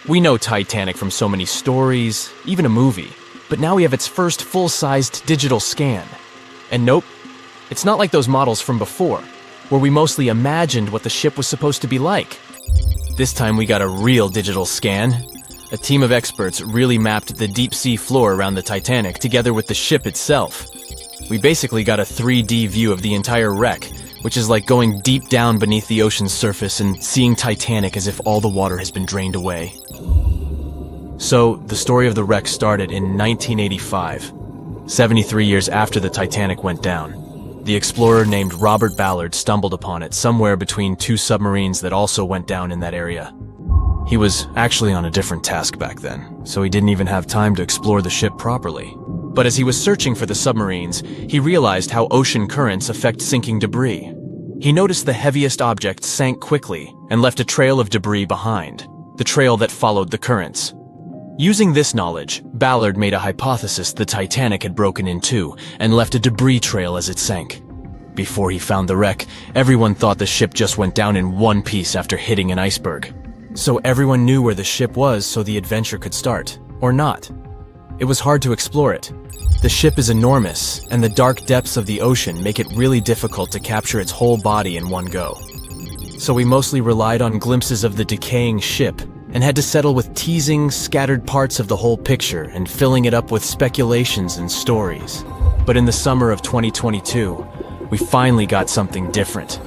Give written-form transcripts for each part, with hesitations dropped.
We know Titanic from so many stories, even a movie, but now we have its first full-sized digital scan. And nope, it's not like those models from before, where we mostly imagined what the ship was supposed to be like. This time we got a real digital scan. A team of experts really mapped the deep-sea floor around the Titanic together with the ship itself. We basically got a 3D view of the entire wreck, which is like going deep down beneath the ocean's surface and seeing Titanic as if all the water has been drained away. So, the story of the wreck started in 1985, 73 years after the Titanic went down. The explorer named Robert Ballard stumbled upon it somewhere between two submarines that also went down in that area. He was actually on a different task back then, so he didn't even have time to explore the ship properly. But as he was searching for the submarines, he realized how ocean currents affect sinking debris. He noticed the heaviest object sank quickly and left a trail of debris behind, the trail that followed the currents. Using this knowledge, Ballard made a hypothesis the Titanic had broken in two and left a debris trail as it sank. Before he found the wreck, everyone thought the ship just went down in one piece after hitting an iceberg. So everyone knew where the ship was so the adventure could start, or not. It was hard to explore it. The ship is enormous, and the dark depths of the ocean make it really difficult to capture its whole body in one go. So we mostly relied on glimpses of the decaying ship, and had to settle with teasing scattered parts of the whole picture and filling it up with speculations and stories. But in the summer of 2022, we finally got something different.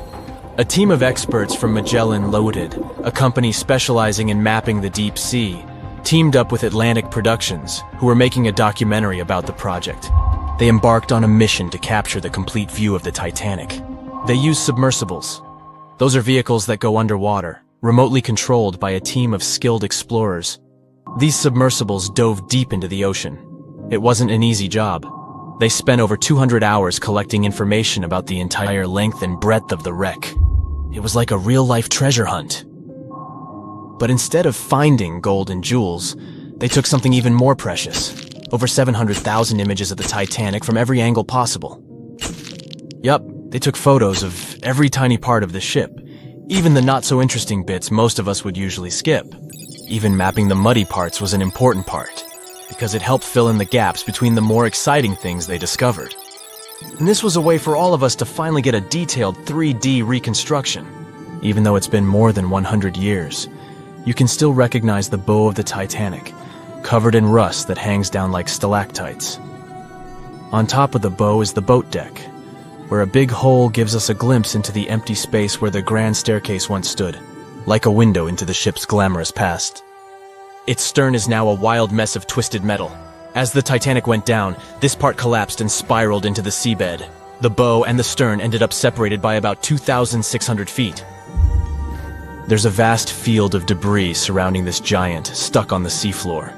A team of experts from Magellan Loaded, a company specializing in mapping the deep sea, teamed up with Atlantic Productions, who were making a documentary about the project. They embarked on a mission to capture the complete view of the Titanic. They used submersibles. Those are vehicles that go underwater, remotely controlled by a team of skilled explorers. These submersibles dove deep into the ocean. It wasn't an easy job. They spent over 200 hours collecting information about the entire length and breadth of the wreck. It was like a real-life treasure hunt. But instead of finding gold and jewels, they took something even more precious. Over 700,000 images of the Titanic from every angle possible. Yup, they took photos of every tiny part of the ship, even the not-so-interesting bits most of us would usually skip. Even mapping the muddy parts was an important part, because it helped fill in the gaps between the more exciting things they discovered. And this was a way for all of us to finally get a detailed 3D reconstruction. Even though it's been more than 100 years, you can still recognize the bow of the Titanic, covered in rust that hangs down like stalactites. On top of the bow is the boat deck, where a big hole gives us a glimpse into the empty space where the grand staircase once stood, like a window into the ship's glamorous past. Its stern is now a wild mess of twisted metal. As the Titanic went down, this part collapsed and spiraled into the seabed. The bow and the stern ended up separated by about 2,600 feet. There's a vast field of debris surrounding this giant, stuck on the seafloor.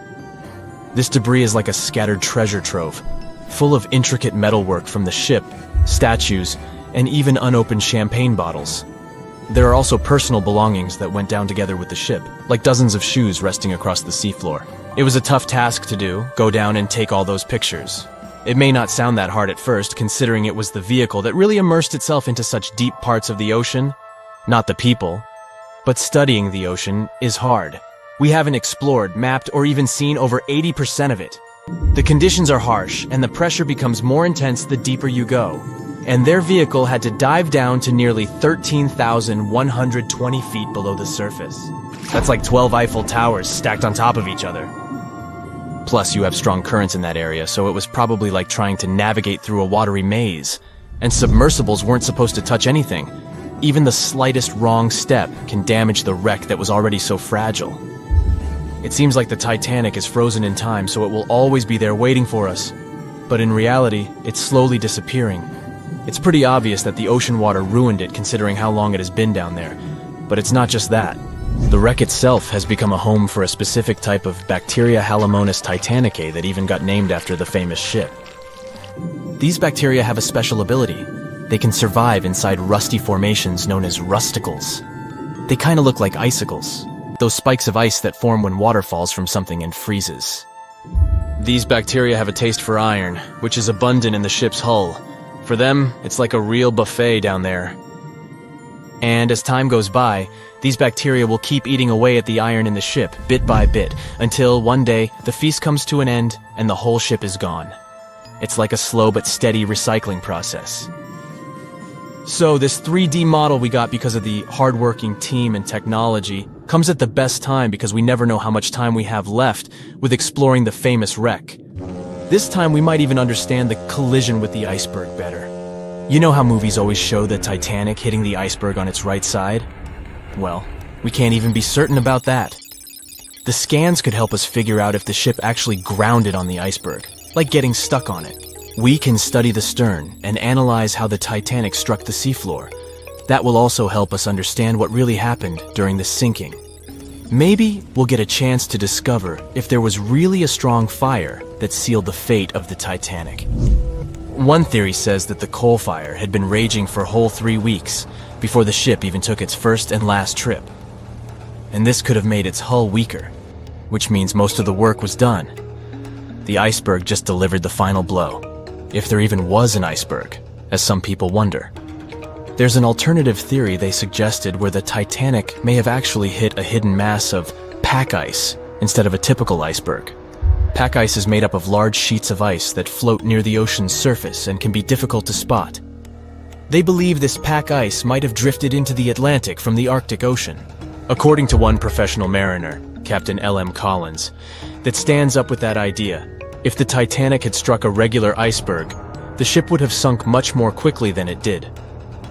This debris is like a scattered treasure trove, full of intricate metalwork from the ship, statues, and even unopened champagne bottles. There are also personal belongings that went down together with the ship, like dozens of shoes resting across the seafloor. It was a tough task to do, go down and take all those pictures. It may not sound that hard at first, considering it was the vehicle that really immersed itself into such deep parts of the ocean, not the people. But studying the ocean is hard. We haven't explored, mapped, or even seen over 80% of it. The conditions are harsh, and the pressure becomes more intense the deeper you go. And their vehicle had to dive down to nearly 13,120 feet below the surface. That's like 12 Eiffel Towers stacked on top of each other. Plus, you have strong currents in that area, so it was probably like trying to navigate through a watery maze. And submersibles weren't supposed to touch anything. Even the slightest wrong step can damage the wreck that was already so fragile. It seems like the Titanic is frozen in time, so it will always be there waiting for us. But in reality, it's slowly disappearing. It's pretty obvious that the ocean water ruined it considering how long it has been down there. But it's not just that. The wreck itself has become a home for a specific type of bacteria Halomonas titanicae that even got named after the famous ship. These bacteria have a special ability. They can survive inside rusty formations known as rusticles. They kind of look like icicles, those spikes of ice that form when water falls from something and freezes. These bacteria have a taste for iron, which is abundant in the ship's hull. For them, it's like a real buffet down there. And as time goes by, these bacteria will keep eating away at the iron in the ship, bit by bit, until one day the feast comes to an end and the whole ship is gone. It's like a slow but steady recycling process. So this 3D model we got because of the hardworking team and technology comes at the best time because we never know how much time we have left with exploring the famous wreck. This time we might even understand the collision with the iceberg better. You know how movies always show the Titanic hitting the iceberg on its right side? Well, we can't even be certain about that. The scans could help us figure out if the ship actually grounded on the iceberg, like getting stuck on it. We can study the stern and analyze how the Titanic struck the seafloor. That will also help us understand what really happened during the sinking. Maybe we'll get a chance to discover if there was really a strong fire that sealed the fate of the Titanic. One theory says that the coal fire had been raging for a whole 3 weeks before the ship even took its first and last trip. And this could have made its hull weaker, which means most of the work was done. The iceberg just delivered the final blow, if there even was an iceberg, as some people wonder. There's an alternative theory they suggested where the Titanic may have actually hit a hidden mass of pack ice instead of a typical iceberg. Pack ice is made up of large sheets of ice that float near the ocean's surface and can be difficult to spot. They believe this pack ice might have drifted into the Atlantic from the Arctic Ocean. According to one professional mariner, Captain L.M. Collins, that stands up with that idea. If the Titanic had struck a regular iceberg, the ship would have sunk much more quickly than it did.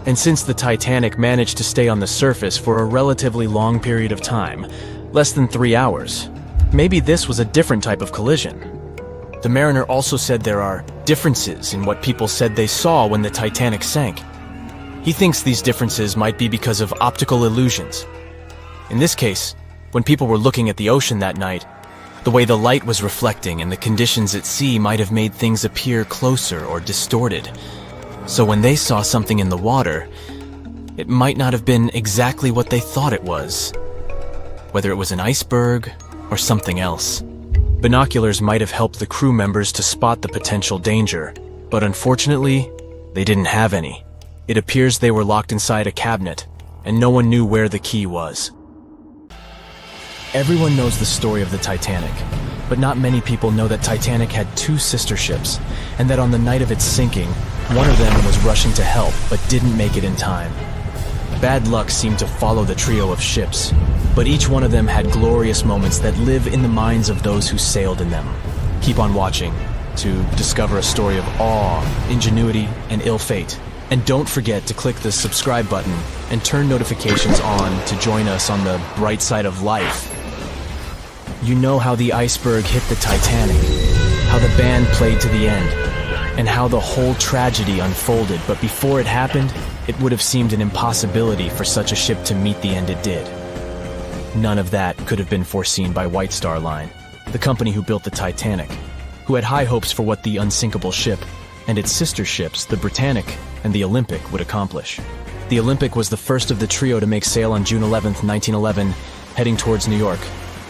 And since the Titanic managed to stay on the surface for a relatively long period of time, less than 3 hours, maybe this was a different type of collision. The mariner also said there are differences in what people said they saw when the Titanic sank. He thinks these differences might be because of optical illusions. In this case, when people were looking at the ocean that night, the way the light was reflecting and the conditions at sea might have made things appear closer or distorted. So when they saw something in the water, it might not have been exactly what they thought it was. Whether it was an iceberg or something else. Binoculars might have helped the crew members to spot the potential danger, but unfortunately, they didn't have any. It appears they were locked inside a cabinet, and no one knew where the key was. Everyone knows the story of the Titanic, but not many people know that Titanic had 2 sister ships, and that on the night of its sinking, one of them was rushing to help but didn't make it in time. Bad luck seemed to follow the trio of ships, but each one of them had glorious moments that live in the minds of those who sailed in them. Keep on watching to discover a story of awe, ingenuity, and ill fate. And don't forget to click the subscribe button and turn notifications on to join us on the bright side of life. You know how the iceberg hit the Titanic, how the band played to the end, and how the whole tragedy unfolded, but before it happened, it would have seemed an impossibility for such a ship to meet the end it did. None of that could have been foreseen by White Star Line, the company who built the Titanic, who had high hopes for what the unsinkable ship and its sister ships, the Britannic and the Olympic, would accomplish. The Olympic was the first of the trio to make sail on June 11, 1911, heading towards New York.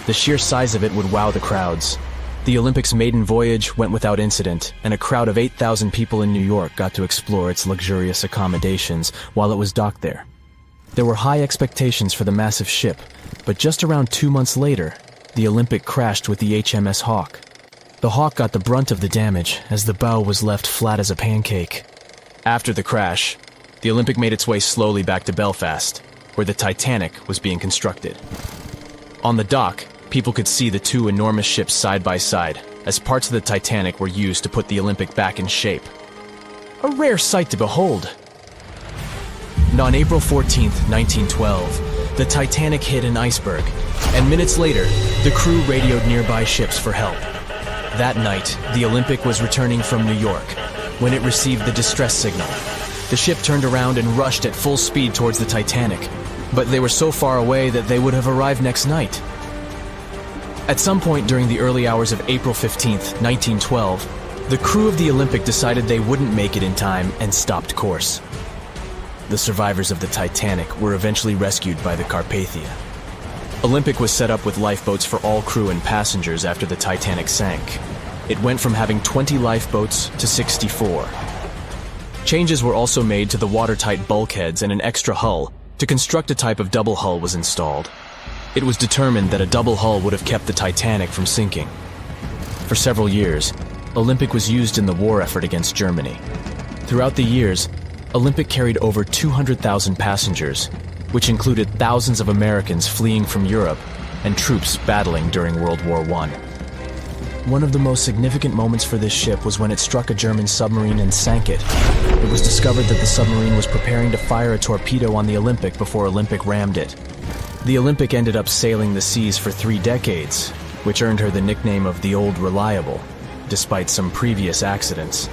The sheer size of it would wow the crowds. The Olympic's maiden voyage went without incident, and a crowd of 8,000 people in New York got to explore its luxurious accommodations while it was docked there. There were high expectations for the massive ship, but just around 2 months later, the Olympic crashed with the HMS Hawk. The Hawk got the brunt of the damage, as the bow was left flat as a pancake. After the crash, the Olympic made its way slowly back to Belfast, where the Titanic was being constructed. On the dock, people could see the 2 enormous ships side by side, as parts of the Titanic were used to put the Olympic back in shape. A rare sight to behold. And on April 14, 1912, the Titanic hit an iceberg, and minutes later, the crew radioed nearby ships for help. That night, the Olympic was returning from New York when it received the distress signal. The ship turned around and rushed at full speed towards the Titanic, but they were so far away that they would have arrived next night. At some point during the early hours of April 15, 1912, the crew of the Olympic decided they wouldn't make it in time and stopped course. The survivors of the Titanic were eventually rescued by the Carpathia. Olympic was set up with lifeboats for all crew and passengers after the Titanic sank. It went from having 20 lifeboats to 64. Changes were also made to the watertight bulkheads and an extra hull To construct a type of double hull was installed. It was determined that a double hull would have kept the Titanic from sinking. For several years, Olympic was used in the war effort against Germany. Throughout the years, Olympic carried over 200,000 passengers, which included thousands of Americans fleeing from Europe and troops battling during World War I. One of the most significant moments for this ship was when it struck a German submarine and sank it. It was discovered that the submarine was preparing to fire a torpedo on the Olympic before Olympic rammed it. The Olympic ended up sailing the seas for 3 decades, which earned her the nickname of the Old Reliable, despite some previous accidents.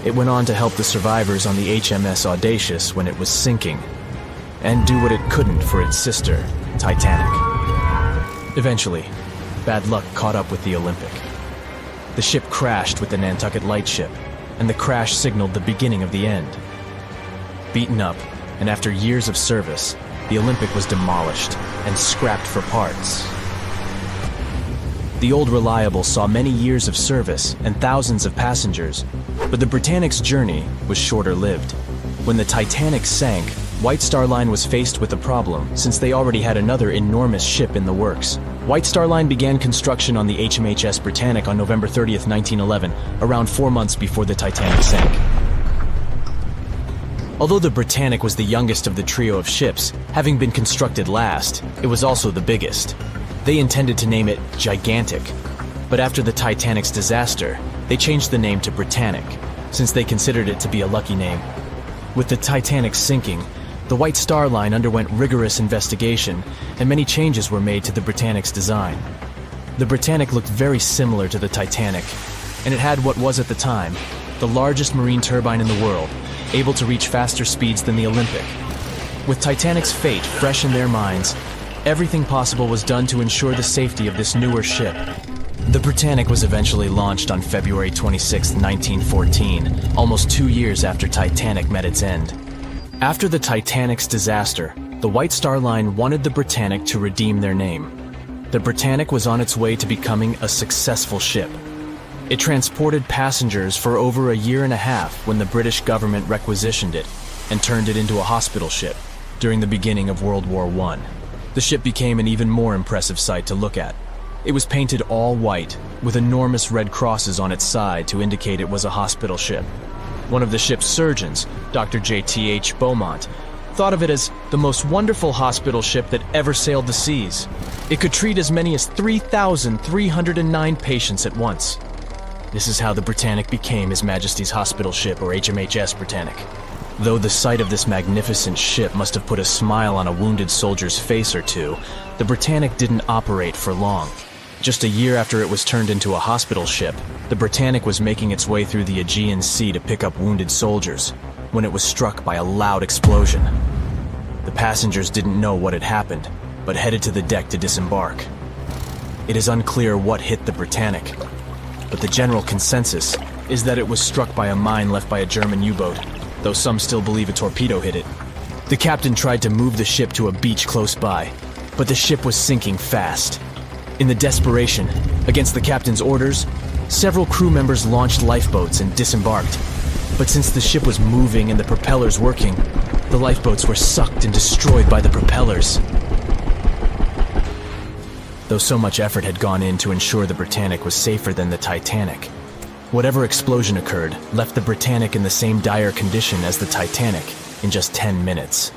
It went on to help the survivors on the HMS Audacious when it was sinking, and do what it couldn't for its sister, Titanic. Eventually, bad luck caught up with the Olympic. The ship crashed with the Nantucket Lightship, and the crash signaled the beginning of the end. Beaten up, and after years of service, the Olympic was demolished and scrapped for parts. The Old Reliable saw many years of service and thousands of passengers, but the Britannic's journey was shorter-lived. When the Titanic sank, White Star Line was faced with a problem since they already had another enormous ship in the works. White Star Line began construction on the HMHS Britannic on November 30th, 1911, around 4 months before the Titanic sank. Although the Britannic was the youngest of the trio of ships, having been constructed last, it was also the biggest. They intended to name it Gigantic, but after the Titanic's disaster, they changed the name to Britannic, since they considered it to be a lucky name. With the Titanic sinking, the White Star Line underwent rigorous investigation, and many changes were made to the Britannic's design. The Britannic looked very similar to the Titanic, and it had what was at the time the largest marine turbine in the world, able to reach faster speeds than the Olympic. With Titanic's fate fresh in their minds, everything possible was done to ensure the safety of this newer ship. The Britannic was eventually launched on February 26, 1914, almost 2 years after Titanic met its end. After the Titanic's disaster, the White Star Line wanted the Britannic to redeem their name. The Britannic was on its way to becoming a successful ship. It transported passengers for over a year and a half when the British government requisitioned it and turned it into a hospital ship during the beginning of World War I. The ship became an even more impressive sight to look at. It was painted all white, with enormous red crosses on its side to indicate it was a hospital ship. One of the ship's surgeons, Dr. J.T.H. Beaumont, thought of it as the most wonderful hospital ship that ever sailed the seas. It could treat as many as 3,309 patients at once. This is how the Britannic became His Majesty's Hospital Ship, or HMHS Britannic. Though the sight of this magnificent ship must have put a smile on a wounded soldier's face or two, the Britannic didn't operate for long. Just a year after it was turned into a hospital ship, the Britannic was making its way through the Aegean Sea to pick up wounded soldiers, when it was struck by a loud explosion. The passengers didn't know what had happened, but headed to the deck to disembark. It is unclear what hit the Britannic, but the general consensus is that it was struck by a mine left by a German U-boat, though some still believe a torpedo hit it. The captain tried to move the ship to a beach close by, but the ship was sinking fast. In the desperation, against the captain's orders, several crew members launched lifeboats and disembarked. But since the ship was moving and the propellers working, the lifeboats were sucked and destroyed by the propellers. Though so much effort had gone in to ensure the Britannic was safer than the Titanic, whatever explosion occurred left the Britannic in the same dire condition as the Titanic in just 10 minutes.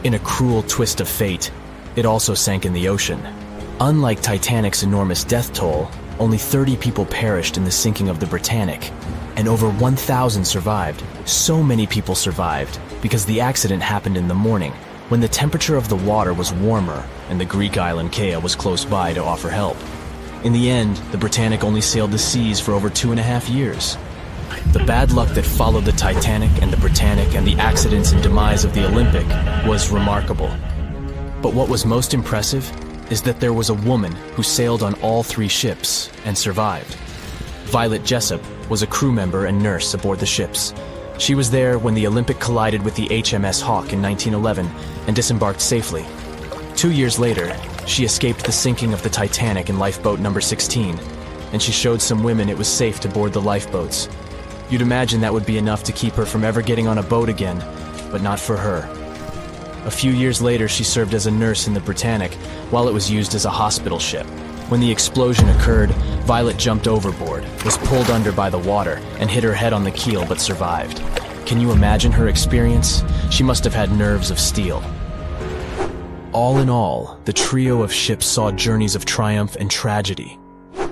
In a cruel twist of fate, it also sank in the ocean. Unlike Titanic's enormous death toll, only 30 people perished in the sinking of the Britannic, and over 1,000 survived. So many people survived because the accident happened in the morning, when the temperature of the water was warmer and the Greek island Kea was close by to offer help. In the end, the Britannic only sailed the seas for over 2.5 years. The bad luck that followed the Titanic and the Britannic and the accidents and demise of the Olympic was remarkable. But what was most impressive is that there was a woman who sailed on all 3 ships and survived. Violet Jessup was a crew member and nurse aboard the ships. She was there when the Olympic collided with the HMS Hawk in 1911 and disembarked safely. 2 years later, she escaped the sinking of the Titanic in lifeboat number 16, and she showed some women it was safe to board the lifeboats. You'd imagine that would be enough to keep her from ever getting on a boat again, but not for her. A few years later, she served as a nurse in the Britannic while it was used as a hospital ship. When the explosion occurred, Violet jumped overboard, was pulled under by the water, and hit her head on the keel but survived. Can you imagine her experience? She must have had nerves of steel. All in all, the trio of ships saw journeys of triumph and tragedy.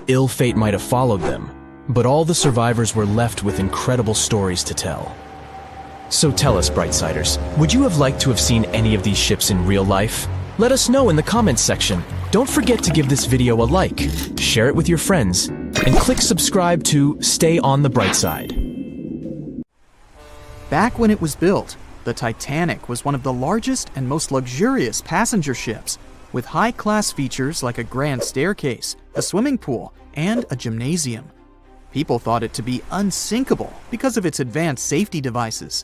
Ill fate might have followed them, but all the survivors were left with incredible stories to tell. So tell us, Brightsiders, would you have liked to have seen any of these ships in real life? Let us know in the comments section. Don't forget to give this video a like, share it with your friends, and click subscribe to stay on the bright side. Back when it was built, the Titanic was one of the largest and most luxurious passenger ships, with high-class features like a grand staircase, a swimming pool, and a gymnasium. People thought it to be unsinkable because of its advanced safety devices.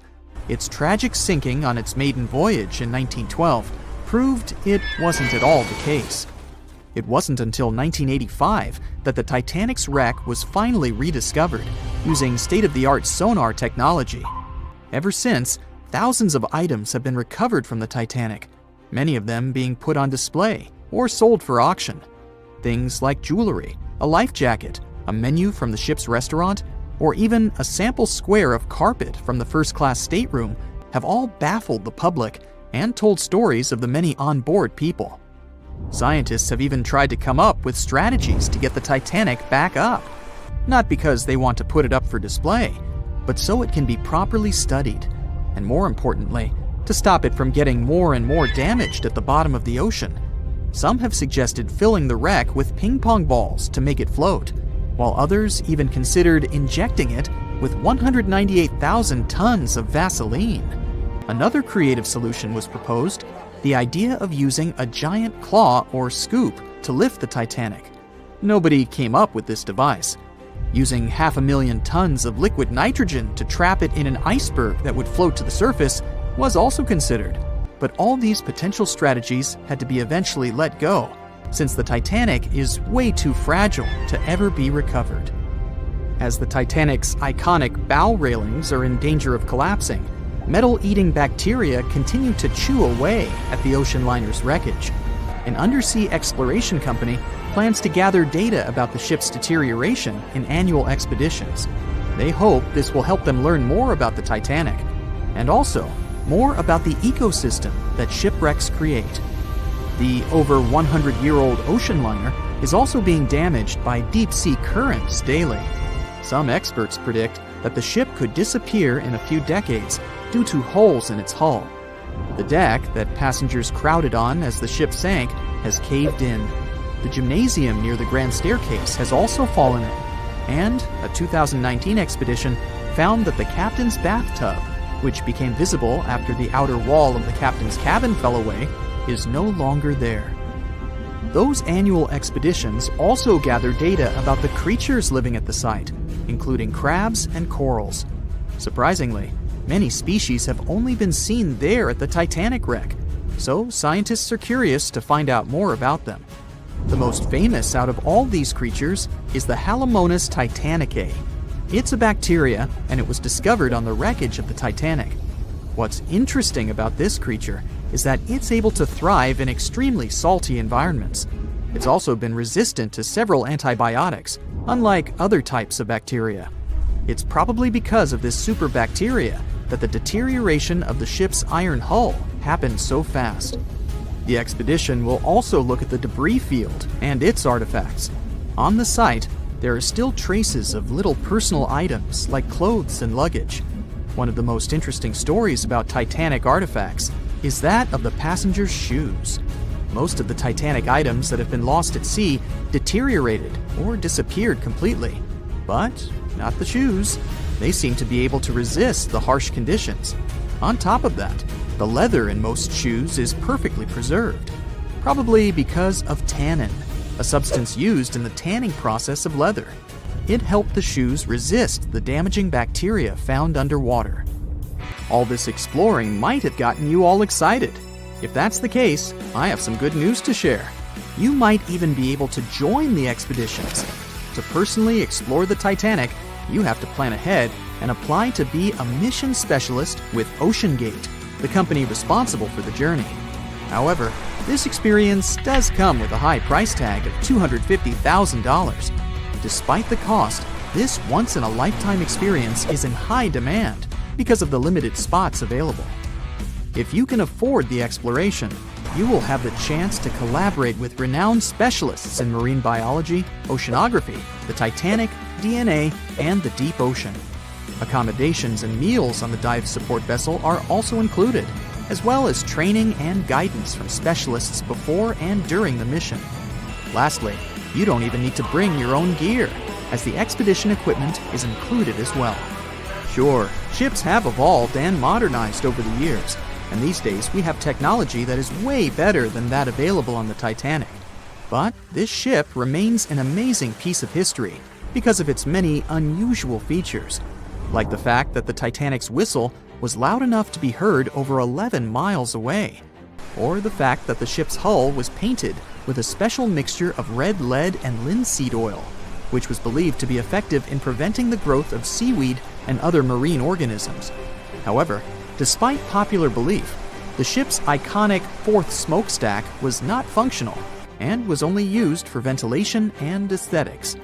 Its tragic sinking on its maiden voyage in 1912 proved it wasn't at all the case. It wasn't until 1985 that the Titanic's wreck was finally rediscovered using state-of-the-art sonar technology. Ever since, thousands of items have been recovered from the Titanic, many of them being put on display or sold for auction. Things like jewelry, a life jacket, a menu from the ship's restaurant, or even a sample square of carpet from the first-class stateroom have all baffled the public and told stories of the many on-board people. Scientists have even tried to come up with strategies to get the Titanic back up, not because they want to put it up for display, but so it can be properly studied, and more importantly, to stop it from getting more and more damaged at the bottom of the ocean. Some have suggested filling the wreck with ping-pong balls to make it float, while others even considered injecting it with 198,000 tons of Vaseline. Another creative solution was proposed, the idea of using a giant claw or scoop to lift the Titanic. Nobody came up with this device. Using 500,000 tons of liquid nitrogen to trap it in an iceberg that would float to the surface was also considered, but all these potential strategies had to be eventually let go, since the Titanic is way too fragile to ever be recovered. As the Titanic's iconic bow railings are in danger of collapsing, metal-eating bacteria continue to chew away at the ocean liner's wreckage. An undersea exploration company plans to gather data about the ship's deterioration in annual expeditions. They hope this will help them learn more about the Titanic, and also more about the ecosystem that shipwrecks create. The over 100-year-old ocean liner is also being damaged by deep-sea currents daily. Some experts predict that the ship could disappear in a few decades due to holes in its hull. The deck that passengers crowded on as the ship sank has caved in. The gymnasium near the grand staircase has also fallen in, and a 2019 expedition found that the captain's bathtub, which became visible after the outer wall of the captain's cabin fell away, is no longer there. Those annual expeditions also gather data about the creatures living at the site, including crabs and corals. Surprisingly, many species have only been seen there at the Titanic wreck, so scientists are curious to find out more about them. The most famous out of all these creatures is the Halomonas titanicae. It's a bacteria, and it was discovered on the wreckage of the Titanic. What's interesting about this creature is that it's able to thrive in extremely salty environments. It's also been resistant to several antibiotics, unlike other types of bacteria. It's probably because of this super bacteria that the deterioration of the ship's iron hull happened so fast. The expedition will also look at the debris field and its artifacts. On the site, there are still traces of little personal items like clothes and luggage. One of the most interesting stories about Titanic artifacts is that of the passengers' shoes. Most of the Titanic items that have been lost at sea deteriorated or disappeared completely. But not the shoes. They seem to be able to resist the harsh conditions. On top of that, the leather in most shoes is perfectly preserved, probably because of tannin, a substance used in the tanning process of leather. It helped the shoes resist the damaging bacteria found underwater. All this exploring might have gotten you all excited. If that's the case, I have some good news to share. You might even be able to join the expeditions. To personally explore the Titanic, you have to plan ahead and apply to be a mission specialist with OceanGate. the company responsible for the journey. However, this experience does come with a high price tag of $250,000. Despite the cost, this once-in-a-lifetime experience is in high demand because of the limited spots available. If you can afford the exploration, you will have the chance to collaborate with renowned specialists in marine biology, oceanography, the Titanic, DNA, and the deep ocean. Accommodations and meals on the dive support vessel are also included, as well as training and guidance from specialists before and during the mission. Lastly, you don't even need to bring your own gear, as the expedition equipment is included as well. Sure, ships have evolved and modernized over the years, and these days we have technology that is way better than that available on the Titanic. But this ship remains an amazing piece of history because of its many unusual features, like the fact that the Titanic's whistle was loud enough to be heard over 11 miles away, or the fact that the ship's hull was painted with a special mixture of red lead and linseed oil, which was believed to be effective in preventing the growth of seaweed and other marine organisms. However, despite popular belief, the ship's iconic fourth smokestack was not functional and was only used for ventilation and aesthetics.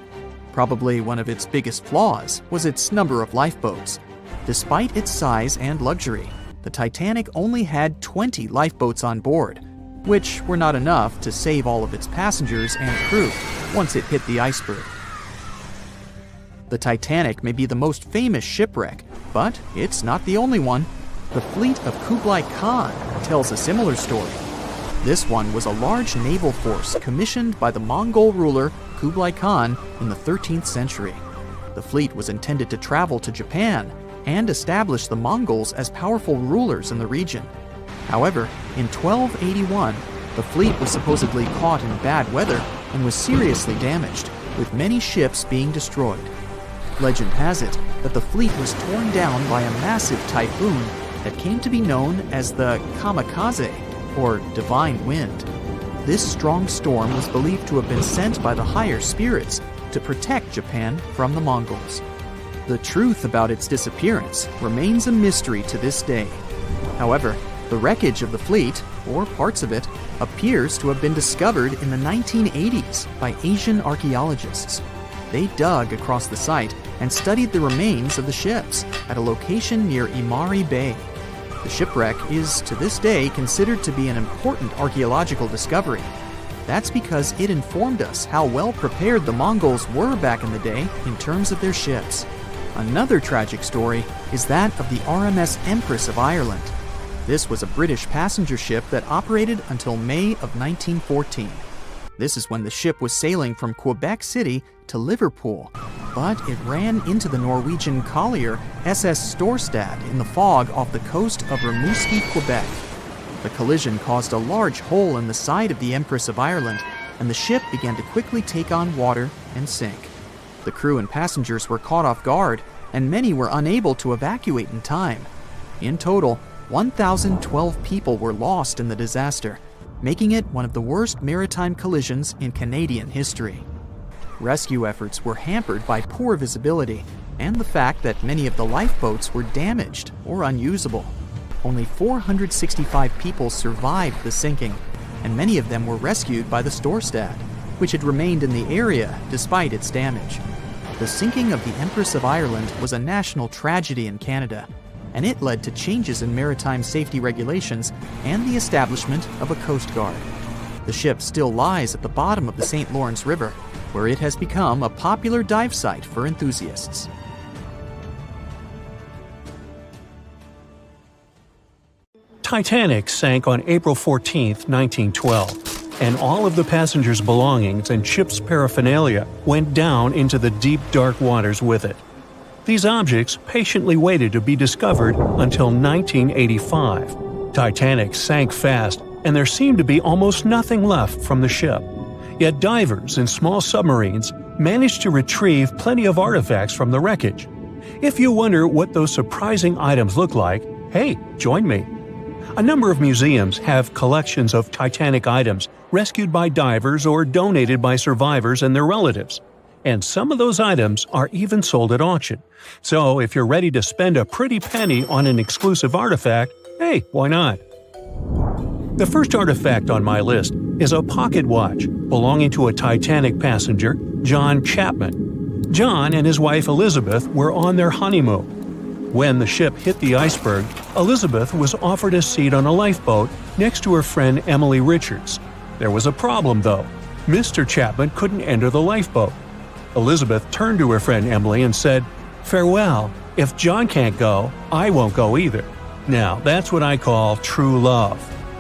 Probably one of its biggest flaws was its number of lifeboats. Despite its size and luxury, the Titanic only had 20 lifeboats on board, which were not enough to save all of its passengers and crew once it hit the iceberg. The Titanic may be the most famous shipwreck, but it's not the only one. The fleet of Kublai Khan tells a similar story. This one was a large naval force commissioned by the Mongol ruler Kublai Khan in the 13th century. The fleet was intended to travel to Japan and establish the Mongols as powerful rulers in the region. However, in 1281, the fleet was supposedly caught in bad weather and was seriously damaged, with many ships being destroyed. Legend has it that the fleet was torn down by a massive typhoon that came to be known as the kamikaze, or divine wind. This strong storm was believed to have been sent by the higher spirits to protect Japan from the Mongols. The truth about its disappearance remains a mystery to this day. However, the wreckage of the fleet, or parts of it, appears to have been discovered in the 1980s by Asian archaeologists. They dug across the site and studied the remains of the ships at a location near Imari Bay. The shipwreck is, to this day, considered to be an important archaeological discovery. That's because it informed us how well prepared the Mongols were back in the day in terms of their ships. Another tragic story is that of the RMS Empress of Ireland. This was a British passenger ship that operated until May of 1914. This is when the ship was sailing from Quebec City to Liverpool, but it ran into the Norwegian collier SS Storstad in the fog off the coast of Rimouski, Quebec. The collision caused a large hole in the side of the Empress of Ireland, and the ship began to quickly take on water and sink. The crew and passengers were caught off guard, and many were unable to evacuate in time. In total, 1,012 people were lost in the disaster, making it one of the worst maritime collisions in Canadian history. Rescue efforts were hampered by poor visibility and the fact that many of the lifeboats were damaged or unusable. Only 465 people survived the sinking, and many of them were rescued by the Storstad, which had remained in the area despite its damage. The sinking of the Empress of Ireland was a national tragedy in Canada, and it led to changes in maritime safety regulations and the establishment of a Coast Guard. The ship still lies at the bottom of the St. Lawrence River, where it has become a popular dive site for enthusiasts. Titanic sank on April 14, 1912, and all of the passengers' belongings and ship's paraphernalia went down into the deep, dark waters with it. These objects patiently waited to be discovered until 1985. Titanic sank fast, and there seemed to be almost nothing left from the ship. Yet divers in small submarines managed to retrieve plenty of artifacts from the wreckage. If you wonder what those surprising items look like, hey, join me. A number of museums have collections of Titanic items rescued by divers or donated by survivors and their relatives. And some of those items are even sold at auction. So if you're ready to spend a pretty penny on an exclusive artifact, Hey, why not? The first artifact on my list is a pocket watch belonging to a Titanic passenger, John Chapman. John and his wife Elizabeth were on their honeymoon. When the ship hit the iceberg, Elizabeth was offered a seat on a lifeboat next to her friend Emily Richards. There was a problem, though. Mr. Chapman couldn't enter the lifeboat. Elizabeth turned to her friend Emily and said, "Farewell. If John can't go, I won't go either." Now, that's what I call true love.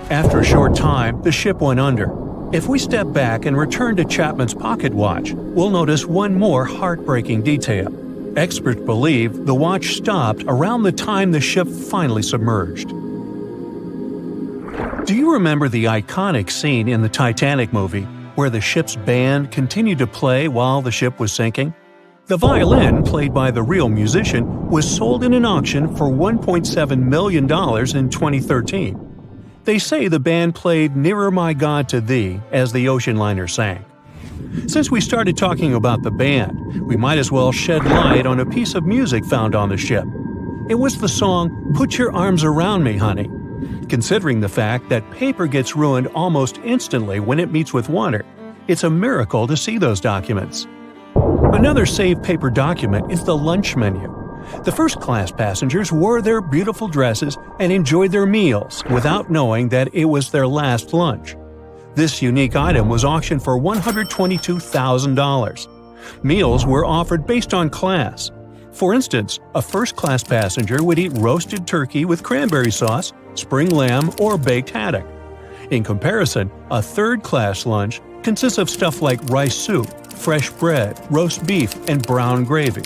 After a short time, the ship went under. If we step back and return to Chapman's pocket watch, we'll notice one more heartbreaking detail. Experts believe the watch stopped around the time the ship finally submerged. Do you remember the iconic scene in the Titanic movie where the ship's band continued to play while the ship was sinking? The violin, played by the real musician, was sold in an auction for $1.7 million in 2013. They say the band played Nearer My God to Thee as the ocean liner sank. Since we started talking about the band, we might as well shed light on a piece of music found on the ship. It was the song Put Your Arms Around Me, Honey. Considering the fact that paper gets ruined almost instantly when it meets with water, it's a miracle to see those documents. Another saved paper document is the lunch menu. The first-class passengers wore their beautiful dresses and enjoyed their meals without knowing that it was their last lunch. This unique item was auctioned for $122,000. Meals were offered based on class. For instance, a first-class passenger would eat roasted turkey with cranberry sauce, spring lamb, or baked haddock. In comparison, a third-class lunch consists of stuff like rice soup, fresh bread, roast beef, and brown gravy.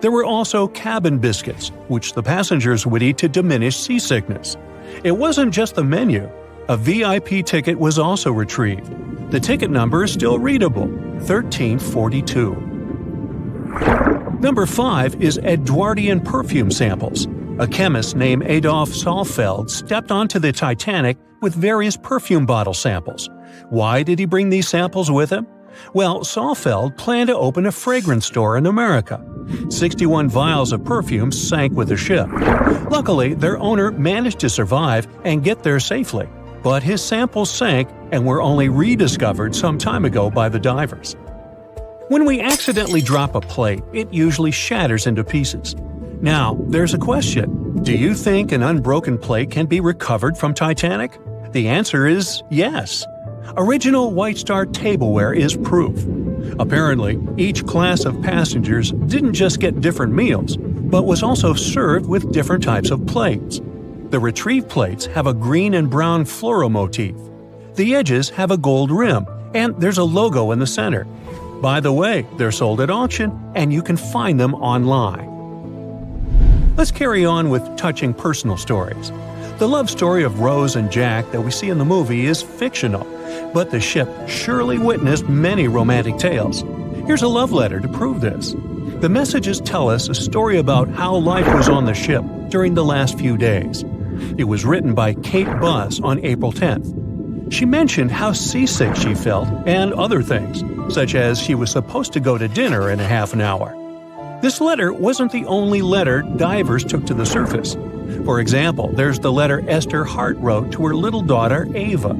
There were also cabin biscuits, which the passengers would eat to diminish seasickness. It wasn't just the menu. A VIP ticket was also retrieved. The ticket number is still readable, 1342. Number 5 is Edwardian perfume samples. A chemist named Adolf Saalfeld stepped onto the Titanic with various perfume bottle samples. Why did he bring these samples with him? Well, Saalfeld planned to open a fragrance store in America. 61 vials of perfume sank with the ship. Luckily, their owner managed to survive and get there safely, but his samples sank and were only rediscovered some time ago by the divers. When we accidentally drop a plate, it usually shatters into pieces. Now, there's a question. Do you think an unbroken plate can be recovered from Titanic? The answer is yes. Original White Star tableware is proof. Apparently, each class of passengers didn't just get different meals, but was also served with different types of plates. The retrieved plates have a green and brown floral motif. The edges have a gold rim, and there's a logo in the center. By the way, they're sold at auction, and you can find them online. Let's carry on with touching personal stories. The love story of Rose and Jack that we see in the movie is fictional, but the ship surely witnessed many romantic tales. Here's a love letter to prove this. The messages tell us a story about how life was on the ship during the last few days. It was written by Kate Buss on April 10th. She mentioned how seasick she felt and other things, such as she was supposed to go to dinner in a half an hour. This letter wasn't the only letter divers took to the surface. For example, there's the letter Esther Hart wrote to her little daughter Ava.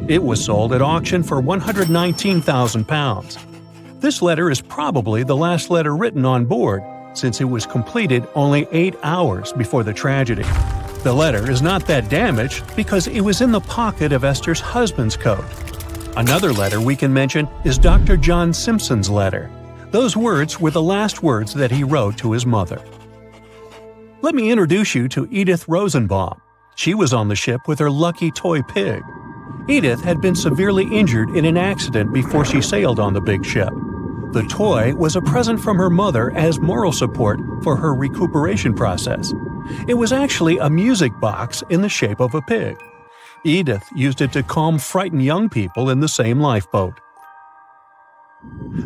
It was sold at auction for £119,000. This letter is probably the last letter written on board, since it was completed only 8 hours before the tragedy. The letter is not that damaged because it was in the pocket of Esther's husband's coat. Another letter we can mention is Dr. John Simpson's letter. Those words were the last words that he wrote to his mother. Let me introduce you to Edith Rosenbaum. She was on the ship with her lucky toy pig. Edith had been severely injured in an accident before she sailed on the big ship. The toy was a present from her mother as moral support for her recuperation process. It was actually a music box in the shape of a pig. Edith used it to calm frightened young people in the same lifeboat.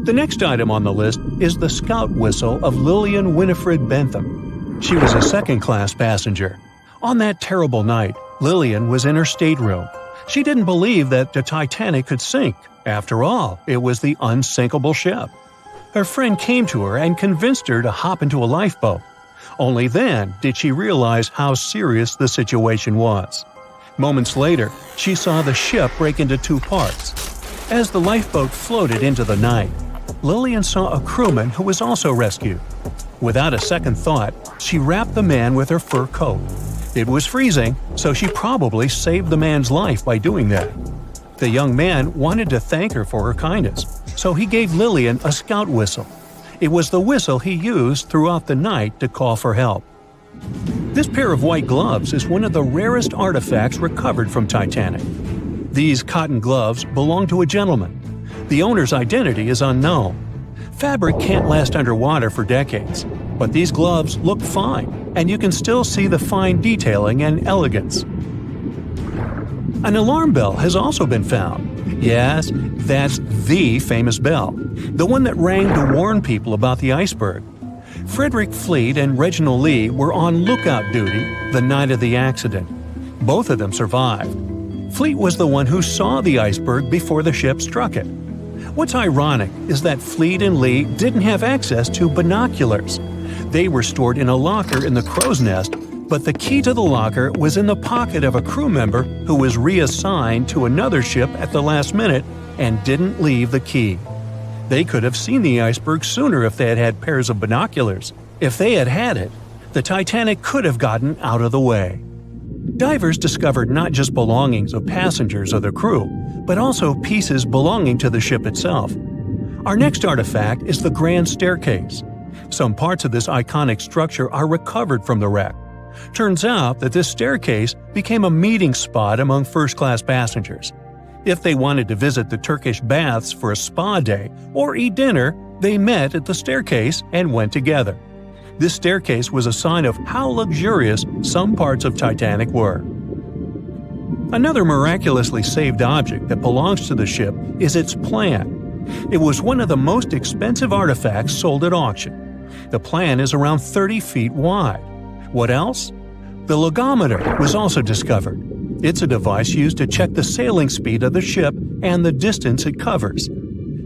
The next item on the list is the scout whistle of Lillian Winifred Bentham. She was a second-class passenger. On that terrible night, Lillian was in her stateroom. She didn't believe that the Titanic could sink. After all, it was the unsinkable ship. Her friend came to her and convinced her to hop into a lifeboat. Only then did she realize how serious the situation was. Moments later, she saw the ship break into two parts. As the lifeboat floated into the night, Lillian saw a crewman who was also rescued. Without a second thought, she wrapped the man with her fur coat. It was freezing, so she probably saved the man's life by doing that. The young man wanted to thank her for her kindness, so he gave Lillian a scout whistle. It was the whistle he used throughout the night to call for help. This pair of white gloves is one of the rarest artifacts recovered from Titanic. These cotton gloves belong to a gentleman. The owner's identity is unknown. Fabric can't last underwater for decades, but these gloves look fine, and you can still see the fine detailing and elegance. An alarm bell has also been found. Yes, that's the famous bell, the one that rang to warn people about the iceberg. Frederick Fleet and Reginald Lee were on lookout duty the night of the accident. Both of them survived. Fleet was the one who saw the iceberg before the ship struck it. What's ironic is that Fleet and Lee didn't have access to binoculars. They were stored in a locker in the crow's nest, but the key to the locker was in the pocket of a crew member who was reassigned to another ship at the last minute and didn't leave the key. They could have seen the iceberg sooner if they had had pairs of binoculars. If they had had it, the Titanic could have gotten out of the way. Divers discovered not just belongings of passengers or the crew, but also pieces belonging to the ship itself. Our next artifact is the Grand Staircase. Some parts of this iconic structure are recovered from the wreck. Turns out that this staircase became a meeting spot among first-class passengers. If they wanted to visit the Turkish baths for a spa day or eat dinner, they met at the staircase and went together. This staircase was a sign of how luxurious some parts of Titanic were. Another miraculously saved object that belongs to the ship is its plan. It was one of the most expensive artifacts sold at auction. The plan is around 30 feet wide. What else? The logometer was also discovered. It's a device used to check the sailing speed of the ship and the distance it covers.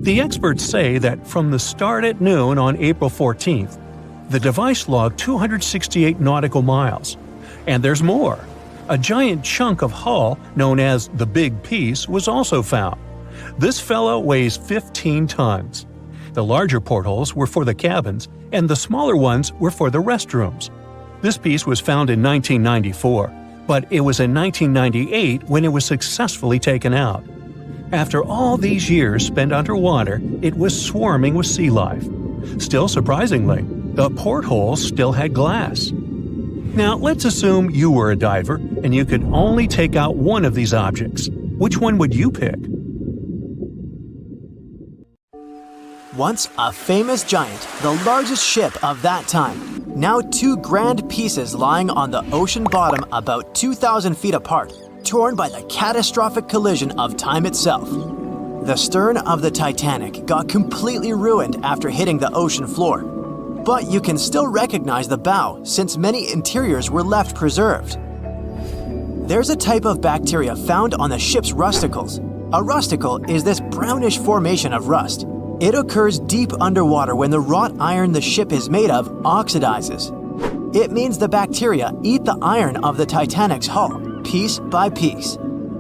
The experts say that from the start at noon on April 14th, the device logged 268 nautical miles. And there's more. A giant chunk of hull, known as the Big Piece, was also found. This fellow weighs 15 tons. The larger portholes were for the cabins, and the smaller ones were for the restrooms. This piece was found in 1994, but it was in 1998 when it was successfully taken out. After all these years spent underwater, it was swarming with sea life. Still surprisingly, the portholes still had glass. Now, let's assume you were a diver and you could only take out one of these objects. Which one would you pick? Once a famous giant, the largest ship of that time. Now two grand pieces lying on the ocean bottom about 2,000 feet apart, torn by the catastrophic collision of time itself. The stern of the Titanic got completely ruined after hitting the ocean floor. But you can still recognize the bow since many interiors were left preserved. There's a type of bacteria found on the ship's rusticles. A rusticle is this brownish formation of rust. It occurs deep underwater when the wrought iron the ship is made of oxidizes. It means the bacteria eat the iron of the Titanic's hull, piece by piece.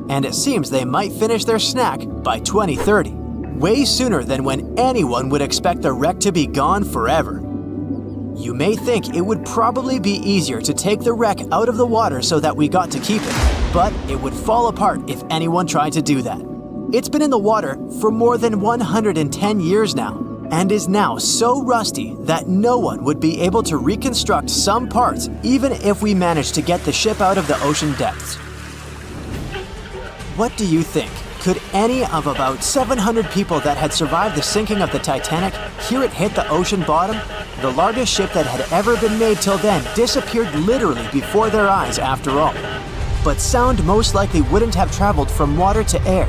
And it seems they might finish their snack by 2030, way sooner than when anyone would expect the wreck to be gone forever. You may think it would probably be easier to take the wreck out of the water so that we got to keep it, but it would fall apart if anyone tried to do that. It's been in the water for more than 110 years now, and is now so rusty that no one would be able to reconstruct some parts even if we managed to get the ship out of the ocean depths. What do you think? Could any of about 700 people that had survived the sinking of the Titanic hear it hit the ocean bottom? The largest ship that had ever been made till then disappeared literally before their eyes after all. But sound most likely wouldn't have traveled from water to air.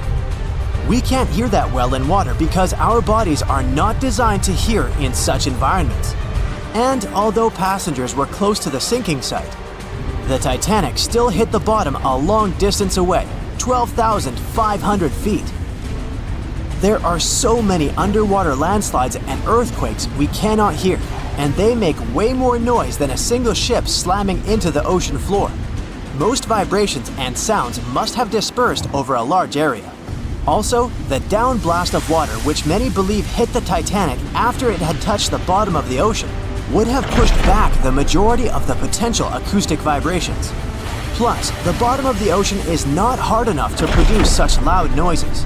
We can't hear that well in water because our bodies are not designed to hear in such environments. And although passengers were close to the sinking site, the Titanic still hit the bottom a long distance away, 12,500 feet. There are so many underwater landslides and earthquakes we cannot hear, and they make way more noise than a single ship slamming into the ocean floor. Most vibrations and sounds must have dispersed over a large area. Also, the downblast of water, which many believe hit the Titanic after it had touched the bottom of the ocean, would have pushed back the majority of the potential acoustic vibrations. Plus, the bottom of the ocean is not hard enough to produce such loud noises.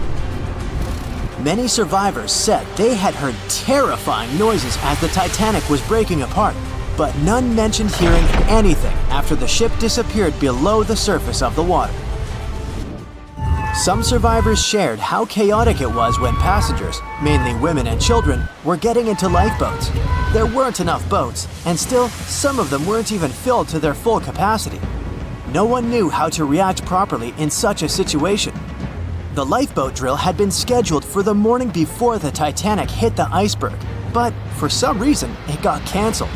Many survivors said they had heard terrifying noises as the Titanic was breaking apart, but none mentioned hearing anything after the ship disappeared below the surface of the water. Some survivors shared how chaotic it was when passengers, mainly women and children, were getting into lifeboats. There weren't enough boats, and still, some of them weren't even filled to their full capacity. No one knew how to react properly in such a situation. The lifeboat drill had been scheduled for the morning before the Titanic hit the iceberg, but for some reason, it got canceled.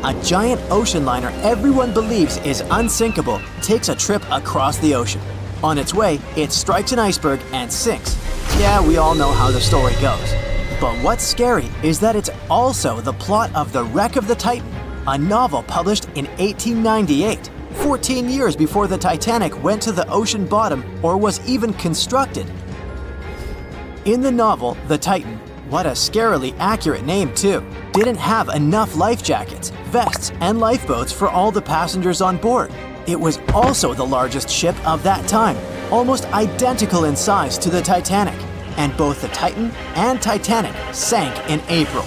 A giant ocean liner everyone believes is unsinkable takes a trip across the ocean. On its way, it strikes an iceberg and sinks. Yeah, we all know how the story goes. But what's scary is that it's also the plot of The Wreck of the Titan, a novel published in 1898, 14 years before the Titanic went to the ocean bottom or was even constructed. In the novel, the Titan, what a scarily accurate name too, didn't have enough life jackets, vests, and lifeboats for all the passengers on board. It was also the largest ship of that time, almost identical in size to the Titanic, and both the Titan and Titanic sank in April.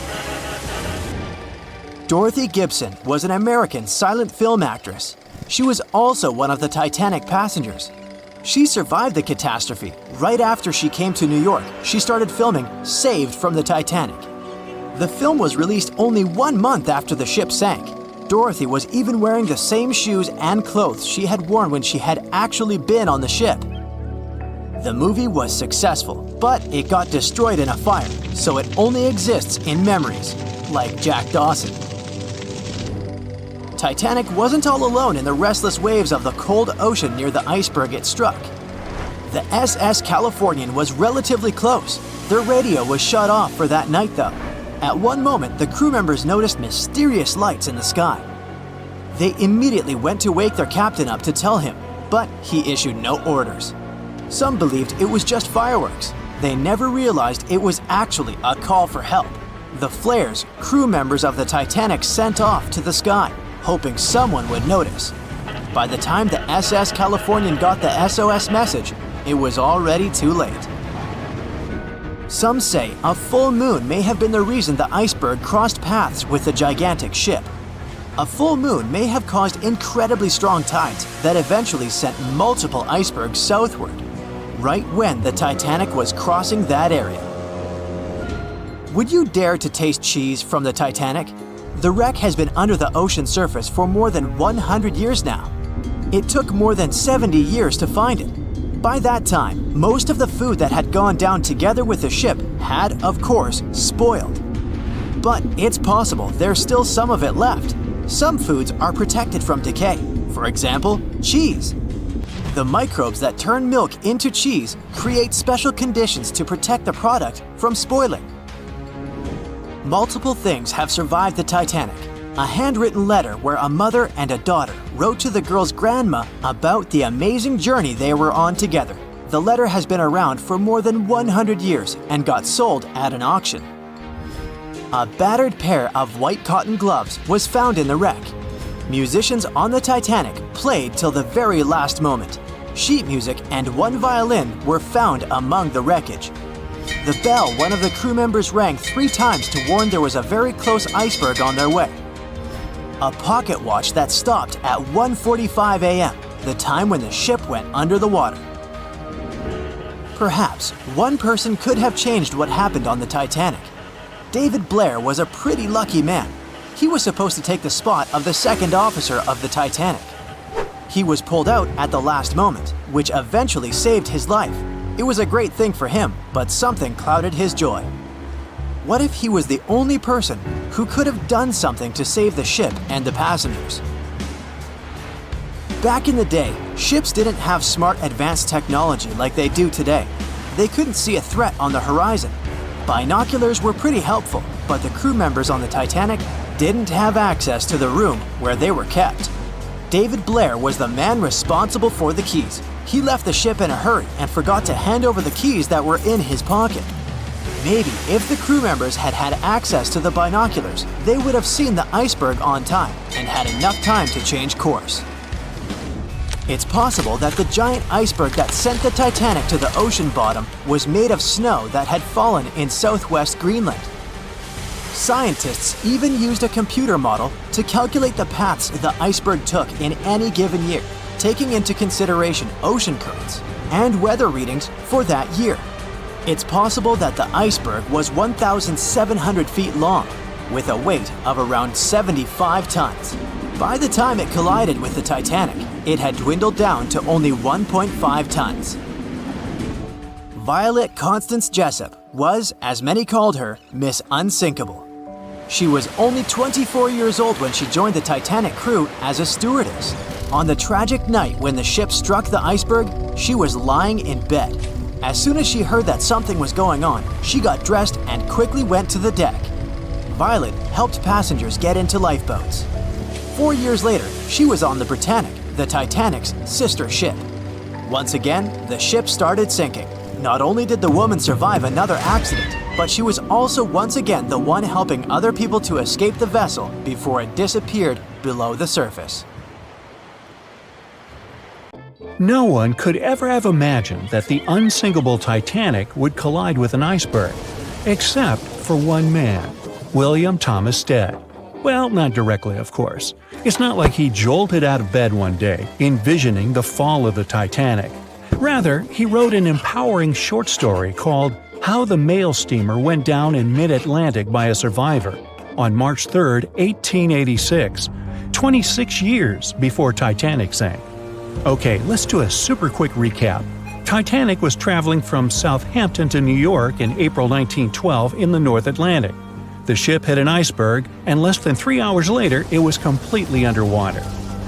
Dorothy Gibson was an American silent film actress. She was also one of the Titanic passengers. She survived the catastrophe. Right after she came to New York, she started filming Saved from the Titanic. The film was released only 1 month after the ship sank. Dorothy was even wearing the same shoes and clothes she had worn when she had actually been on the ship. The movie was successful, but it got destroyed in a fire, so it only exists in memories, like Jack Dawson. Titanic wasn't all alone in the restless waves of the cold ocean near the iceberg it struck. The SS Californian was relatively close. Their radio was shut off for that night though. At one moment, the crew members noticed mysterious lights in the sky. They immediately went to wake their captain up to tell him, but he issued no orders. Some believed it was just fireworks. They never realized it was actually a call for help. The flares crew members of the Titanic sent off to the sky, hoping someone would notice. By the time the SS Californian got the SOS message, it was already too late. Some say a full moon may have been the reason the iceberg crossed paths with the gigantic ship. A full moon may have caused incredibly strong tides that eventually sent multiple icebergs southward, right when the Titanic was crossing that area. Would you dare to taste cheese from the Titanic? The wreck has been under the ocean surface for more than 100 years now. It took more than 70 years to find it. By that time, most of the food that had gone down together with the ship had, of course, spoiled. But it's possible there's still some of it left. Some foods are protected from decay. For example, cheese. The microbes that turn milk into cheese create special conditions to protect the product from spoiling. Multiple things have survived the Titanic. A handwritten letter where a mother and a daughter wrote to the girl's grandma about the amazing journey they were on together. The letter has been around for more than 100 years and got sold at an auction. A battered pair of white cotton gloves was found in the wreck. Musicians on the Titanic played till the very last moment. Sheet music and one violin were found among the wreckage. The bell one of the crew members rang 3 times to warn there was a very close iceberg on their way. A pocket watch that stopped at 1:45 a.m., the time when the ship went under the water. Perhaps one person could have changed what happened on the Titanic. David Blair was a pretty lucky man. He was supposed to take the spot of the second officer of the Titanic. He was pulled out at the last moment, which eventually saved his life. It was a great thing for him, but something clouded his joy. What if he was the only person who could have done something to save the ship and the passengers? Back in the day, ships didn't have smart advanced technology like they do today. They couldn't see a threat on the horizon. Binoculars were pretty helpful, but the crew members on the Titanic didn't have access to the room where they were kept. David Blair was the man responsible for the keys. He left the ship in a hurry and forgot to hand over the keys that were in his pocket. Maybe if the crew members had had access to the binoculars, they would have seen the iceberg on time and had enough time to change course. It's possible that the giant iceberg that sent the Titanic to the ocean bottom was made of snow that had fallen in southwest Greenland. Scientists even used a computer model to calculate the paths the iceberg took in any given year, taking into consideration ocean currents and weather readings for that year. It's possible that the iceberg was 1,700 feet long, with a weight of around 75 tons. By the time it collided with the Titanic, it had dwindled down to only 1.5 tons. Violet Constance Jessup was, as many called her, Miss Unsinkable. She was only 24 years old when she joined the Titanic crew as a stewardess. On the tragic night when the ship struck the iceberg, she was lying in bed. As soon as she heard that something was going on, she got dressed and quickly went to the deck. Violet helped passengers get into lifeboats. 4 years later, she was on the Britannic, the Titanic's sister ship. Once again, the ship started sinking. Not only did the woman survive another accident, but she was also once again the one helping other people to escape the vessel before it disappeared below the surface. No one could ever have imagined that the unsinkable Titanic would collide with an iceberg, except for one man, William Thomas Stead. Well, not directly, of course. It's not like he jolted out of bed one day, envisioning the fall of the Titanic. Rather, he wrote an empowering short story called How the Mail Steamer Went Down in Mid-Atlantic by a Survivor on March 3, 1886, 26 years before Titanic sank. Okay, let's do a super quick recap. Titanic was traveling from Southampton to New York in April 1912 in the North Atlantic. The ship hit an iceberg, and less than 3 hours later, it was completely underwater.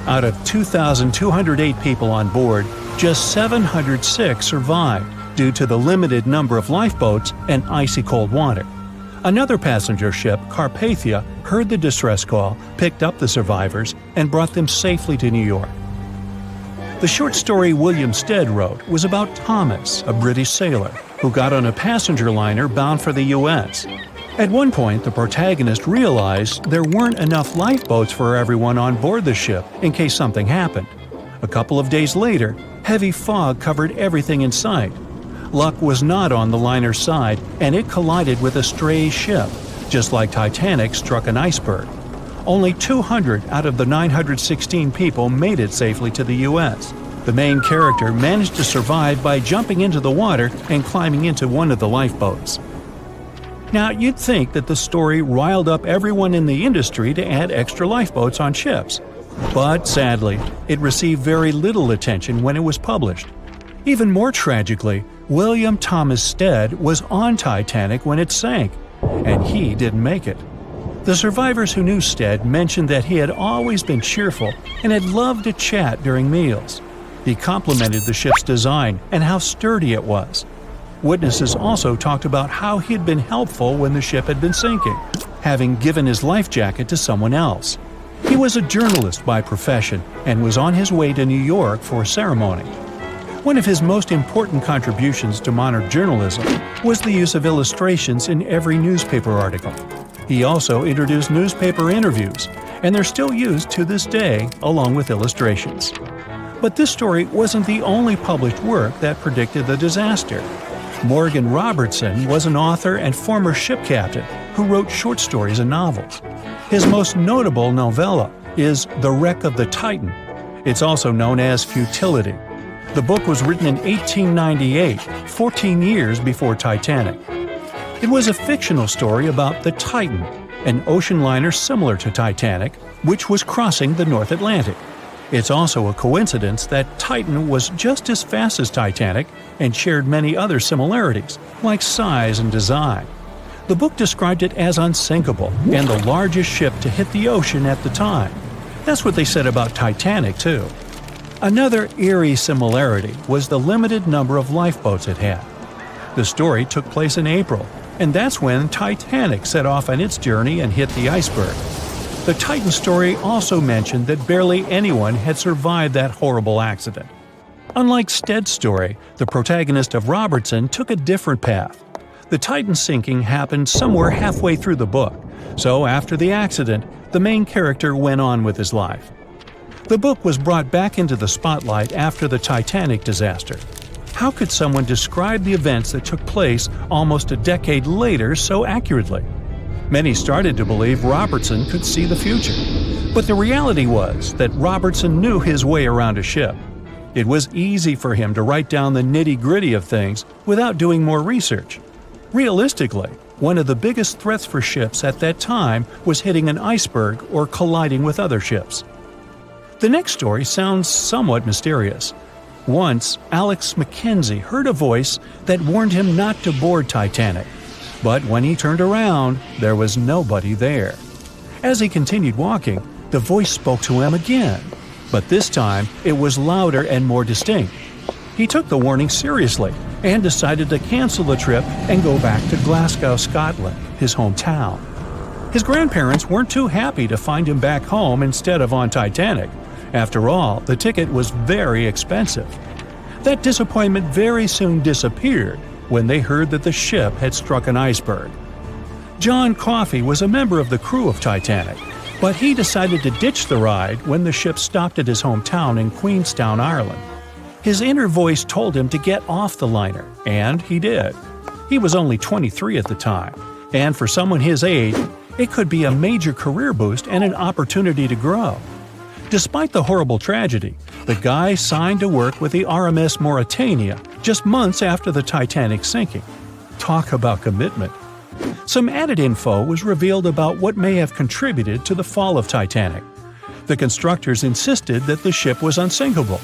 Out of 2,208 people on board, just 706 survived due to the limited number of lifeboats and icy cold water. Another passenger ship, Carpathia, heard the distress call, picked up the survivors, and brought them safely to New York. The short story William Stead wrote was about Thomas, a British sailor, who got on a passenger liner bound for the U.S. At one point, the protagonist realized there weren't enough lifeboats for everyone on board the ship in case something happened. A couple of days later, heavy fog covered everything in sight. Luck was not on the liner's side, and it collided with a stray ship, just like Titanic struck an iceberg. Only 200 out of the 916 people made it safely to the U.S. The main character managed to survive by jumping into the water and climbing into one of the lifeboats. Now, you'd think that the story riled up everyone in the industry to add extra lifeboats on ships. But sadly, it received very little attention when it was published. Even more tragically, William Thomas Stead was on Titanic when it sank, and he didn't make it. The survivors who knew Stead mentioned that he had always been cheerful and had loved to chat during meals. He complimented the ship's design and how sturdy it was. Witnesses also talked about how he had been helpful when the ship had been sinking, having given his life jacket to someone else. He was a journalist by profession and was on his way to New York for a ceremony. One of his most important contributions to modern journalism was the use of illustrations in every newspaper article. He also introduced newspaper interviews, and they're still used to this day along with illustrations. But this story wasn't the only published work that predicted the disaster. Morgan Robertson was an author and former ship captain who wrote short stories and novels. His most notable novella is The Wreck of the Titan. It's also known as Futility. The book was written in 1898, 14 years before Titanic. It was a fictional story about the Titan, an ocean liner similar to Titanic, which was crossing the North Atlantic. It's also a coincidence that Titan was just as fast as Titanic and shared many other similarities, like size and design. The book described it as unsinkable and the largest ship to hit the ocean at the time. That's what they said about Titanic, too. Another eerie similarity was the limited number of lifeboats it had. The story took place in April, and that's when Titanic set off on its journey and hit the iceberg. The Titan story also mentioned that barely anyone had survived that horrible accident. Unlike Stead's story, the protagonist of Robertson took a different path. The Titan sinking happened somewhere halfway through the book, so after the accident, the main character went on with his life. The book was brought back into the spotlight after the Titanic disaster. How could someone describe the events that took place almost a decade later so accurately? Many started to believe Robertson could see the future. But the reality was that Robertson knew his way around a ship. It was easy for him to write down the nitty-gritty of things without doing more research. Realistically, one of the biggest threats for ships at that time was hitting an iceberg or colliding with other ships. The next story sounds somewhat mysterious. Once, Alex Mackenzie heard a voice that warned him not to board Titanic. But when he turned around, there was nobody there. As he continued walking, the voice spoke to him again. But this time, it was louder and more distinct. He took the warning seriously and decided to cancel the trip and go back to Glasgow, Scotland, his hometown. His grandparents weren't too happy to find him back home instead of on Titanic. After all, the ticket was very expensive. That disappointment very soon disappeared when they heard that the ship had struck an iceberg. John Coffey was a member of the crew of Titanic, but he decided to ditch the ride when the ship stopped at his hometown in Queenstown, Ireland. His inner voice told him to get off the liner, and he did. He was only 23 at the time, and for someone his age, it could be a major career boost and an opportunity to grow. Despite the horrible tragedy, the guy signed to work with the RMS Mauritania just months after the Titanic sinking. Talk about commitment. Some added info was revealed about what may have contributed to the fall of Titanic. The constructors insisted that the ship was unsinkable,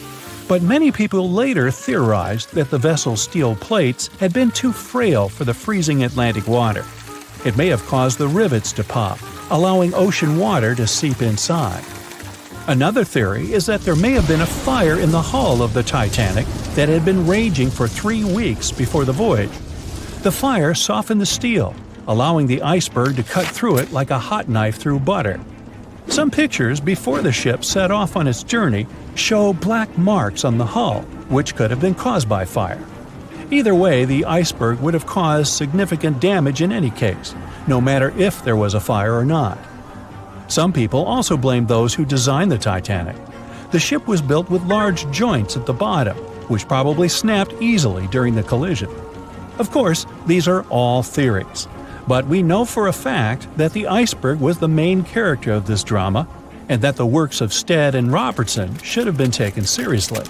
but many people later theorized that the vessel's steel plates had been too frail for the freezing Atlantic water. It may have caused the rivets to pop, allowing ocean water to seep inside. Another theory is that there may have been a fire in the hull of the Titanic that had been raging for 3 weeks before the voyage. The fire softened the steel, allowing the iceberg to cut through it like a hot knife through butter. Some pictures before the ship set off on its journey show black marks on the hull, which could have been caused by fire. Either way, the iceberg would have caused significant damage in any case, no matter if there was a fire or not. Some people also blame those who designed the Titanic. The ship was built with large joints at the bottom, which probably snapped easily during the collision. Of course, these are all theories, but we know for a fact that the iceberg was the main character of this drama, and that the works of Stead and Robertson should have been taken seriously.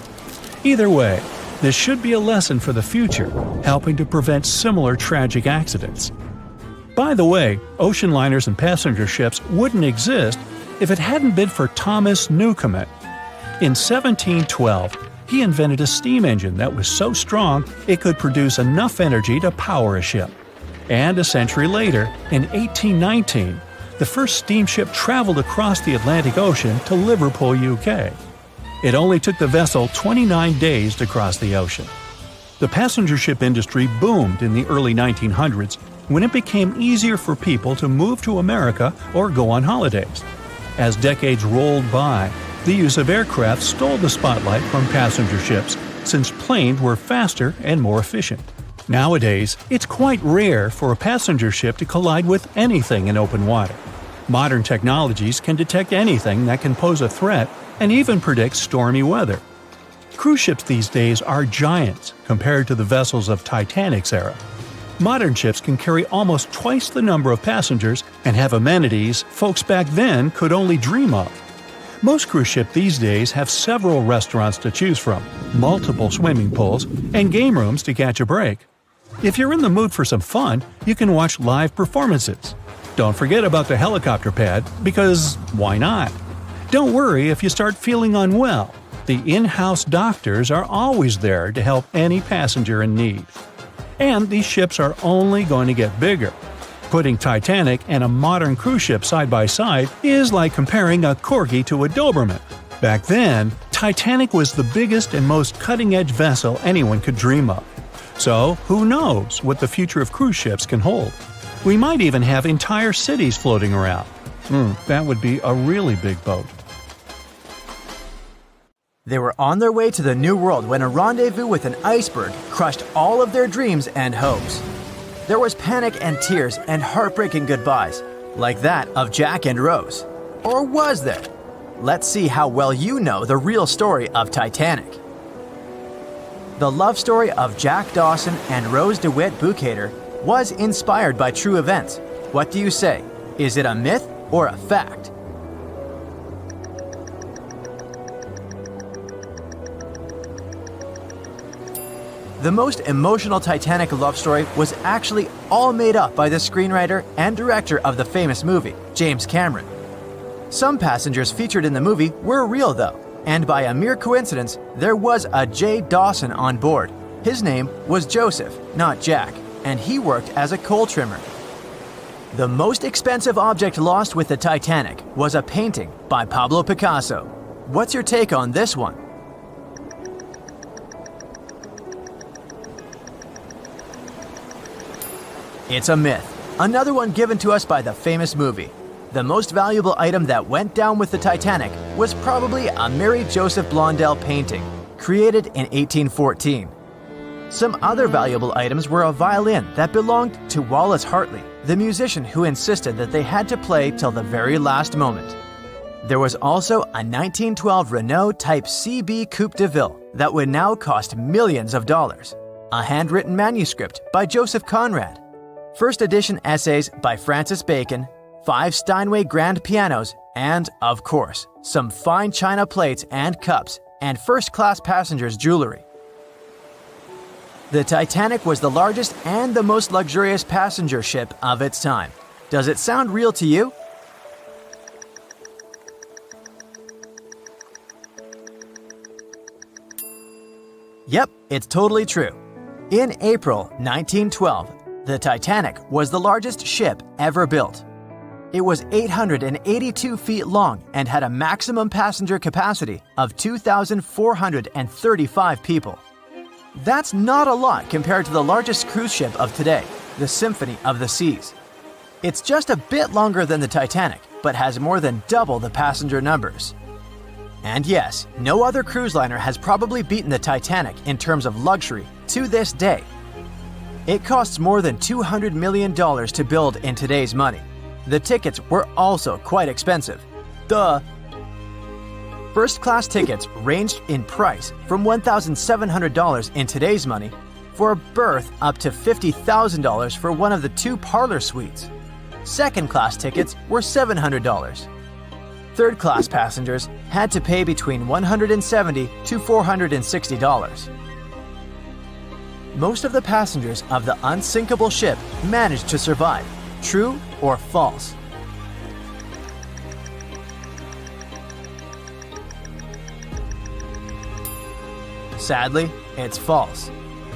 Either way, this should be a lesson for the future, helping to prevent similar tragic accidents. By the way, ocean liners and passenger ships wouldn't exist if it hadn't been for Thomas Newcomen. In 1712, he invented a steam engine that was so strong it could produce enough energy to power a ship. And a century later, in 1819, the first steamship traveled across the Atlantic Ocean to Liverpool, UK. It only took the vessel 29 days to cross the ocean. The passenger ship industry boomed in the early 1900s when it became easier for people to move to America or go on holidays. As decades rolled by, the use of aircraft stole the spotlight from passenger ships since planes were faster and more efficient. Nowadays, it's quite rare for a passenger ship to collide with anything in open water. Modern technologies can detect anything that can pose a threat and even predict stormy weather. Cruise ships these days are giants compared to the vessels of Titanic's era. Modern ships can carry almost twice the number of passengers and have amenities folks back then could only dream of. Most cruise ships these days have several restaurants to choose from, multiple swimming pools, and game rooms to catch a break. If you're in the mood for some fun, you can watch live performances. Don't forget about the helicopter pad, because why not? Don't worry if you start feeling unwell. The in-house doctors are always there to help any passenger in need. And these ships are only going to get bigger. Putting Titanic and a modern cruise ship side by side is like comparing a Corgi to a Doberman. Back then, Titanic was the biggest and most cutting-edge vessel anyone could dream of. So, who knows what the future of cruise ships can hold? We might even have entire cities floating around. That would be a really big boat. They were on their way to the New World when a rendezvous with an iceberg crushed all of their dreams and hopes. There was panic and tears and heartbreaking goodbyes, like that of Jack and Rose. Or was there? Let's see how well you know the real story of Titanic. The love story of Jack Dawson and Rose DeWitt Bukater was inspired by true events. What do you say? Is it a myth or a fact? The most emotional Titanic love story was actually all made up by the screenwriter and director of the famous movie, James Cameron. Some passengers featured in the movie were real though, and by a mere coincidence, there was a J. Dawson on board. His name was Joseph, not Jack, and he worked as a coal trimmer. The most expensive object lost with the Titanic was a painting by Pablo Picasso. What's your take on this one? It's a myth. Another one given to us by the famous movie. The most valuable item that went down with the Titanic was probably a Mary Joseph Blondell painting, created in 1814. Some other valuable items were a violin that belonged to Wallace Hartley, the musician who insisted that they had to play till the very last moment. There was also a 1912 Renault Type CB Coupe de Ville that would now cost millions of dollars, a handwritten manuscript by Joseph Conrad, first edition essays by Francis Bacon, 5 Steinway grand pianos, and, of course, some fine china plates and cups and first-class passengers' jewelry. The Titanic was the largest and the most luxurious passenger ship of its time. Does it sound real to you? Yep, it's totally true. In April 1912, the Titanic was the largest ship ever built. It was 882 feet long and had a maximum passenger capacity of 2,435 people. That's not a lot compared to the largest cruise ship of today, the Symphony of the Seas. It's just a bit longer than the Titanic, but has more than double the passenger numbers. And yes, no other cruise liner has probably beaten the Titanic in terms of luxury to this day. It costs more than $200 million to build in today's money. The tickets were also quite expensive. Duh! First-class tickets ranged in price from $1,700 in today's money for a berth up to $50,000 for one of the 2 parlor suites. Second-class tickets were $700. Third-class passengers had to pay between $170 to $460. Most of the passengers of the unsinkable ship managed to survive. True or false? Sadly, it's false.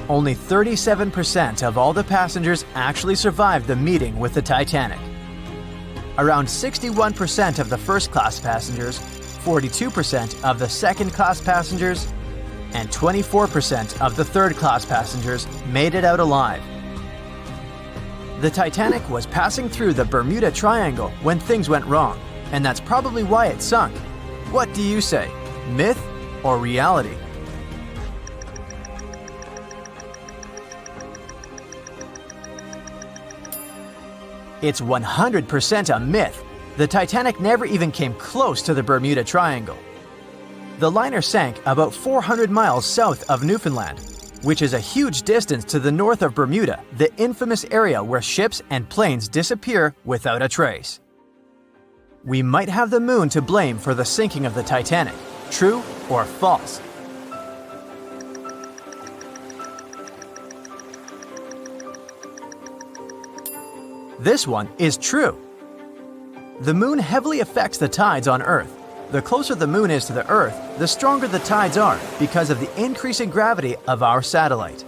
Only 37% of all the passengers actually survived the meeting with the Titanic. Around 61% of the first-class passengers, 42% of the second-class passengers, and 24% of the third-class passengers made it out alive. The Titanic was passing through the Bermuda Triangle when things went wrong, and that's probably why it sunk. What do you say, myth or reality? It's 100% a myth. The Titanic never even came close to the Bermuda Triangle. The liner sank about 400 miles south of Newfoundland, which is a huge distance to the north of Bermuda, the infamous area where ships and planes disappear without a trace. We might have the moon to blame for the sinking of the Titanic. True or false? This one is true. The moon heavily affects the tides on Earth. The closer the moon is to the Earth, the stronger the tides are because of the increasing gravity of our satellite.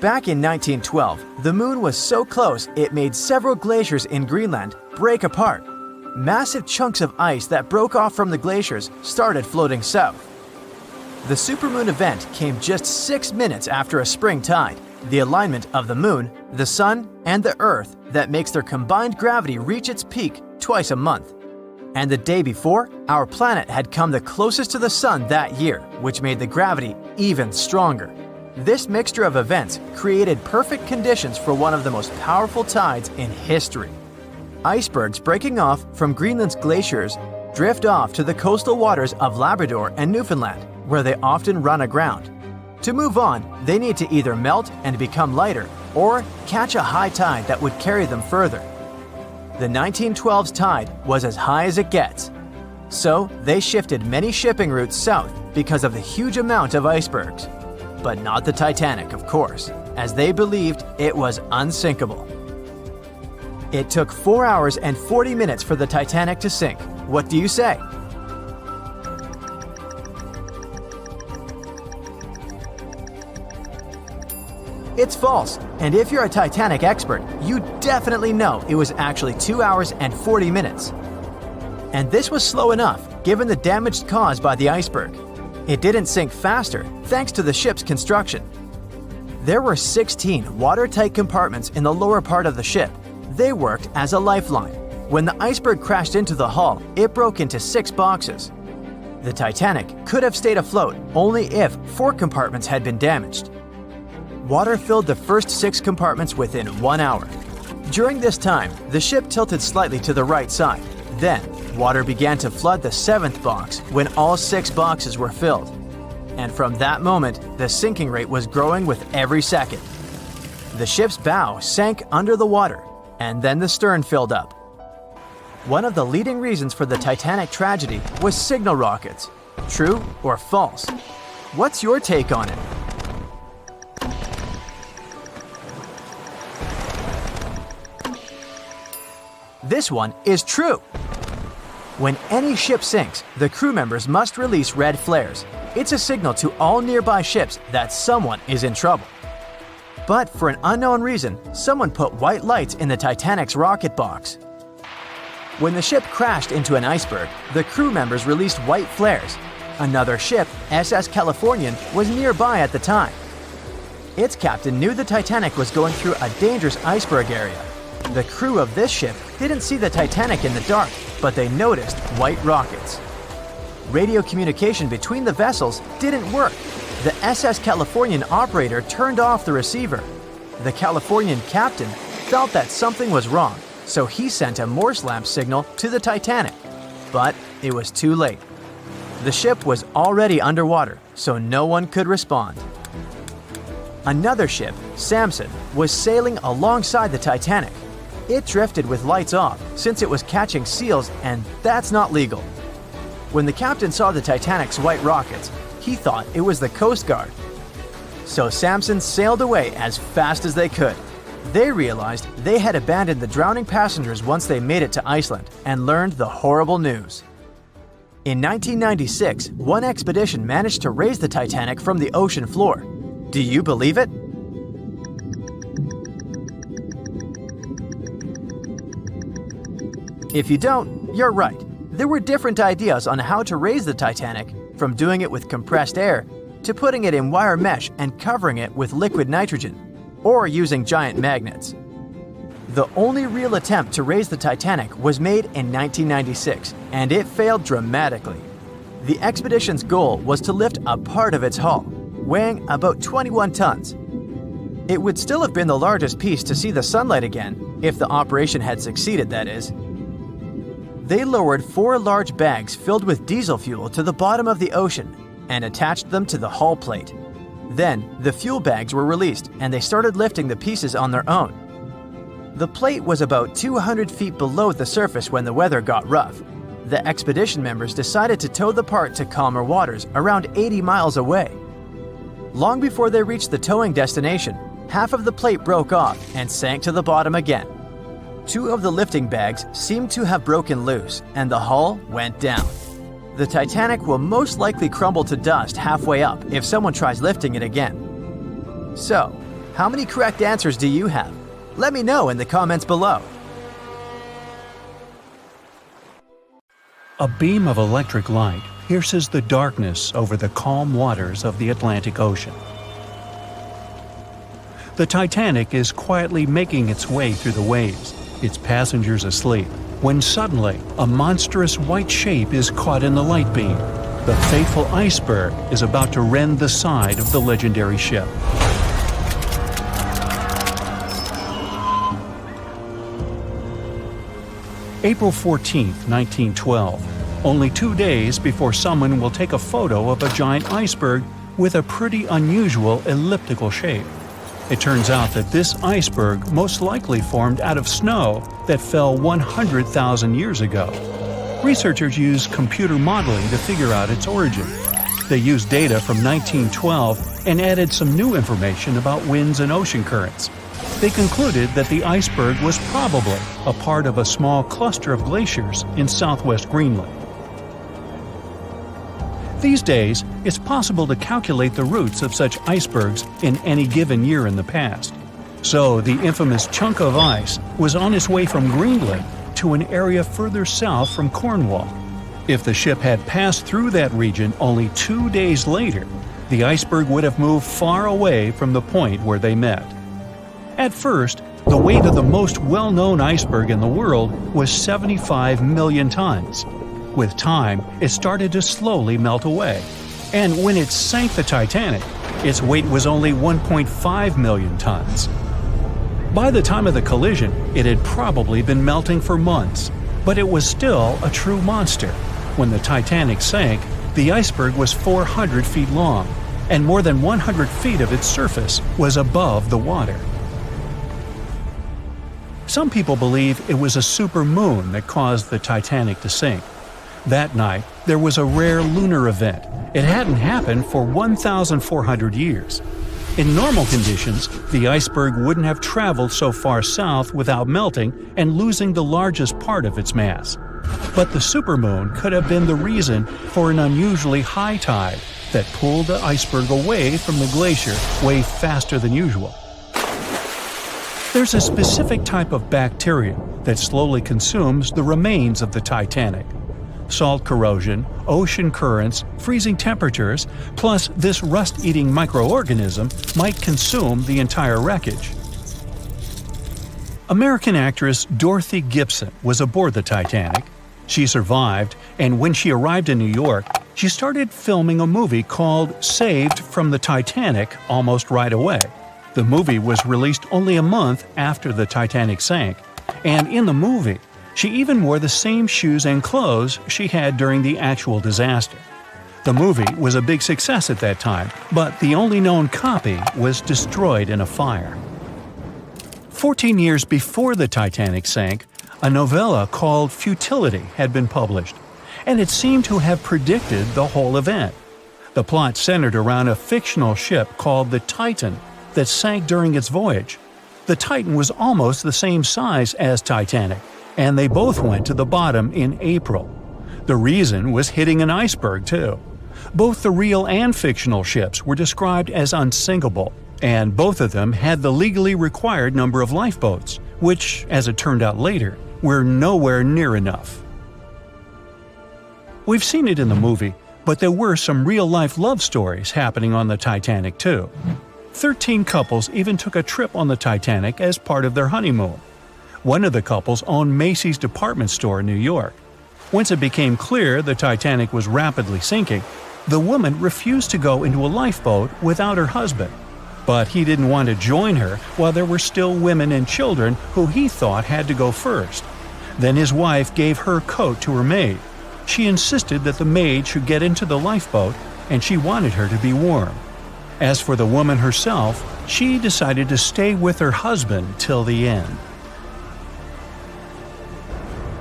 Back in 1912, the moon was so close it made several glaciers in Greenland break apart. Massive chunks of ice that broke off from the glaciers started floating south. The supermoon event came just 6 minutes after a spring tide, the alignment of the moon, the sun, and the earth that makes their combined gravity reach its peak twice a month. And the day before, our planet had come the closest to the sun that year, which made the gravity even stronger. This mixture of events created perfect conditions for one of the most powerful tides in history. Icebergs breaking off from Greenland's glaciers drift off to the coastal waters of Labrador and Newfoundland, where they often run aground. To move on, they need to either melt and become lighter or catch a high tide that would carry them further. The 1912's tide was as high as it gets, so they shifted many shipping routes south because of the huge amount of icebergs. But not the Titanic, of course, as they believed it was unsinkable. It took 4 hours and 40 minutes for the Titanic to sink. What do you say? It's false, and if you're a Titanic expert, you definitely know it was actually 2 hours and 40 minutes. And this was slow enough, given the damage caused by the iceberg. It didn't sink faster, thanks to the ship's construction. There were 16 watertight compartments in the lower part of the ship. They worked as a lifeline. When the iceberg crashed into the hull, it broke into 6 boxes. The Titanic could have stayed afloat only if 4 compartments had been damaged. Water filled the first 6 compartments within 1 hour. During this time, the ship tilted slightly to the right side. Then, water began to flood the 7th box when all 6 boxes were filled. And from that moment, the sinking rate was growing with every second. The ship's bow sank under the water, and then the stern filled up. One of the leading reasons for the Titanic tragedy was signal rockets. True or false? What's your take on it? This one is true. When any ship sinks, the crew members must release red flares. It's a signal to all nearby ships that someone is in trouble. But for an unknown reason, someone put white lights in the Titanic's rocket box. When the ship crashed into an iceberg, the crew members released white flares. Another ship, SS Californian, was nearby at the time. Its captain knew the Titanic was going through a dangerous iceberg area. The crew of this ship didn't see the Titanic in the dark, but they noticed white rockets. Radio communication between the vessels didn't work. The SS Californian operator turned off the receiver. The Californian captain felt that something was wrong, so he sent a Morse lamp signal to the Titanic. But it was too late. The ship was already underwater, so no one could respond. Another ship, Samson, was sailing alongside the Titanic. It drifted with lights off since it was catching seals, and that's not legal. When the captain saw the Titanic's white rockets, he thought it was the Coast Guard. So Samson sailed away as fast as they could. They realized they had abandoned the drowning passengers once they made it to Iceland and learned the horrible news. In 1996, one expedition managed to raise the Titanic from the ocean floor. Do you believe it? If you don't, you're right. There were different ideas on how to raise the Titanic, from doing it with compressed air to putting it in wire mesh and covering it with liquid nitrogen, or using giant magnets. The only real attempt to raise the Titanic was made in 1996, and it failed dramatically. The expedition's goal was to lift a part of its hull, weighing about 21 tons. It would still have been the largest piece to see the sunlight again, if the operation had succeeded, that is. They lowered 4 large bags filled with diesel fuel to the bottom of the ocean and attached them to the hull plate. Then, the fuel bags were released and they started lifting the pieces on their own. The plate was about 200 feet below the surface when the weather got rough. The expedition members decided to tow the part to calmer waters around 80 miles away. Long before they reached the towing destination, half of the plate broke off and sank to the bottom again. 2 of the lifting bags seemed to have broken loose, and the hull went down. The Titanic will most likely crumble to dust halfway up if someone tries lifting it again. So, how many correct answers do you have? Let me know in the comments below. A beam of electric light pierces the darkness over the calm waters of the Atlantic Ocean. The Titanic is quietly making its way through the waves, its passengers asleep, when suddenly a monstrous white shape is caught in the light beam. The fateful iceberg is about to rend the side of the legendary ship. April 14, 1912, only 2 days before someone will take a photo of a giant iceberg with a pretty unusual elliptical shape. It turns out that this iceberg most likely formed out of snow that fell 100,000 years ago. Researchers used computer modeling to figure out its origin. They used data from 1912 and added some new information about winds and ocean currents. They concluded that the iceberg was probably a part of a small cluster of glaciers in southwest Greenland. These days, it's possible to calculate the routes of such icebergs in any given year in the past. So the infamous chunk of ice was on its way from Greenland to an area further south from Cornwall. If the ship had passed through that region only 2 days later, the iceberg would have moved far away from the point where they met. At first, the weight of the most well-known iceberg in the world was 75 million tons. With time, it started to slowly melt away. And when it sank the Titanic, its weight was only 1.5 million tons. By the time of the collision, it had probably been melting for months, but it was still a true monster. When the Titanic sank, the iceberg was 400 feet long, and more than 100 feet of its surface was above the water. Some people believe it was a supermoon that caused the Titanic to sink. That night, there was a rare lunar event. It hadn't happened for 1,400 years. In normal conditions, the iceberg wouldn't have traveled so far south without melting and losing the largest part of its mass. But the supermoon could have been the reason for an unusually high tide that pulled the iceberg away from the glacier way faster than usual. There's a specific type of bacteria that slowly consumes the remains of the Titanic. Salt corrosion, ocean currents, freezing temperatures, plus this rust-eating microorganism might consume the entire wreckage. American actress Dorothy Gibson was aboard the Titanic. She survived, and when she arrived in New York, she started filming a movie called Saved from the Titanic almost right away. The movie was released only a month after the Titanic sank, and in the movie, she even wore the same shoes and clothes she had during the actual disaster. The movie was a big success at that time, but the only known copy was destroyed in a fire. 14 years before the Titanic sank, a novella called Futility had been published, and it seemed to have predicted the whole event. The plot centered around a fictional ship called the Titan that sank during its voyage. The Titan was almost the same size as Titanic, and they both went to the bottom in April. The reason was hitting an iceberg, too. Both the real and fictional ships were described as unsinkable, and both of them had the legally required number of lifeboats, which, as it turned out later, were nowhere near enough. We've seen it in the movie, but there were some real-life love stories happening on the Titanic, too. 13 couples even took a trip on the Titanic as part of their honeymoon. One of the couples owned Macy's department store in New York. Once it became clear the Titanic was rapidly sinking, the woman refused to go into a lifeboat without her husband. But he didn't want to join her while there were still women and children who he thought had to go first. Then his wife gave her coat to her maid. She insisted that the maid should get into the lifeboat, and she wanted her to be warm. As for the woman herself, she decided to stay with her husband till the end.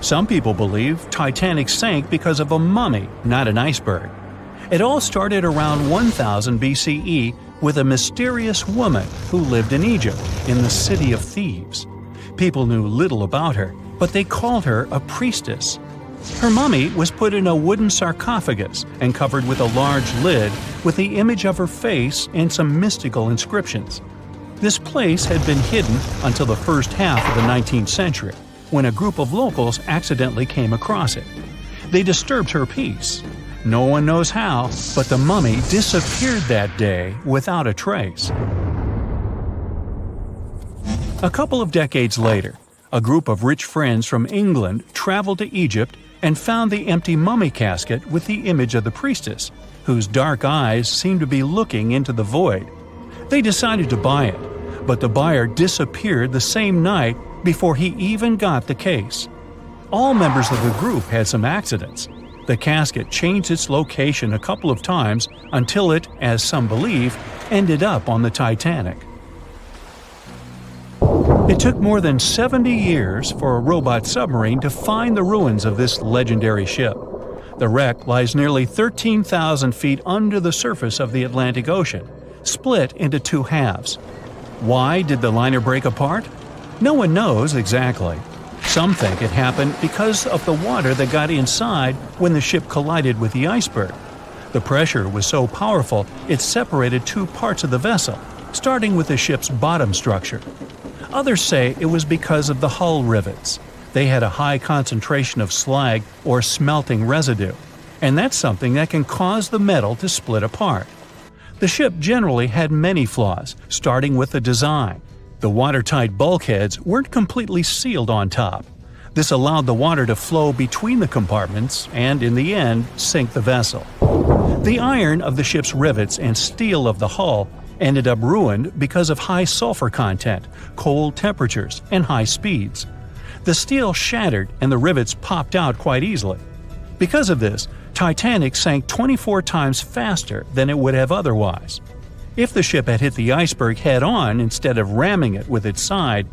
Some people believe Titanic sank because of a mummy, not an iceberg. It all started around 1000 BCE with a mysterious woman who lived in Egypt, in the City of Thieves. People knew little about her, but they called her a priestess. Her mummy was put in a wooden sarcophagus and covered with a large lid with the image of her face and some mystical inscriptions. This place had been hidden until the first half of the 19th century, when a group of locals accidentally came across it. They disturbed her peace. No one knows how, but the mummy disappeared that day without a trace. A couple of decades later, a group of rich friends from England traveled to Egypt and found the empty mummy casket with the image of the priestess, whose dark eyes seemed to be looking into the void. They decided to buy it, but the buyer disappeared the same night before he even got the case. All members of the group had some accidents. The casket changed its location a couple of times until it, as some believe, ended up on the Titanic. It took more than 70 years for a robot submarine to find the ruins of this legendary ship. The wreck lies nearly 13,000 feet under the surface of the Atlantic Ocean, split into two halves. Why did the liner break apart? No one knows exactly. Some think it happened because of the water that got inside when the ship collided with the iceberg. The pressure was so powerful it separated two parts of the vessel, starting with the ship's bottom structure. Others say it was because of the hull rivets. They had a high concentration of slag or smelting residue, and that's something that can cause the metal to split apart. The ship generally had many flaws, starting with the design. The watertight bulkheads weren't completely sealed on top. This allowed the water to flow between the compartments and, in the end, sink the vessel. The iron of the ship's rivets and steel of the hull ended up ruined because of high sulfur content, cold temperatures, and high speeds. The steel shattered and the rivets popped out quite easily. Because of this, Titanic sank 24 times faster than it would have otherwise. If the ship had hit the iceberg head-on instead of ramming it with its side,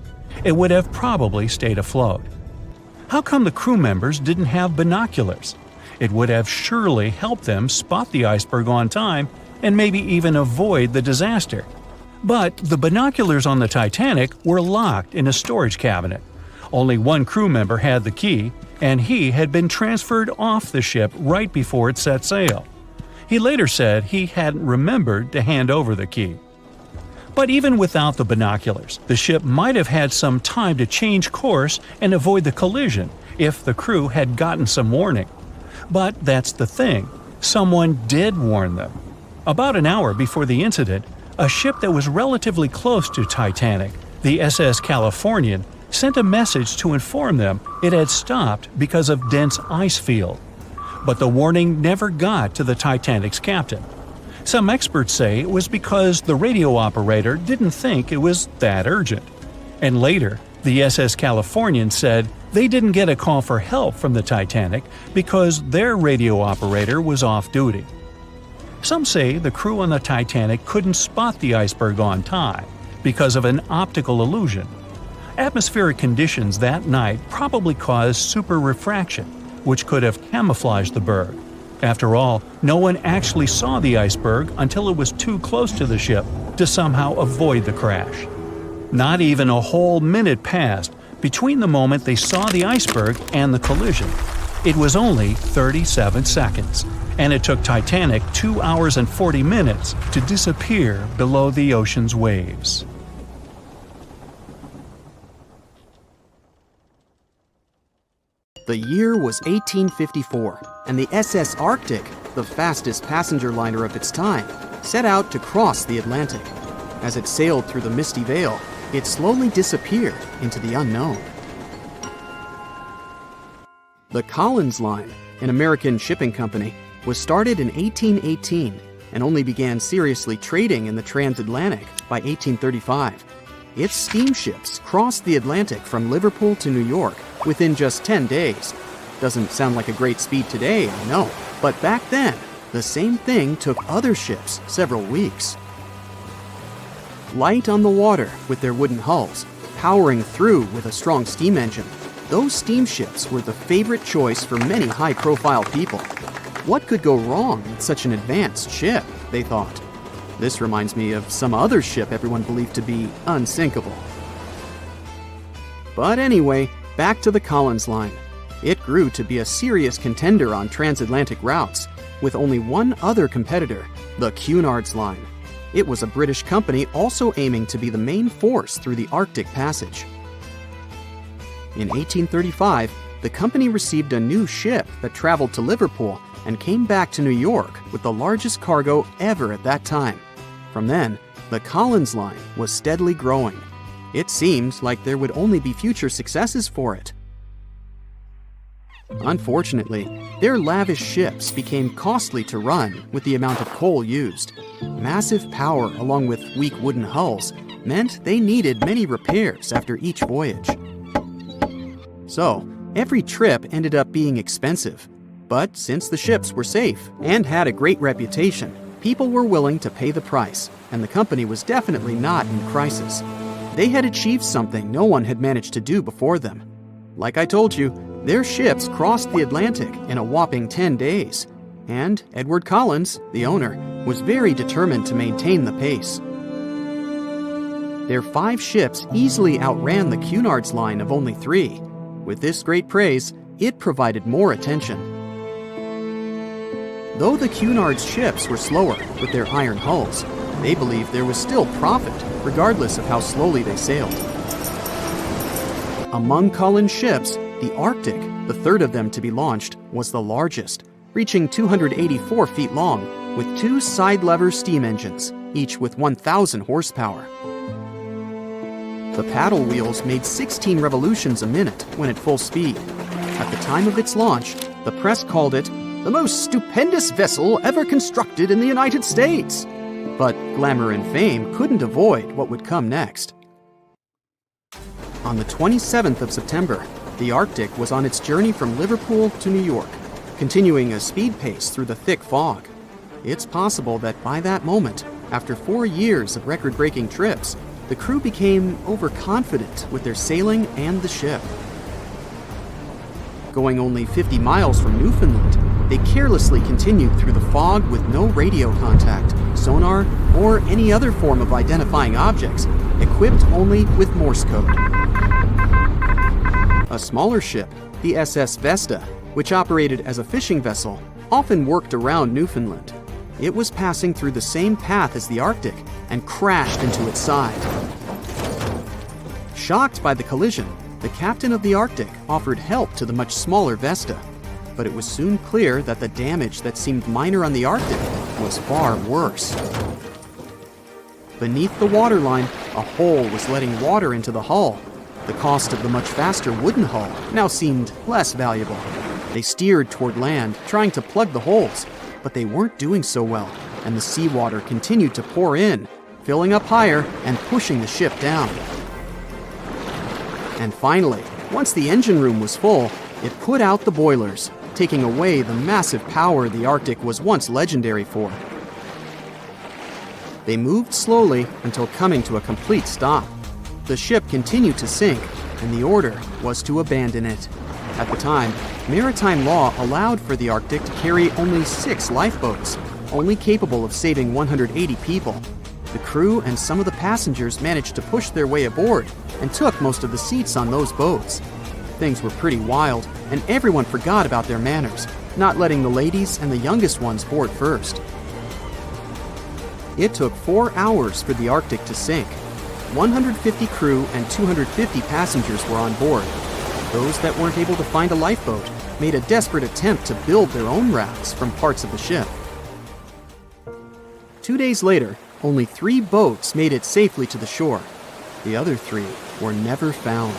it would have probably stayed afloat. How come the crew members didn't have binoculars? It would have surely helped them spot the iceberg on time and maybe even avoid the disaster. But the binoculars on the Titanic were locked in a storage cabinet. Only one crew member had the key, and he had been transferred off the ship right before it set sail. He later said he hadn't remembered to hand over the key. But even without the binoculars, the ship might have had some time to change course and avoid the collision if the crew had gotten some warning. But that's the thing, someone did warn them. About an hour before the incident, a ship that was relatively close to Titanic, the SS Californian, sent a message to inform them it had stopped because of dense ice field. But the warning never got to the Titanic's captain. Some experts say it was because the radio operator didn't think it was that urgent. And later, the SS Californian said they didn't get a call for help from the Titanic because their radio operator was off duty. Some say the crew on the Titanic couldn't spot the iceberg on time because of an optical illusion. Atmospheric conditions that night probably caused super refraction, which could have camouflaged the berg. After all, no one actually saw the iceberg until it was too close to the ship to somehow avoid the crash. Not even a whole minute passed between the moment they saw the iceberg and the collision. It was only 37 seconds, and it took Titanic 2 hours and 40 minutes to disappear below the ocean's waves. The year was 1854, and the SS Arctic, the fastest passenger liner of its time, set out to cross the Atlantic. As it sailed through the misty veil, it slowly disappeared into the unknown. The Collins Line, an American shipping company, was started in 1818 and only began seriously trading in the transatlantic by 1835. Its steamships crossed the Atlantic from Liverpool to New York within just 10 days. Doesn't sound like a great speed today, I know, but back then, the same thing took other ships several weeks. Light on the water with their wooden hulls, powering through with a strong steam engine, those steamships were the favorite choice for many high-profile people. What could go wrong with such an advanced ship, they thought. This reminds me of some other ship everyone believed to be unsinkable. But anyway, back to the Collins Line. It grew to be a serious contender on transatlantic routes, with only one other competitor, the Cunard's Line. It was a British company also aiming to be the main force through the Arctic Passage. In 1835, the company received a new ship that traveled to Liverpool and came back to New York with the largest cargo ever at that time. From then, the Collins line was steadily growing. It seemed like there would only be future successes for it. Unfortunately, their lavish ships became costly to run with the amount of coal used. Massive power along with weak wooden hulls meant they needed many repairs after each voyage. So, every trip ended up being expensive. But since the ships were safe and had a great reputation, people were willing to pay the price, and the company was definitely not in crisis. They had achieved something no one had managed to do before them. Like I told you, their ships crossed the Atlantic in a whopping 10 days, and Edward Collins, the owner, was very determined to maintain the pace. Their 5 ships easily outran the Cunard's line of only 3. With this great praise, it provided more attention. Though the Cunard's ships were slower with their iron hulls, they believed there was still profit, regardless of how slowly they sailed. Among Collins' ships, the Arctic, the third of them to be launched, was the largest, reaching 284 feet long, with 2 side-lever steam engines, each with 1,000 horsepower. The paddle wheels made 16 revolutions a minute when at full speed. At the time of its launch, the press called it the most stupendous vessel ever constructed in the United States. But glamour and fame couldn't avoid what would come next. On the 27th of September, the Arctic was on its journey from Liverpool to New York, continuing a speed pace through the thick fog. It's possible that by that moment, after 4 years of record-breaking trips, the crew became overconfident with their sailing and the ship. Going only 50 miles from Newfoundland, they carelessly continued through the fog with no radio contact, sonar, or any other form of identifying objects, equipped only with Morse code. A smaller ship, the SS Vesta, which operated as a fishing vessel, often worked around Newfoundland. It was passing through the same path as the Arctic and crashed into its side. Shocked by the collision, the captain of the Arctic offered help to the much smaller Vesta, but it was soon clear that the damage that seemed minor on the Arctic was far worse. Beneath the waterline, a hole was letting water into the hull. The cost of the much faster wooden hull now seemed less valuable. They steered toward land, trying to plug the holes, but they weren't doing so well, and the seawater continued to pour in, filling up higher and pushing the ship down. And finally, once the engine room was full, it put out the boilers, taking away the massive power the Arctic was once legendary for. They moved slowly until coming to a complete stop. The ship continued to sink, and the order was to abandon it. At the time, maritime law allowed for the Arctic to carry only 6 lifeboats, only capable of saving 180 people. The crew and some of the passengers managed to push their way aboard and took most of the seats on those boats. Things were pretty wild, and everyone forgot about their manners, not letting the ladies and the youngest ones board first. It took 4 hours for the Arctic to sink. 150 crew and 250 passengers were on board. Those that weren't able to find a lifeboat made a desperate attempt to build their own rafts from parts of the ship. 2 days later, only 3 boats made it safely to the shore. The other 3 were never found.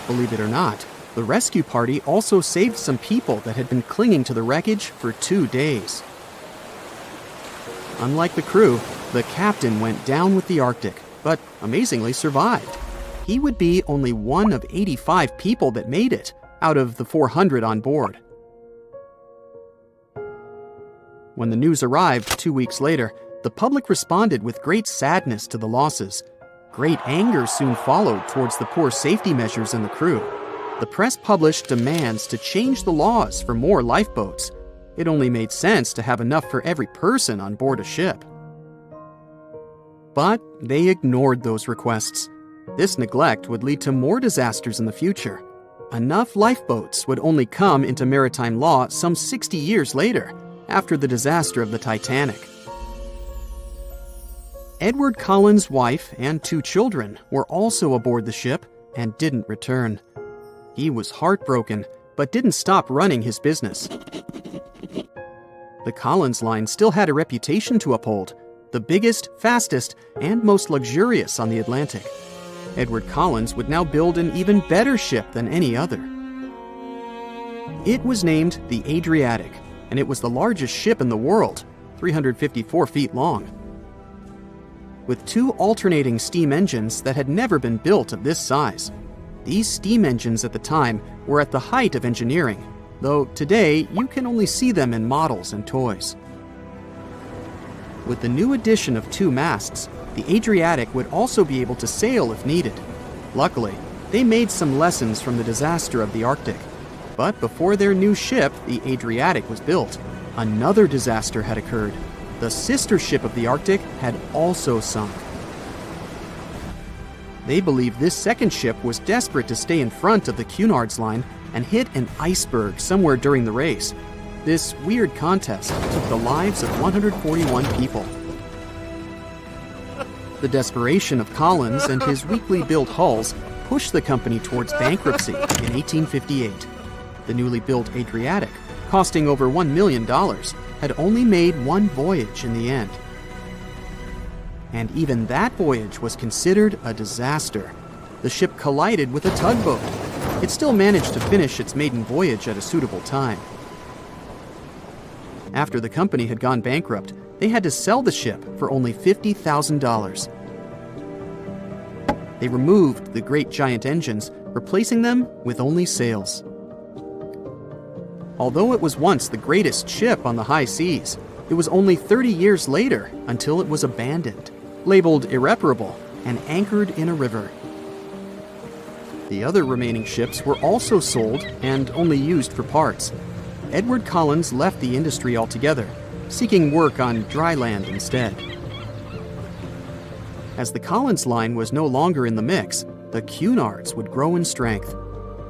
Believe it or not, the rescue party also saved some people that had been clinging to the wreckage for 2 days. Unlike the crew, the captain went down with the Arctic, but amazingly survived. He would be only one of 85 people that made it, out of the 400 on board. When the news arrived 2 weeks later, the public responded with great sadness to the losses. Great anger soon followed towards the poor safety measures in the crew. The press published demands to change the laws for more lifeboats. It only made sense to have enough for every person on board a ship. But they ignored those requests. This neglect would lead to more disasters in the future. Enough lifeboats would only come into maritime law some 60 years later, after the disaster of the Titanic. Edward Collins' wife and 2 children were also aboard the ship and didn't return. He was heartbroken but didn't stop running his business. The Collins Line still had a reputation to uphold, the biggest, fastest, and most luxurious on the Atlantic. Edward Collins would now build an even better ship than any other. It was named the Adriatic, and it was the largest ship in the world, 354 feet long. With 2 alternating steam engines that had never been built of this size. These steam engines at the time were at the height of engineering, though today you can only see them in models and toys. With the new addition of 2 masts, the Adriatic would also be able to sail if needed. Luckily, they made some lessons from the disaster of the Arctic. But before their new ship, the Adriatic, was built, another disaster had occurred. The sister ship of the Arctic had also sunk. They believed this second ship was desperate to stay in front of the Cunard's line and hit an iceberg somewhere during the race. This weird contest took the lives of 141 people. The desperation of Collins and his weakly built hulls pushed the company towards bankruptcy in 1858. The newly built Adriatic, costing over $1 million, had only made 1 voyage in the end. And even that voyage was considered a disaster. The ship collided with a tugboat. It still managed to finish its maiden voyage at a suitable time. After the company had gone bankrupt, they had to sell the ship for only $50,000. They removed the great giant engines, replacing them with only sails. Although it was once the greatest ship on the high seas, it was only 30 years later until it was abandoned, labeled irreparable, and anchored in a river. The other remaining ships were also sold and only used for parts. Edward Collins left the industry altogether, seeking work on dry land instead. As the Collins Line was no longer in the mix, the Cunards would grow in strength.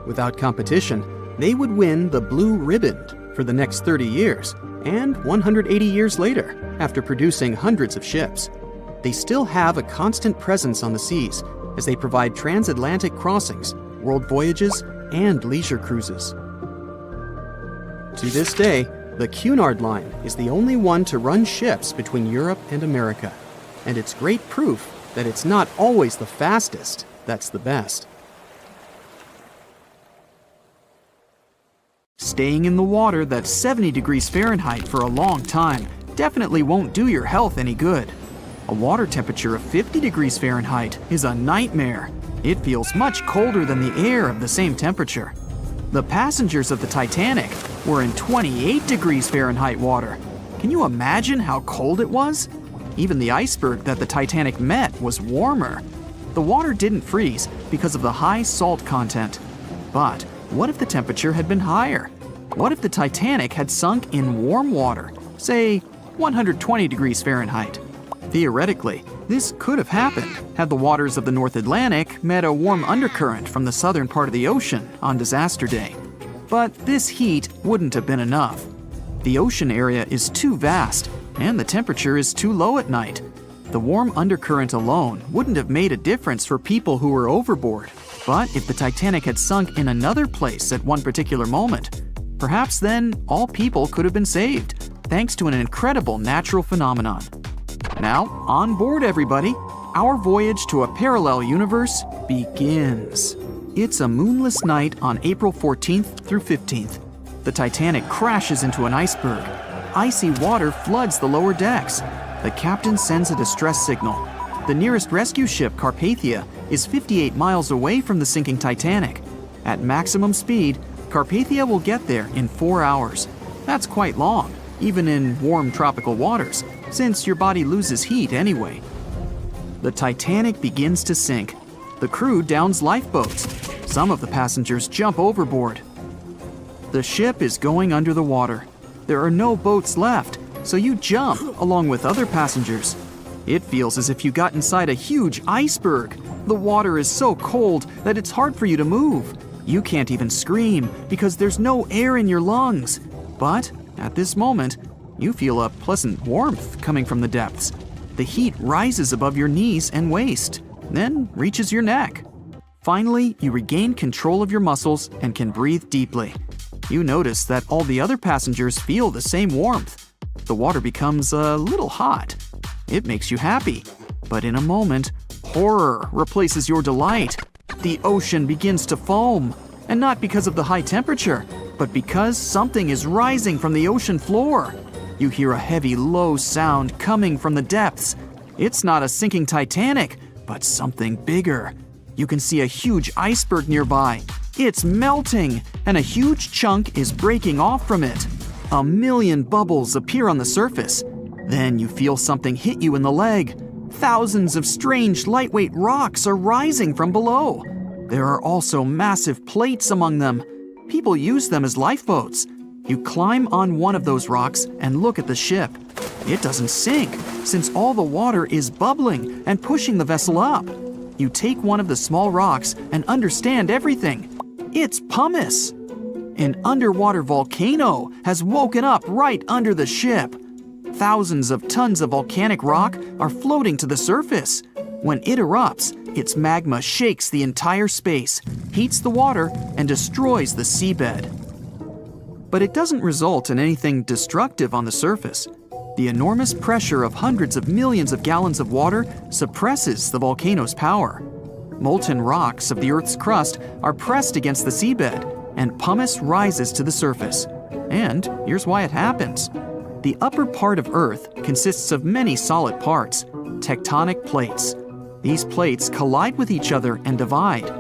Without competition, they would win the Blue Ribbon for the next 30 years, and 180 years later, after producing hundreds of ships. They still have a constant presence on the seas as they provide transatlantic crossings, world voyages, and leisure cruises. To this day, the Cunard Line is the only one to run ships between Europe and America, and it's great proof that it's not always the fastest that's the best. Staying in the water that's 70 degrees Fahrenheit for a long time definitely won't do your health any good. A water temperature of 50 degrees Fahrenheit is a nightmare. It feels much colder than the air of the same temperature. The passengers of the Titanic were in 28 degrees Fahrenheit water. Can you imagine how cold it was? Even the iceberg that the Titanic met was warmer. The water didn't freeze because of the high salt content. But what if the temperature had been higher? What if the Titanic had sunk in warm water, say 120 degrees Fahrenheit? Theoretically, this could have happened had the waters of the North Atlantic met a warm undercurrent from the southern part of the ocean on disaster day. But this heat wouldn't have been enough. The ocean area is too vast, and the temperature is too low at night. The warm undercurrent alone wouldn't have made a difference for people who were overboard. But if the Titanic had sunk in another place at one particular moment, perhaps then all people could have been saved, thanks to an incredible natural phenomenon. Now, on board everybody, our voyage to a parallel universe begins. It's a moonless night on April 14th through 15th. The Titanic crashes into an iceberg. Icy water floods the lower decks. The captain sends a distress signal. The nearest rescue ship, Carpathia, is 58 miles away from the sinking Titanic. At maximum speed, Carpathia will get there in 4 hours. That's quite long, even in warm tropical waters, since your body loses heat anyway. The Titanic begins to sink. The crew downs lifeboats. Some of the passengers jump overboard. The ship is going under the water. There are no boats left, so you jump along with other passengers. It feels as if you got inside a huge iceberg. The water is so cold that it's hard for you to move. You can't even scream because there's no air in your lungs. But at this moment, you feel a pleasant warmth coming from the depths. The heat rises above your knees and waist, then reaches your neck. Finally, you regain control of your muscles and can breathe deeply. You notice that all the other passengers feel the same warmth. The water becomes a little hot. It makes you happy. But in a moment, horror replaces your delight. The ocean begins to foam. And not because of the high temperature, but because something is rising from the ocean floor. You hear a heavy, low sound coming from the depths. It's not a sinking Titanic, but something bigger. You can see a huge iceberg nearby. It's melting, and a huge chunk is breaking off from it. A million bubbles appear on the surface. Then you feel something hit you in the leg. Thousands of strange, lightweight rocks are rising from below. There are also massive plates among them. People use them as lifeboats. You climb on one of those rocks and look at the ship. It doesn't sink, since all the water is bubbling and pushing the vessel up. You take one of the small rocks and understand everything. It's pumice. An underwater volcano has woken up right under the ship. Thousands of tons of volcanic rock are floating to the surface. When it erupts, its magma shakes the entire space, heats the water, and destroys the seabed. But it doesn't result in anything destructive on the surface. The enormous pressure of hundreds of millions of gallons of water suppresses the volcano's power. Molten rocks of the Earth's crust are pressed against the seabed, and pumice rises to the surface. And here's why it happens. The upper part of Earth consists of many solid parts, tectonic plates. These plates collide with each other and divide.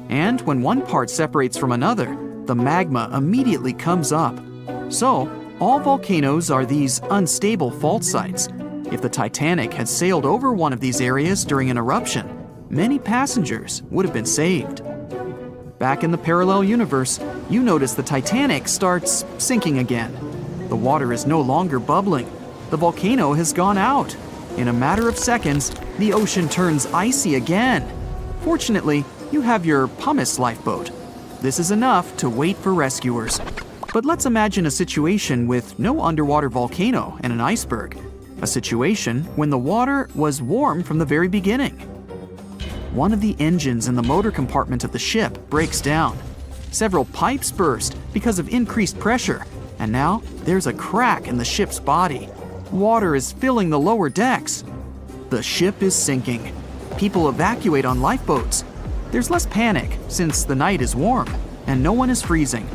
And when one part separates from another, the magma immediately comes up. So, all volcanoes are these unstable fault sites. If the Titanic had sailed over one of these areas during an eruption, many passengers would have been saved. Back in the parallel universe, you notice the Titanic starts sinking again. The water is no longer bubbling. The volcano has gone out. In a matter of seconds, the ocean turns icy again. Fortunately, you have your pumice lifeboat. This is enough to wait for rescuers. But let's imagine a situation with no underwater volcano and an iceberg. A situation when the water was warm from the very beginning. One of the engines in the motor compartment of the ship breaks down. Several pipes burst because of increased pressure, and now there's a crack in the ship's body. Water is filling the lower decks. The ship is sinking. People evacuate on lifeboats. There's less panic since the night is warm and no one is freezing.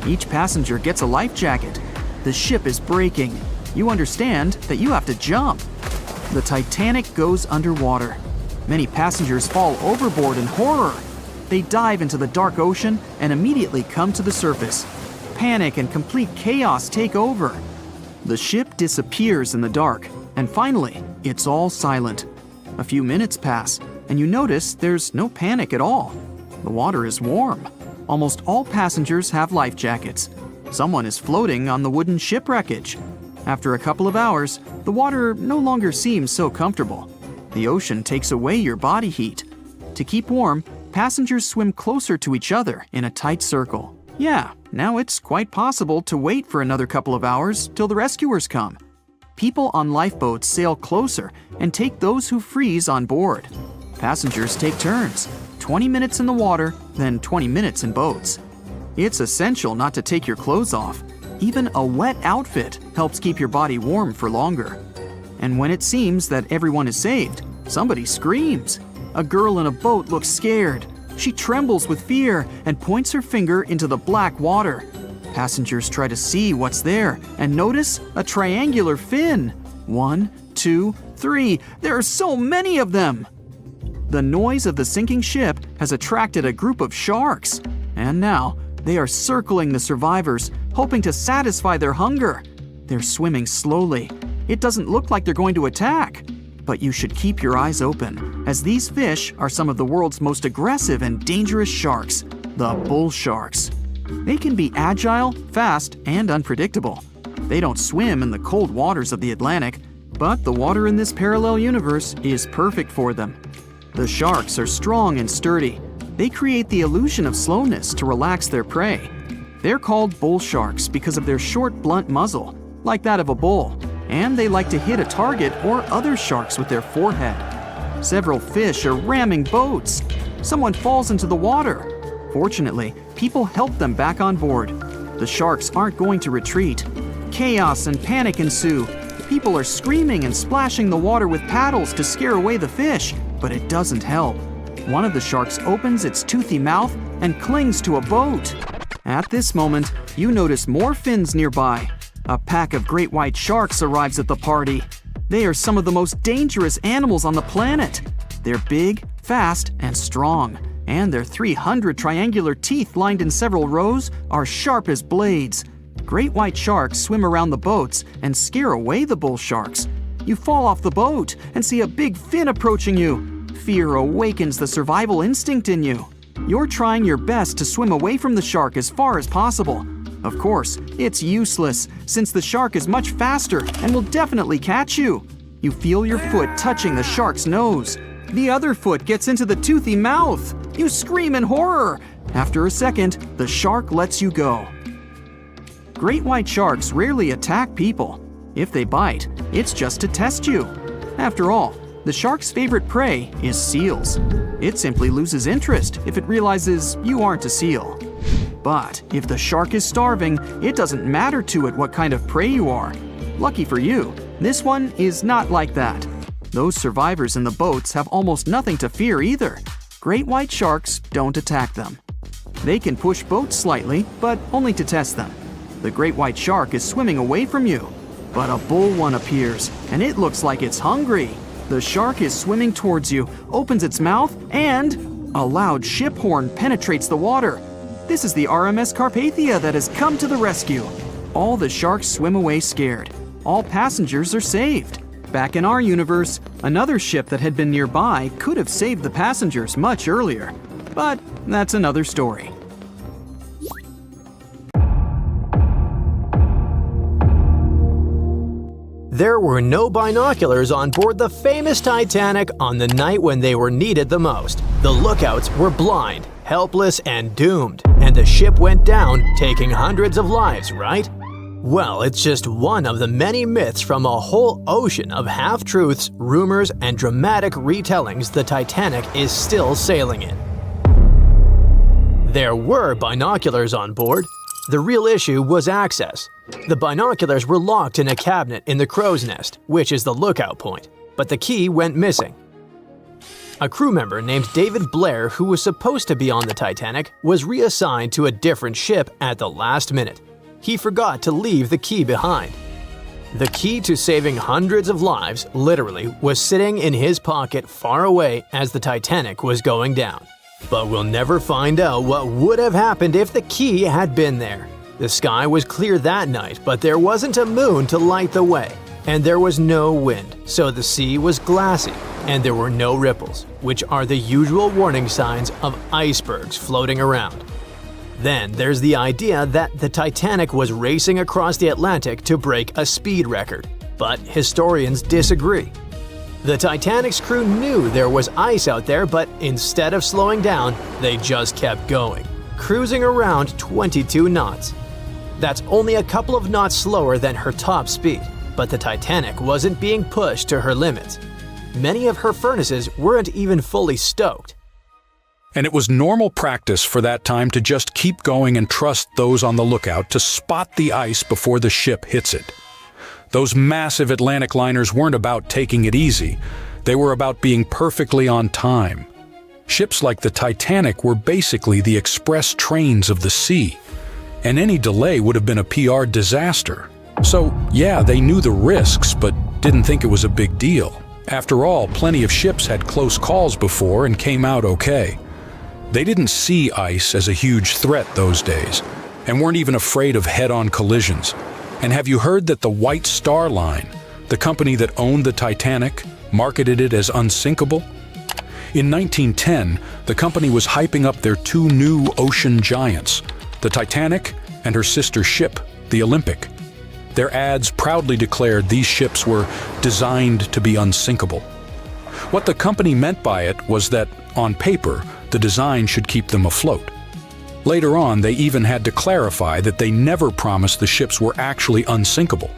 Each passenger gets a life jacket. The ship is breaking. You understand that you have to jump. The Titanic goes underwater. Many passengers fall overboard in horror. They dive into the dark ocean and immediately come to the surface. Panic and complete chaos take over. The ship disappears in the dark, and finally, it's all silent. A few minutes pass, and you notice there's no panic at all. The water is warm. Almost all passengers have life jackets. Someone is floating on the wooden shipwreckage. After a couple of hours, the water no longer seems so comfortable. The ocean takes away your body heat. To keep warm, passengers swim closer to each other in a tight circle. Yeah, now it's quite possible to wait for another couple of hours till the rescuers come. People on lifeboats sail closer and take those who freeze on board. Passengers take turns, 20 minutes in the water, then 20 minutes in boats. It's essential not to take your clothes off. Even a wet outfit helps keep your body warm for longer. And when it seems that everyone is saved, somebody screams. A girl in a boat looks scared. She trembles with fear and points her finger into the black water. Passengers try to see what's there and notice a triangular fin. 1, 2, 3. There are so many of them! The noise of the sinking ship has attracted a group of sharks. And now, they are circling the survivors, hoping to satisfy their hunger. They're swimming slowly. It doesn't look like they're going to attack. But you should keep your eyes open, as these fish are some of the world's most aggressive and dangerous sharks, the bull sharks. They can be agile, fast, and unpredictable. They don't swim in the cold waters of the Atlantic, but the water in this parallel universe is perfect for them. The sharks are strong and sturdy. They create the illusion of slowness to relax their prey. They're called bull sharks because of their short, blunt muzzle, like that of a bull, and they like to hit a target or other sharks with their forehead. Several fish are ramming boats. someone falls into the water. Fortunately, people help them back on board. The sharks aren't going to retreat. Chaos and panic ensue. People are screaming and splashing the water with paddles to scare away the fish, but it doesn't help. One of the sharks opens its toothy mouth and clings to a boat. At this moment, you notice more fins nearby. A pack of great white sharks arrives at the party. They are some of the most dangerous animals on the planet. They're big, fast, and strong, and their 300 triangular teeth lined in several rows are sharp as blades. Great white sharks swim around the boats and scare away the bull sharks. You fall off the boat and see a big fin approaching you. Fear awakens the survival instinct in you. You're trying your best to swim away from the shark as far as possible. Of course, it's useless, since the shark is much faster and will definitely catch you. You feel your foot touching the shark's nose. The other foot gets into the toothy mouth. You scream in horror. After a second, the shark lets you go. Great white sharks rarely attack people. If they bite, it's just to test you. After all, the shark's favorite prey is seals. It simply loses interest if it realizes you aren't a seal. But if the shark is starving, it doesn't matter to it what kind of prey you are. Lucky for you, this one is not like that. Those survivors in the boats have almost nothing to fear either. Great white sharks don't attack them. They can push boats slightly, but only to test them. The great white shark is swimming away from you. But a bull one appears, and it looks like it's hungry. The shark is swimming towards you, opens its mouth, and a loud ship horn penetrates the water. This is the RMS Carpathia that has come to the rescue. All the sharks swim away scared. All passengers are saved. Back in our universe, another ship that had been nearby could have saved the passengers much earlier. But that's another story. There were no binoculars on board the famous Titanic on the night when they were needed the most. The lookouts were blind, helpless, and doomed, and the ship went down, taking hundreds of lives, right? Well, it's just one of the many myths from a whole ocean of half-truths, rumors, and dramatic retellings the Titanic is still sailing in. There were binoculars on board. The real issue was access. The binoculars were locked in a cabinet in the crow's nest, which is the lookout point, but the key went missing. A crew member named David Blair, who was supposed to be on the Titanic, was reassigned to a different ship at the last minute. He forgot to leave the key behind. The key to saving hundreds of lives, literally, was sitting in his pocket far away as the Titanic was going down. But we'll never find out what would have happened if the key had been there. The sky was clear that night, but there wasn't a moon to light the way, and there was no wind, so the sea was glassy, and there were no ripples, which are the usual warning signs of icebergs floating around. Then there's the idea that the Titanic was racing across the Atlantic to break a speed record, but historians disagree. The Titanic's crew knew there was ice out there, but instead of slowing down, they just kept going, cruising around 22 knots. That's only a couple of knots slower than her top speed, but the Titanic wasn't being pushed to her limits. Many of her furnaces weren't even fully stoked. And it was normal practice for that time to just keep going and trust those on the lookout to spot the ice before the ship hits it. Those massive Atlantic liners weren't about taking it easy. They were about being perfectly on time. Ships like the Titanic were basically the express trains of the sea, and any delay would have been a PR disaster. So, yeah, they knew the risks, but didn't think it was a big deal. After all, plenty of ships had close calls before and came out okay. They didn't see ice as a huge threat those days, and weren't even afraid of head-on collisions. And have you heard that the White Star Line, the company that owned the Titanic, marketed it as unsinkable? In 1910, the company was hyping up their two new ocean giants, the Titanic and her sister ship, the Olympic. Their ads proudly declared these ships were designed to be unsinkable. What the company meant by it was that, on paper, the design should keep them afloat. Later on, they even had to clarify that they never promised the ships were actually unsinkable.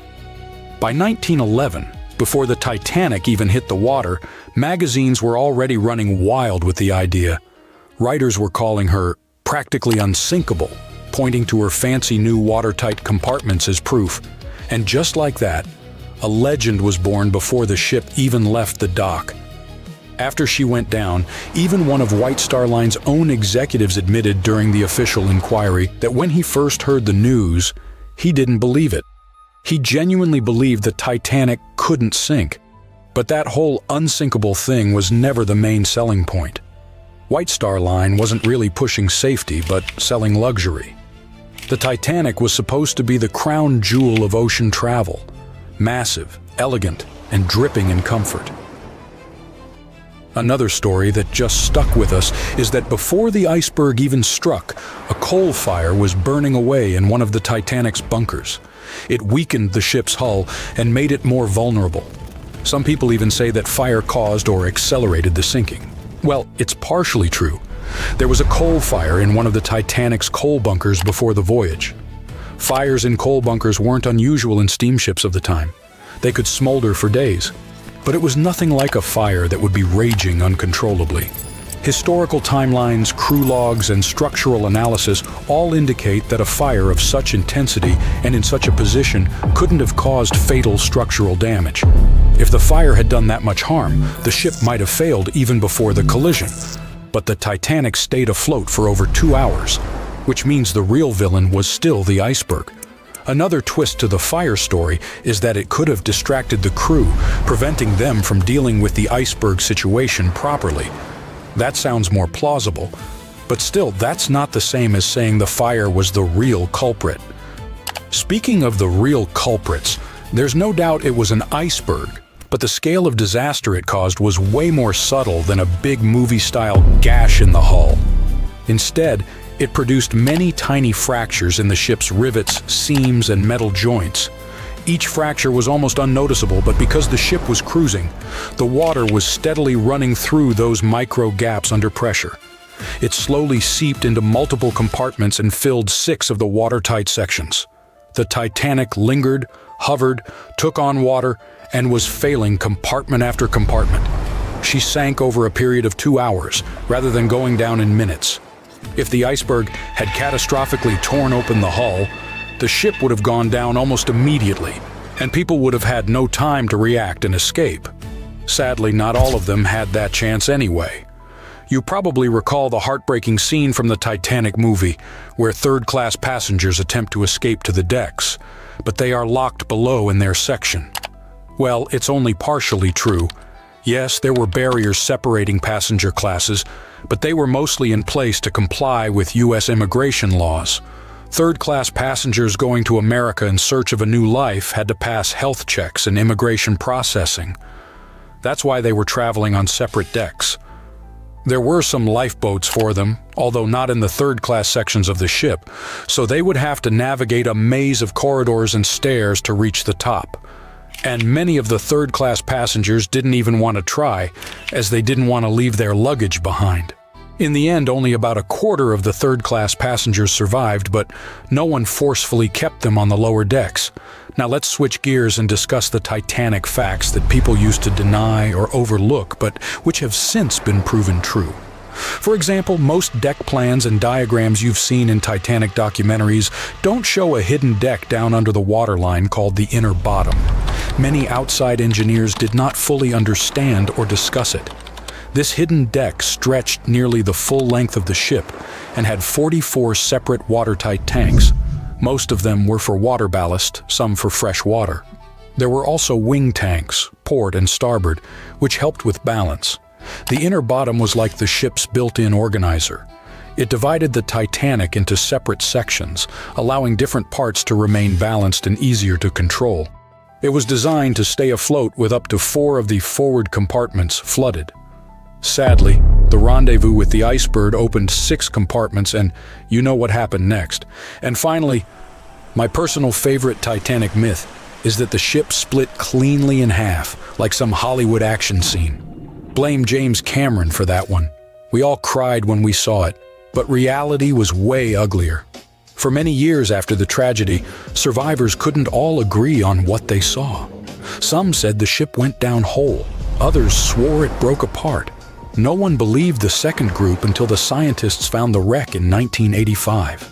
By 1911, before the Titanic even hit the water, magazines were already running wild with the idea. Writers were calling her practically unsinkable, pointing to her fancy new watertight compartments as proof. And just like that, a legend was born before the ship even left the dock. After she went down, even one of White Star Line's own executives admitted during the official inquiry that when he first heard the news, he didn't believe it. He genuinely believed the Titanic couldn't sink. But that whole unsinkable thing was never the main selling point. White Star Line wasn't really pushing safety, but selling luxury. The Titanic was supposed to be the crown jewel of ocean travel. Massive, elegant, and dripping in comfort. Another story that just stuck with us is that before the iceberg even struck, a coal fire was burning away in one of the Titanic's bunkers. It weakened the ship's hull and made it more vulnerable. Some people even say that fire caused or accelerated the sinking. Well, it's partially true. There was a coal fire in one of the Titanic's coal bunkers before the voyage. Fires in coal bunkers weren't unusual in steamships of the time. They could smolder for days. But it was nothing like a fire that would be raging uncontrollably. Historical timelines, crew logs, and structural analysis all indicate that a fire of such intensity and in such a position couldn't have caused fatal structural damage. If the fire had done that much harm, the ship might have failed even before the collision. But the Titanic stayed afloat for over 2 hours, which means the real villain was still the iceberg. Another twist to the fire story is that it could have distracted the crew, preventing them from dealing with the iceberg situation properly. That sounds more plausible, but still, that's not the same as saying the fire was the real culprit. Speaking of the real culprits, there's no doubt it was an iceberg, but the scale of disaster it caused was way more subtle than a big movie-style gash in the hull. Instead, it produced many tiny fractures in the ship's rivets, seams, and metal joints. Each fracture was almost unnoticeable, but because the ship was cruising, the water was steadily running through those micro gaps under pressure. It slowly seeped into multiple compartments and filled 6 of the watertight sections. The Titanic lingered, hovered, took on water, and was failing compartment after compartment. She sank over a period of 2 hours, rather than going down in minutes. If the iceberg had catastrophically torn open the hull, the ship would have gone down almost immediately, and people would have had no time to react and escape. Sadly, not all of them had that chance anyway. You probably recall the heartbreaking scene from the Titanic movie, where third-class passengers attempt to escape to the decks, but they are locked below in their section. Well, it's only partially true. Yes, there were barriers separating passenger classes, but they were mostly in place to comply with U.S. immigration laws. Third-class passengers going to America in search of a new life had to pass health checks and immigration processing. That's why they were traveling on separate decks. There were some lifeboats for them, although not in the third-class sections of the ship, so they would have to navigate a maze of corridors and stairs to reach the top. And many of the third-class passengers didn't even want to try, as they didn't want to leave their luggage behind. In the end, only about a quarter of the third-class passengers survived, but no one forcefully kept them on the lower decks. Now let's switch gears and discuss the Titanic facts that people used to deny or overlook, but which have since been proven true. For example, most deck plans and diagrams you've seen in Titanic documentaries don't show a hidden deck down under the waterline called the inner bottom. Many outside engineers did not fully understand or discuss it. This hidden deck stretched nearly the full length of the ship and had 44 separate watertight tanks. Most of them were for water ballast, some for fresh water. There were also wing tanks, port and starboard, which helped with balance. The inner bottom was like the ship's built-in organizer. It divided the Titanic into separate sections, allowing different parts to remain balanced and easier to control. It was designed to stay afloat with up to 4 of the forward compartments flooded. Sadly, the rendezvous with the iceberg opened 6 compartments, and you know what happened next. And finally, my personal favorite Titanic myth is that the ship split cleanly in half, like some Hollywood action scene. Blame James Cameron for that one. We all cried when we saw it, but reality was way uglier. For many years after the tragedy, survivors couldn't all agree on what they saw. Some said the ship went down whole, others swore it broke apart. No one believed the second group until the scientists found the wreck in 1985.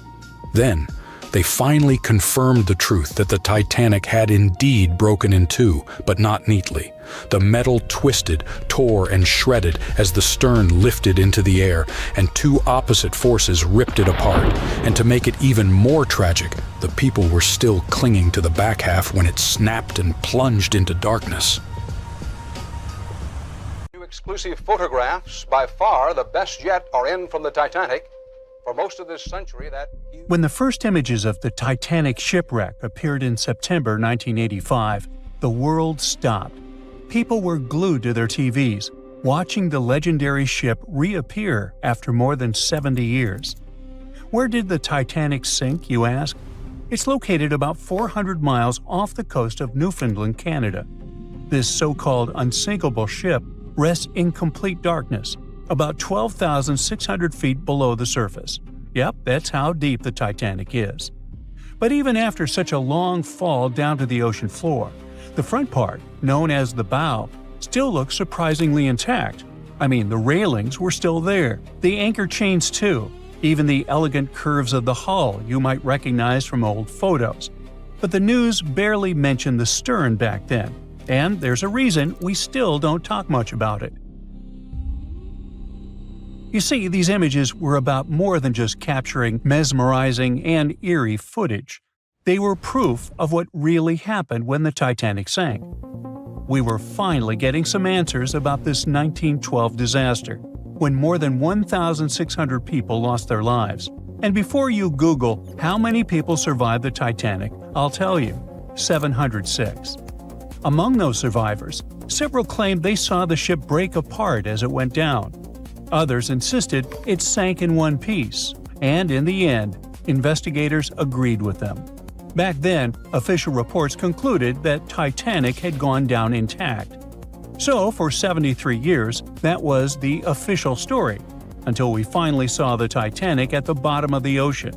Then, they finally confirmed the truth that the Titanic had indeed broken in two, but not neatly. The metal twisted, tore, and shredded as the stern lifted into the air, and two opposite forces ripped it apart. And to make it even more tragic, the people were still clinging to the back half when it snapped and plunged into darkness. New exclusive photographs, by far the best yet, are in from the Titanic. For most of this century, When the first images of the Titanic shipwreck appeared in September 1985, the world stopped. People were glued to their TVs, watching the legendary ship reappear after more than 70 years. Where did the Titanic sink, you ask? It's located about 400 miles off the coast of Newfoundland, Canada. This so-called unsinkable ship rests in complete darkness, about 12,600 feet below the surface. Yep, that's how deep the Titanic is. But even after such a long fall down to the ocean floor, the front part, known as the bow, still looks surprisingly intact. I mean, the railings were still there, the anchor chains too, even the elegant curves of the hull you might recognize from old photos. But the news barely mentioned the stern back then, and there's a reason we still don't talk much about it. You see, these images were about more than just capturing mesmerizing and eerie footage. They were proof of what really happened when the Titanic sank. We were finally getting some answers about this 1912 disaster, when more than 1,600 people lost their lives. And before you Google how many people survived the Titanic, I'll tell you, 706. Among those survivors, several claimed they saw the ship break apart as it went down. Others insisted it sank in one piece, and in the end, investigators agreed with them. Back then, official reports concluded that Titanic had gone down intact. So, for 73 years, that was the official story, until we finally saw the Titanic at the bottom of the ocean.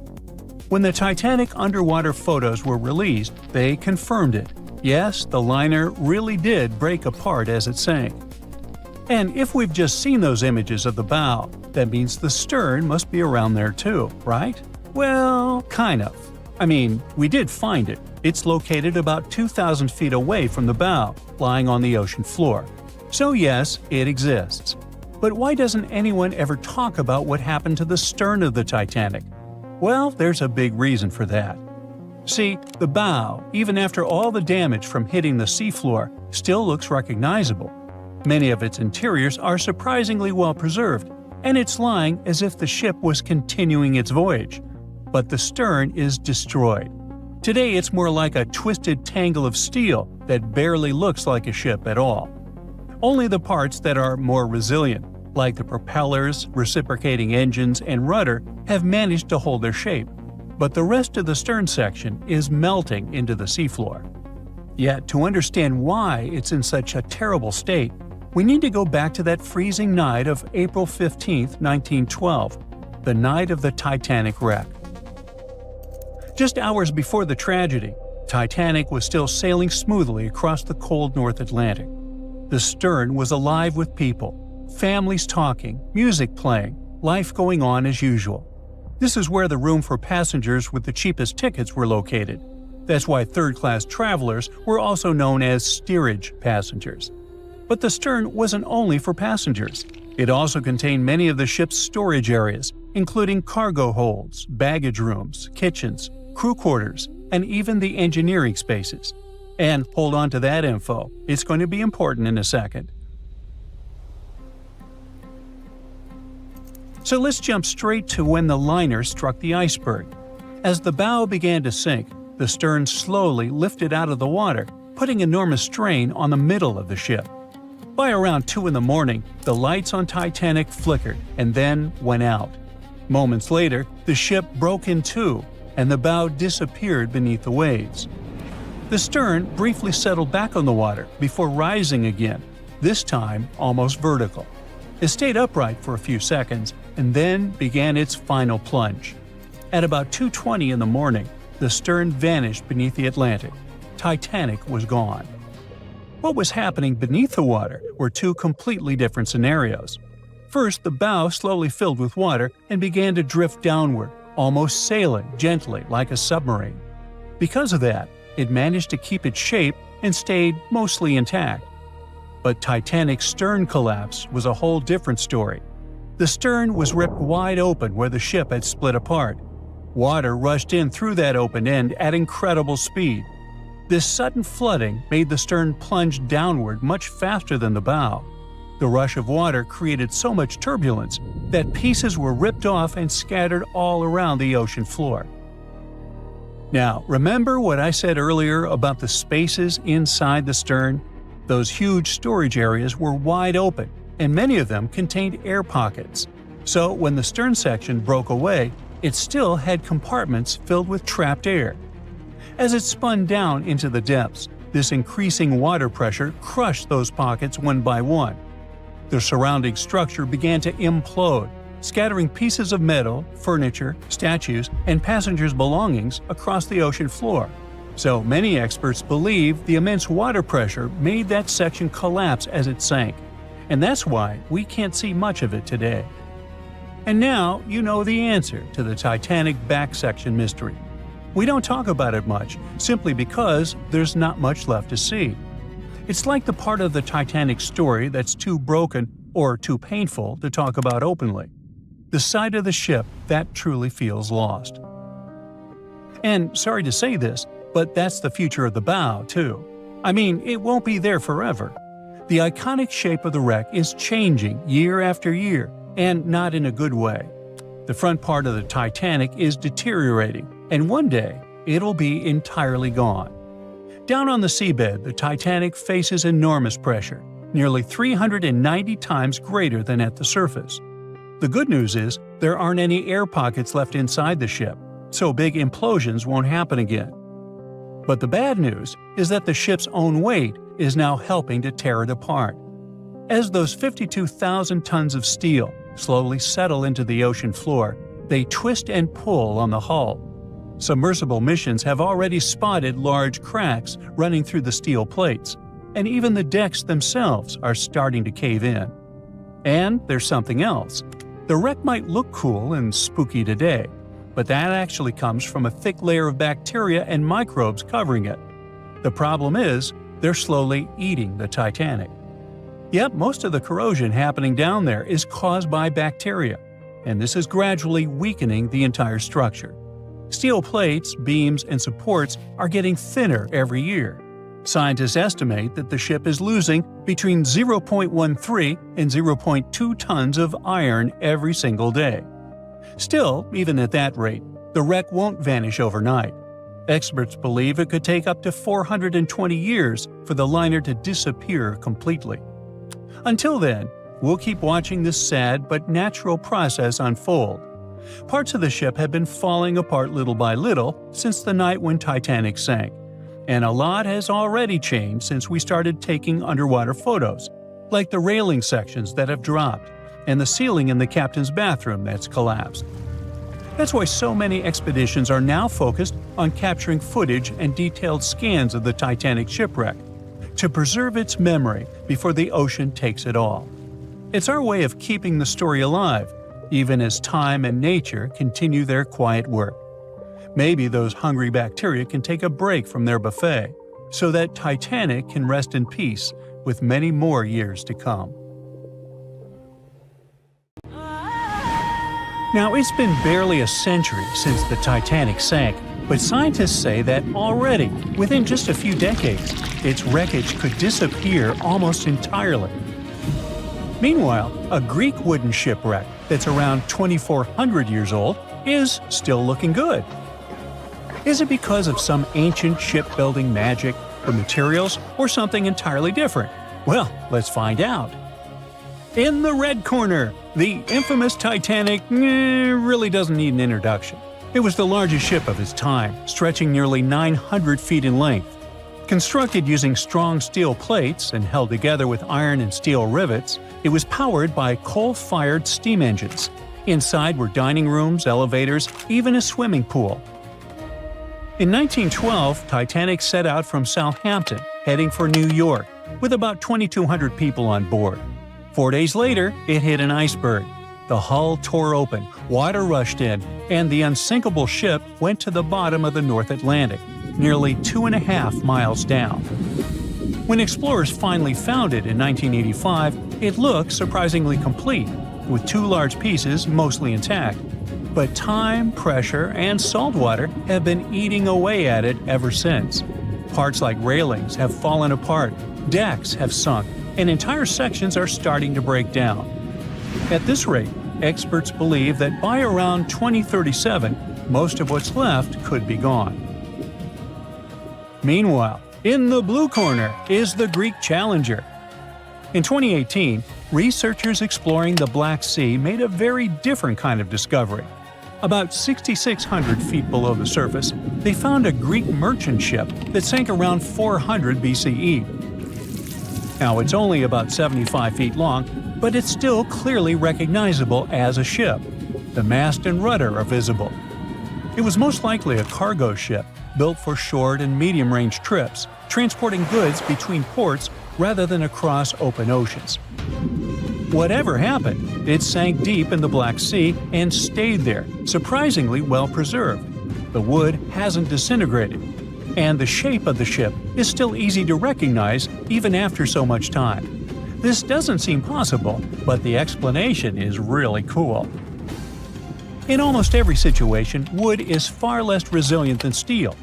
When the Titanic underwater photos were released, they confirmed it. Yes, the liner really did break apart as it sank. And if we've just seen those images of the bow, that means the stern must be around there too, right? Well, kind of. I mean, we did find it. It's located about 2,000 feet away from the bow, lying on the ocean floor. So yes, it exists. But why doesn't anyone ever talk about what happened to the stern of the Titanic? Well, there's a big reason for that. See, the bow, even after all the damage from hitting the seafloor, still looks recognizable. Many of its interiors are surprisingly well preserved, and it's lying as if the ship was continuing its voyage. But the stern is destroyed. Today it's more like a twisted tangle of steel that barely looks like a ship at all. Only the parts that are more resilient, like the propellers, reciprocating engines, and rudder, have managed to hold their shape. But the rest of the stern section is melting into the seafloor. Yet, to understand why it's in such a terrible state, we need to go back to that freezing night of April 15, 1912, the night of the Titanic wreck. Just hours before the tragedy, Titanic was still sailing smoothly across the cold North Atlantic. The stern was alive with people, families talking, music playing, life going on as usual. This is where the room for passengers with the cheapest tickets were located. That's why third-class travelers were also known as steerage passengers. But the stern wasn't only for passengers. It also contained many of the ship's storage areas, including cargo holds, baggage rooms, kitchens, crew quarters, and even the engineering spaces. And hold on to that info, it's going to be important in a second. So let's jump straight to when the liner struck the iceberg. As the bow began to sink, the stern slowly lifted out of the water, putting enormous strain on the middle of the ship. By around 2 in the morning, the lights on Titanic flickered and then went out. Moments later, the ship broke in two, and the bow disappeared beneath the waves. The stern briefly settled back on the water before rising again, this time almost vertical. It stayed upright for a few seconds and then began its final plunge. At about 2:20 in the morning, the stern vanished beneath the Atlantic. Titanic was gone. What was happening beneath the water were two completely different scenarios. First, the bow slowly filled with water and began to drift downward, almost sailing gently like a submarine. Because of that, it managed to keep its shape and stayed mostly intact. But Titanic's stern collapse was a whole different story. The stern was ripped wide open where the ship had split apart. Water rushed in through that open end at incredible speed. This sudden flooding made the stern plunge downward much faster than the bow. The rush of water created so much turbulence that pieces were ripped off and scattered all around the ocean floor. Now, remember what I said earlier about the spaces inside the stern? Those huge storage areas were wide open, and many of them contained air pockets. So when the stern section broke away, it still had compartments filled with trapped air. As it spun down into the depths, this increasing water pressure crushed those pockets one by one. The surrounding structure began to implode, scattering pieces of metal, furniture, statues, and passengers' belongings across the ocean floor. So many experts believe the immense water pressure made that section collapse as it sank, and that's why we can't see much of it today. And now you know the answer to the Titanic back section mystery. We don't talk about it much, simply because there's not much left to see. It's like the part of the Titanic story that's too broken or too painful to talk about openly. The side of the ship that truly feels lost. And sorry to say this, but that's the future of the bow, too. I mean, it won't be there forever. The iconic shape of the wreck is changing year after year, and not in a good way. The front part of the Titanic is deteriorating, and one day it'll be entirely gone. Down on the seabed, the Titanic faces enormous pressure, nearly 390 times greater than at the surface. The good news is there aren't any air pockets left inside the ship, so big implosions won't happen again. But the bad news is that the ship's own weight is now helping to tear it apart. As those 52,000 tons of steel slowly settle into the ocean floor, they twist and pull on the hull. Submersible missions have already spotted large cracks running through the steel plates, and even the decks themselves are starting to cave in. And there's something else. The wreck might look cool and spooky today, but that actually comes from a thick layer of bacteria and microbes covering it. The problem is, they're slowly eating the Titanic. Yep, most of the corrosion happening down there is caused by bacteria, and this is gradually weakening the entire structure. Steel plates, beams, and supports are getting thinner every year. Scientists estimate that the ship is losing between 0.13 and 0.2 tons of iron every single day. Still, even at that rate, the wreck won't vanish overnight. Experts believe it could take up to 420 years for the liner to disappear completely. Until then, we'll keep watching this sad but natural process unfold. Parts of the ship have been falling apart little by little since the night when Titanic sank, and a lot has already changed since we started taking underwater photos, like the railing sections that have dropped and the ceiling in the captain's bathroom that's collapsed. That's why so many expeditions are now focused on capturing footage and detailed scans of the Titanic shipwreck, to preserve its memory before the ocean takes it all. It's our way of keeping the story alive, even as time and nature continue their quiet work. Maybe those hungry bacteria can take a break from their buffet, so that Titanic can rest in peace with many more years to come. Now, it's been barely a century since the Titanic sank, but scientists say that already, within just a few decades, its wreckage could disappear almost entirely. Meanwhile, a Greek wooden shipwreck that's around 2,400 years old is still looking good. Is it because of some ancient shipbuilding magic, the materials, or something entirely different? Well, let's find out. In the red corner, the infamous Titanic really doesn't need an introduction. It was the largest ship of its time, stretching nearly 900 feet in length. Constructed using strong steel plates and held together with iron and steel rivets, it was powered by coal-fired steam engines. Inside were dining rooms, elevators, even a swimming pool. In 1912, Titanic set out from Southampton, heading for New York, with about 2,200 people on board. 4 days later, it hit an iceberg. The hull tore open, water rushed in, and the unsinkable ship went to the bottom of the North Atlantic, nearly 2.5 miles down. When explorers finally found it in 1985, it looked surprisingly complete, with 2 large pieces mostly intact. But time, pressure, and salt water have been eating away at it ever since. Parts like railings have fallen apart, decks have sunk, and entire sections are starting to break down. At this rate, experts believe that by around 2037, most of what's left could be gone. Meanwhile, in the blue corner is the Greek Challenger. In 2018, researchers exploring the Black Sea made a very different kind of discovery. About 6,600 feet below the surface, they found a Greek merchant ship that sank around 400 BCE. Now, it's only about 75 feet long, but it's still clearly recognizable as a ship. The mast and rudder are visible. It was most likely a cargo ship, built for short and medium-range trips, transporting goods between ports rather than across open oceans. Whatever happened, it sank deep in the Black Sea and stayed there, surprisingly well preserved. The wood hasn't disintegrated, and the shape of the ship is still easy to recognize even after so much time. This doesn't seem possible, but the explanation is really cool. In almost every situation, wood is far less resilient than steel.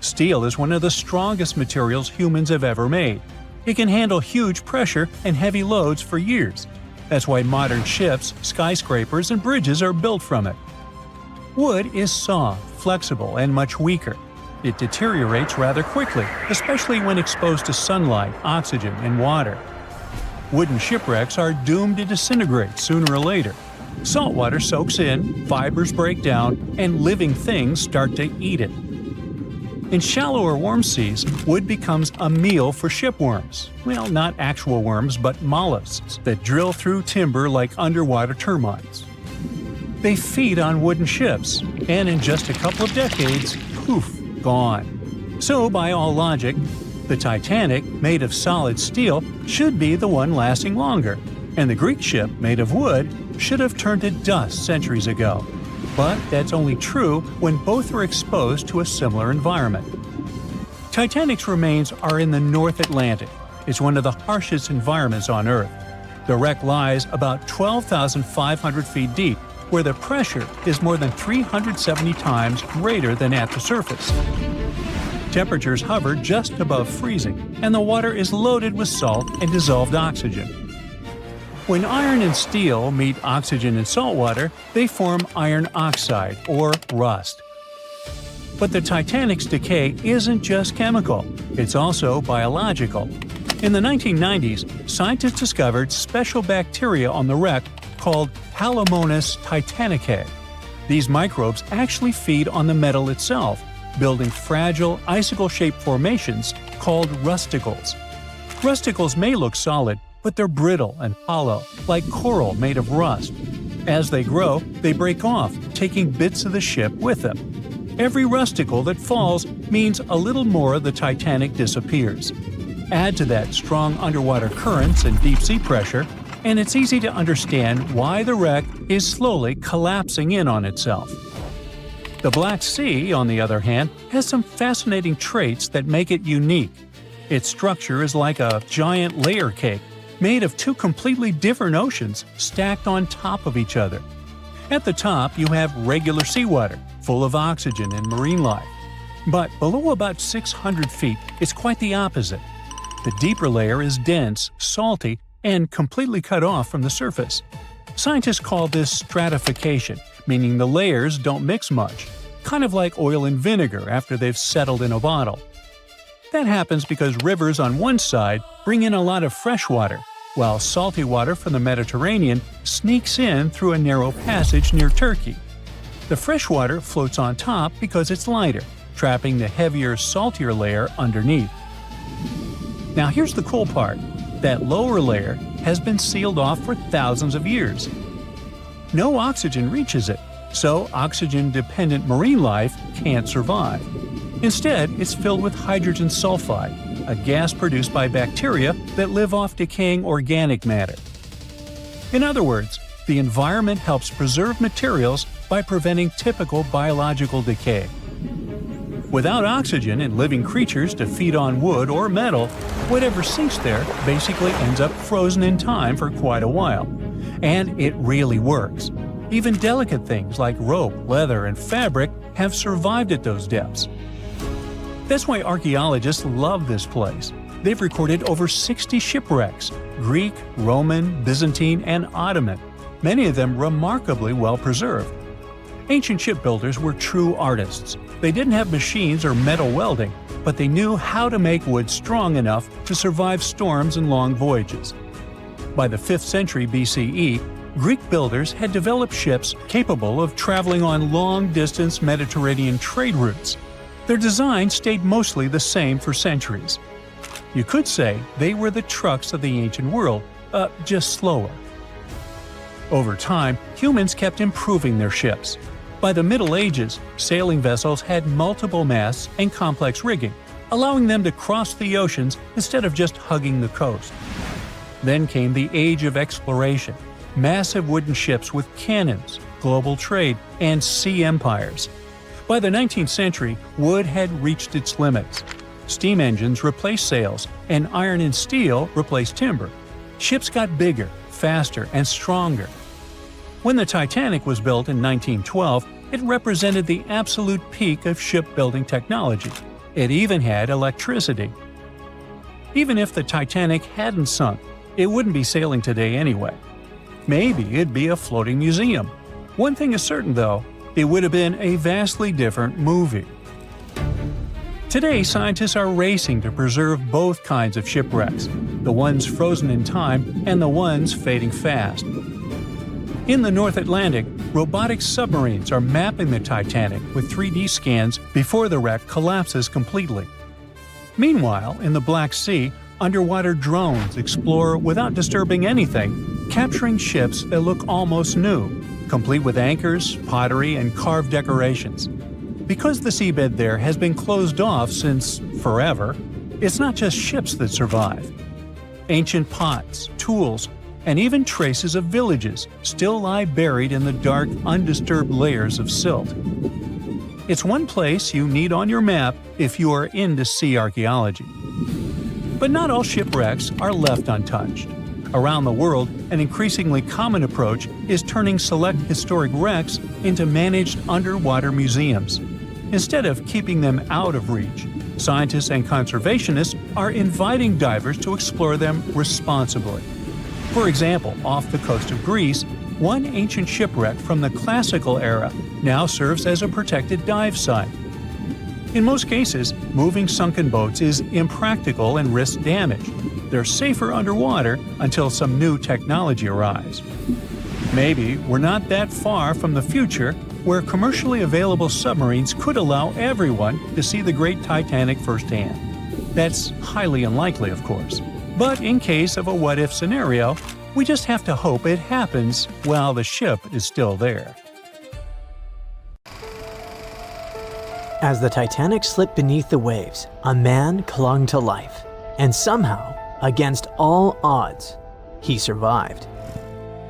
Steel is one of the strongest materials humans have ever made. It can handle huge pressure and heavy loads for years. That's why modern ships, skyscrapers, and bridges are built from it. Wood is soft, flexible, and much weaker. It deteriorates rather quickly, especially when exposed to sunlight, oxygen, and water. Wooden shipwrecks are doomed to disintegrate sooner or later. Salt water soaks in, fibers break down, and living things start to eat it. In shallower warm seas, wood becomes a meal for shipworms. Well, not actual worms, but mollusks that drill through timber like underwater termites. They feed on wooden ships, and in just a couple of decades, poof, gone. So, by all logic, the Titanic, made of solid steel, should be the one lasting longer, and the Greek ship, made of wood, should have turned to dust centuries ago. But that's only true when both are exposed to a similar environment. Titanic's remains are in the North Atlantic. It's one of the harshest environments on Earth. The wreck lies about 12,500 feet deep, where the pressure is more than 370 times greater than at the surface. Temperatures hover just above freezing, and the water is loaded with salt and dissolved oxygen. When iron and steel meet oxygen and salt water, they form iron oxide, or rust. But the Titanic's decay isn't just chemical, it's also biological. In the 1990s, scientists discovered special bacteria on the wreck called Halomonas titanicae. These microbes actually feed on the metal itself, building fragile, icicle-shaped formations called rusticles. Rusticles may look solid, but they're brittle and hollow, like coral made of rust. As they grow, they break off, taking bits of the ship with them. Every rusticle that falls means a little more of the Titanic disappears. Add to that strong underwater currents and deep-sea pressure, and it's easy to understand why the wreck is slowly collapsing in on itself. The Black Sea, on the other hand, has some fascinating traits that make it unique. Its structure is like a giant layer cake, made of 2 completely different oceans stacked on top of each other. At the top, you have regular seawater, full of oxygen and marine life. But below about 600 feet, it's quite the opposite. The deeper layer is dense, salty, and completely cut off from the surface. Scientists call this stratification, meaning the layers don't mix much, kind of like oil and vinegar after they've settled in a bottle. That happens because rivers on one side bring in a lot of fresh water, while salty water from the Mediterranean sneaks in through a narrow passage near Turkey. The fresh water floats on top because it's lighter, trapping the heavier, saltier layer underneath. Now here's the cool part. That lower layer has been sealed off for thousands of years. No oxygen reaches it, so oxygen-dependent marine life can't survive. Instead, it's filled with hydrogen sulfide, a gas produced by bacteria that live off decaying organic matter. In other words, the environment helps preserve materials by preventing typical biological decay. Without oxygen and living creatures to feed on wood or metal, whatever sinks there basically ends up frozen in time for quite a while. And it really works. Even delicate things like rope, leather, and fabric have survived at those depths. That's why archaeologists love this place. They've recorded over 60 shipwrecks – Greek, Roman, Byzantine, and Ottoman, many of them remarkably well preserved. Ancient shipbuilders were true artists. They didn't have machines or metal welding, but they knew how to make wood strong enough to survive storms and long voyages. By the 5th century BCE, Greek builders had developed ships capable of traveling on long-distance Mediterranean trade routes. Their design stayed mostly the same for centuries. You could say they were the trucks of the ancient world, just slower. Over time, humans kept improving their ships. By the Middle Ages, sailing vessels had multiple masts and complex rigging, allowing them to cross the oceans instead of just hugging the coast. Then came the Age of Exploration, massive wooden ships with cannons, global trade, and sea empires. By the 19th century, wood had reached its limits. Steam engines replaced sails, and iron and steel replaced timber. Ships got bigger, faster, and stronger. When the Titanic was built in 1912, it represented the absolute peak of shipbuilding technology. It even had electricity. Even if the Titanic hadn't sunk, it wouldn't be sailing today anyway. Maybe it'd be a floating museum. One thing is certain though, it would have been a vastly different movie. Today, scientists are racing to preserve both kinds of shipwrecks, the ones frozen in time and the ones fading fast. In the North Atlantic, robotic submarines are mapping the Titanic with 3D scans before the wreck collapses completely. Meanwhile, in the Black Sea, underwater drones explore without disturbing anything, capturing ships that look almost new, complete with anchors, pottery, and carved decorations. Because the seabed there has been closed off since forever, it's not just ships that survive. Ancient pots, tools, and even traces of villages still lie buried in the dark, undisturbed layers of silt. It's one place you need on your map if you are into sea archaeology. But not all shipwrecks are left untouched. Around the world, an increasingly common approach is turning select historic wrecks into managed underwater museums. Instead of keeping them out of reach, scientists and conservationists are inviting divers to explore them responsibly. For example, off the coast of Greece, one ancient shipwreck from the classical era now serves as a protected dive site. In most cases, moving sunken boats is impractical and risks damage. They're safer underwater until some new technology arrives. Maybe we're not that far from the future where commercially available submarines could allow everyone to see the great Titanic firsthand. That's highly unlikely, of course. But in case of a what-if scenario, we just have to hope it happens while the ship is still there. As the Titanic slipped beneath the waves, a man clung to life. And somehow, against all odds, he survived.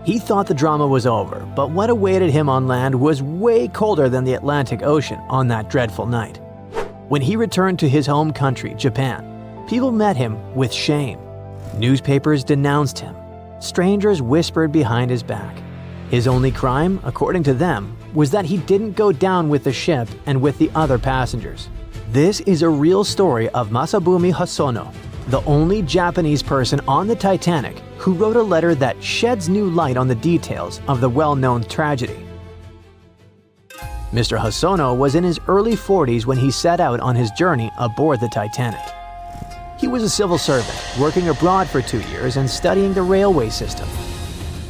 He thought the drama was over, but what awaited him on land was way colder than the Atlantic Ocean on that dreadful night. When he returned to his home country, Japan, people met him with shame. Newspapers denounced him. Strangers whispered behind his back. His only crime, according to them, was that he didn't go down with the ship and with the other passengers. This is a real story of Masabumi Hosono, the only Japanese person on the Titanic who wrote a letter that sheds new light on the details of the well-known tragedy. Mr. Hosono was in his early 40s when he set out on his journey aboard the Titanic. He was a civil servant, working abroad for 2 years and studying the railway system.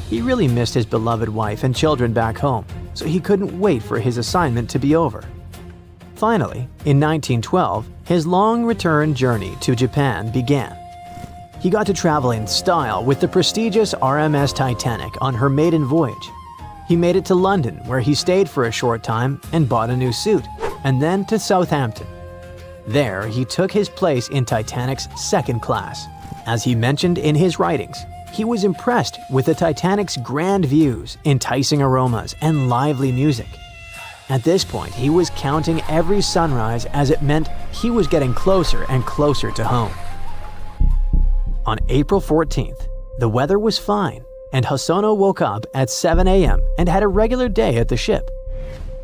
He really missed his beloved wife and children back home, so he couldn't wait for his assignment to be over. Finally, in 1912, his long return journey to Japan began. He got to travel in style with the prestigious RMS Titanic on her maiden voyage. He made it to London, where he stayed for a short time and bought a new suit, and then to Southampton. There, he took his place in Titanic's second class. As he mentioned in his writings, he was impressed with the Titanic's grand views, enticing aromas, and lively music. At this point, he was counting every sunrise as it meant he was getting closer and closer to home. On April 14th, the weather was fine, and Hosono woke up at 7 a.m. and had a regular day at the ship.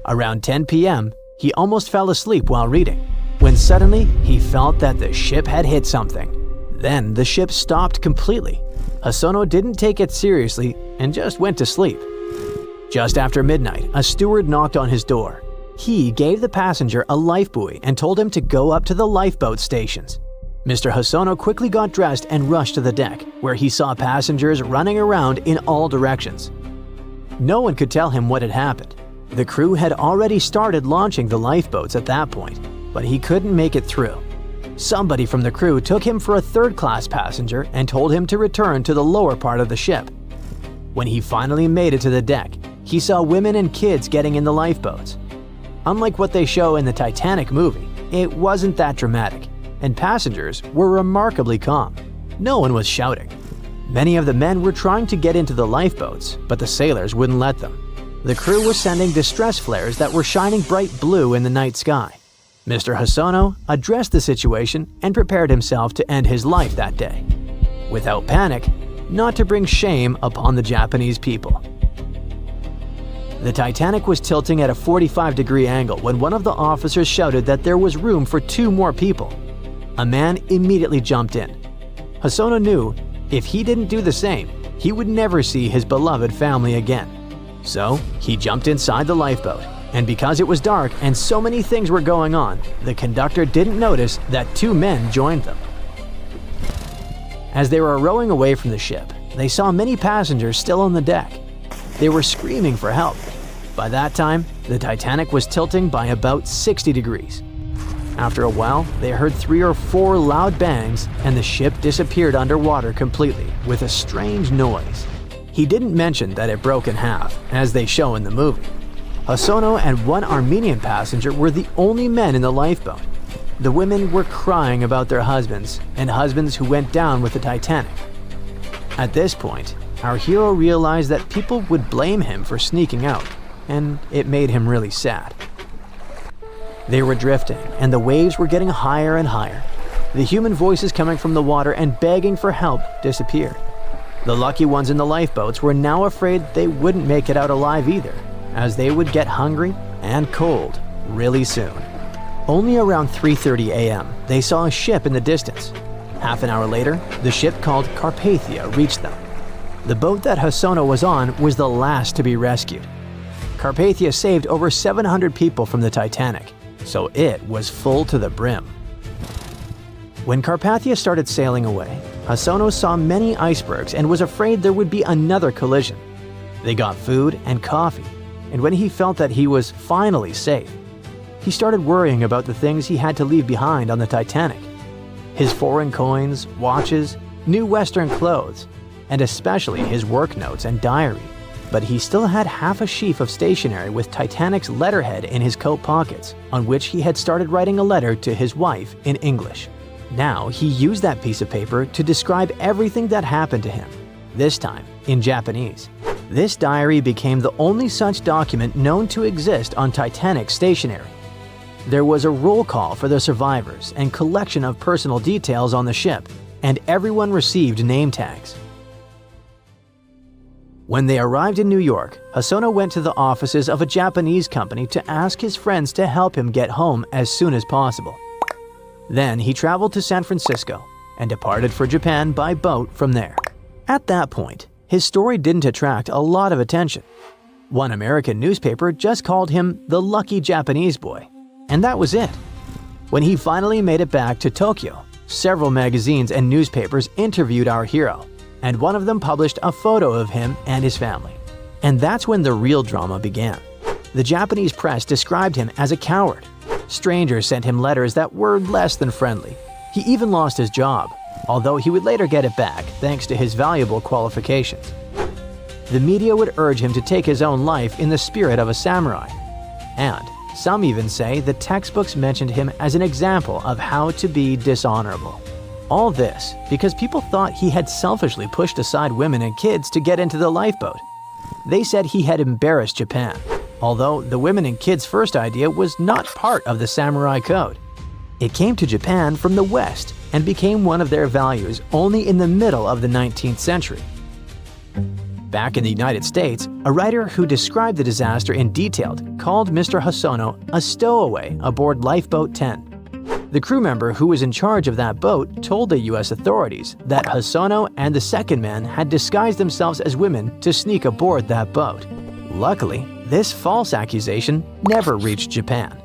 Around 10 p.m., he almost fell asleep while reading, when suddenly he felt that the ship had hit something. Then the ship stopped completely. Hosono didn't take it seriously and just went to sleep. Just after midnight, a steward knocked on his door. He gave the passenger a life buoy and told him to go up to the lifeboat stations. Mr. Hosono quickly got dressed and rushed to the deck, where he saw passengers running around in all directions. No one could tell him what had happened. The crew had already started launching the lifeboats at that point, but he couldn't make it through. Somebody from the crew took him for a third-class passenger and told him to return to the lower part of the ship. When he finally made it to the deck, he saw women and kids getting in the lifeboats. Unlike what they show in the Titanic movie, it wasn't that dramatic, and passengers were remarkably calm. No one was shouting. Many of the men were trying to get into the lifeboats, but the sailors wouldn't let them. The crew was sending distress flares that were shining bright blue in the night sky. Mr. Hosono addressed the situation and prepared himself to end his life that day. Without panic, not to bring shame upon the Japanese people. The Titanic was tilting at a 45-degree angle when one of the officers shouted that there was room for 2 more people. A man immediately jumped in. Hosono knew if he didn't do the same, he would never see his beloved family again. So, he jumped inside the lifeboat, and because it was dark and so many things were going on, the conductor didn't notice that 2 men joined them. As they were rowing away from the ship, they saw many passengers still on the deck. They were screaming for help. By that time, the Titanic was tilting by about 60 degrees. After a while, they heard 3 or 4 loud bangs, and the ship disappeared underwater completely with a strange noise. He didn't mention that it broke in half, as they show in the movie. Hosono and 1 Armenian passenger were the only men in the lifeboat. The women were crying about their husbands, and husbands who went down with the Titanic. At this point, our hero realized that people would blame him for sneaking out, and it made him really sad. They were drifting, and the waves were getting higher and higher. The human voices coming from the water and begging for help disappeared. The lucky ones in the lifeboats were now afraid they wouldn't make it out alive either, as they would get hungry and cold really soon. Only around 3:30 a.m., they saw a ship in the distance. Half an hour later, the ship called Carpathia reached them. The boat that Hosono was on was the last to be rescued. Carpathia saved over 700 people from the Titanic, so it was full to the brim. When Carpathia started sailing away, Hosono saw many icebergs and was afraid there would be another collision. They got food and coffee, and when he felt that he was finally safe, he started worrying about the things he had to leave behind on the Titanic. His foreign coins, watches, new Western clothes, and especially his work notes and diary. But he still had half a sheaf of stationery with Titanic's letterhead in his coat pockets, on which he had started writing a letter to his wife in English. Now he used that piece of paper to describe everything that happened to him, this time in Japanese. This diary became the only such document known to exist on Titanic stationery. There was a roll call for the survivors and collection of personal details on the ship, and everyone received name tags. When they arrived in New York, Hosono went to the offices of a Japanese company to ask his friends to help him get home as soon as possible. Then he traveled to San Francisco and departed for Japan by boat from there. At that point, his story didn't attract a lot of attention. One American newspaper just called him the lucky Japanese boy, and that was it. When he finally made it back to Tokyo, several magazines and newspapers interviewed our hero, and one of them published a photo of him and his family. And that's when the real drama began. The Japanese press described him as a coward. Strangers sent him letters that were less than friendly. He even lost his job, although he would later get it back thanks to his valuable qualifications. The media would urge him to take his own life in the spirit of a samurai. And Some even say the textbooks mentioned him as an example of how to be dishonorable. All this because people thought he had selfishly pushed aside women and kids to get into the lifeboat. They said he had embarrassed Japan, although the women and kids' first idea was not part of the samurai code. It came to Japan from the West and became one of their values only in the middle of the 19th century. Back in the United States, a writer who described the disaster in detail called Mr. Hosono a stowaway aboard Lifeboat 10. The crew member who was in charge of that boat told the US authorities that Hosono and the second man had disguised themselves as women to sneak aboard that boat. Luckily, this false accusation never reached Japan.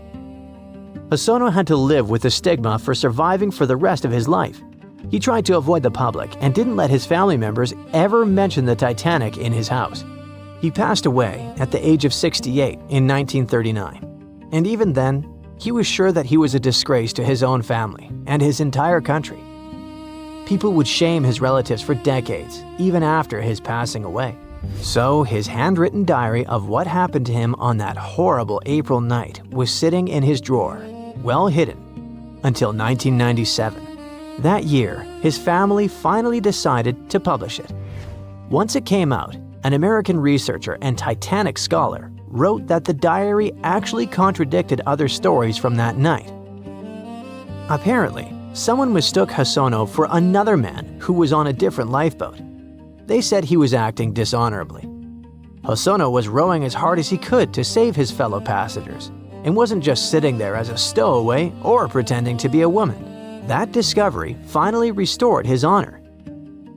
Hosono had to live with the stigma for surviving for the rest of his life. He tried to avoid the public and didn't let his family members ever mention the Titanic in his house. He passed away at the age of 68 in 1939, and even then, he was sure that he was a disgrace to his own family and his entire country. People would shame his relatives for decades, even after his passing away. So his handwritten diary of what happened to him on that horrible April night was sitting in his drawer, well hidden, until 1997. That year, his family finally decided to publish it. Once it came out, an American researcher and Titanic scholar wrote that the diary actually contradicted other stories from that night. Apparently, someone mistook Hosono for another man who was on a different lifeboat. They said he was acting dishonorably. Hosono was rowing as hard as he could to save his fellow passengers, and wasn't just sitting there as a stowaway or pretending to be a woman. That discovery finally restored his honor.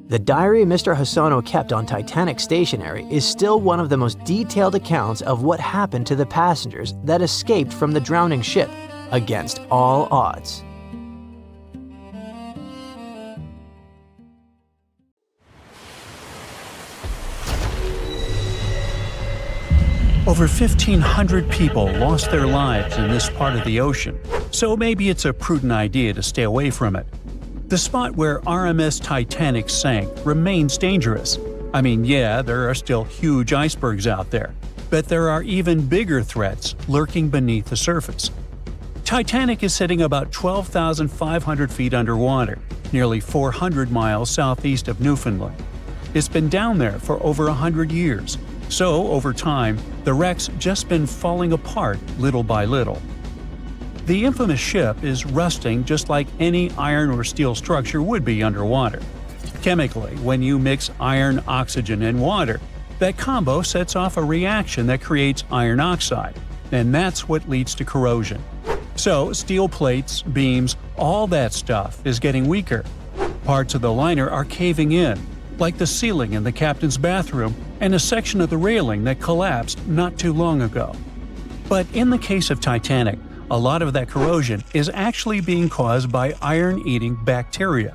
The diary Mr. Hosono kept on Titanic stationery is still one of the most detailed accounts of what happened to the passengers that escaped from the drowning ship, against all odds. Over 1,500 people lost their lives in this part of the ocean, so maybe it's a prudent idea to stay away from it. The spot where RMS Titanic sank remains dangerous. I mean, yeah, there are still huge icebergs out there, but there are even bigger threats lurking beneath the surface. Titanic is sitting about 12,500 feet underwater, nearly 400 miles southeast of Newfoundland. It's been down there for over 100 years, so over time, the wreck's just been falling apart little by little. The infamous ship is rusting just like any iron or steel structure would be underwater. Chemically, when you mix iron, oxygen, and water, that combo sets off a reaction that creates iron oxide, and that's what leads to corrosion. So, steel plates, beams, all that stuff is getting weaker. Parts of the liner are caving in, like the ceiling in the captain's bathroom and a section of the railing that collapsed not too long ago. But in the case of Titanic, a lot of that corrosion is actually being caused by iron-eating bacteria.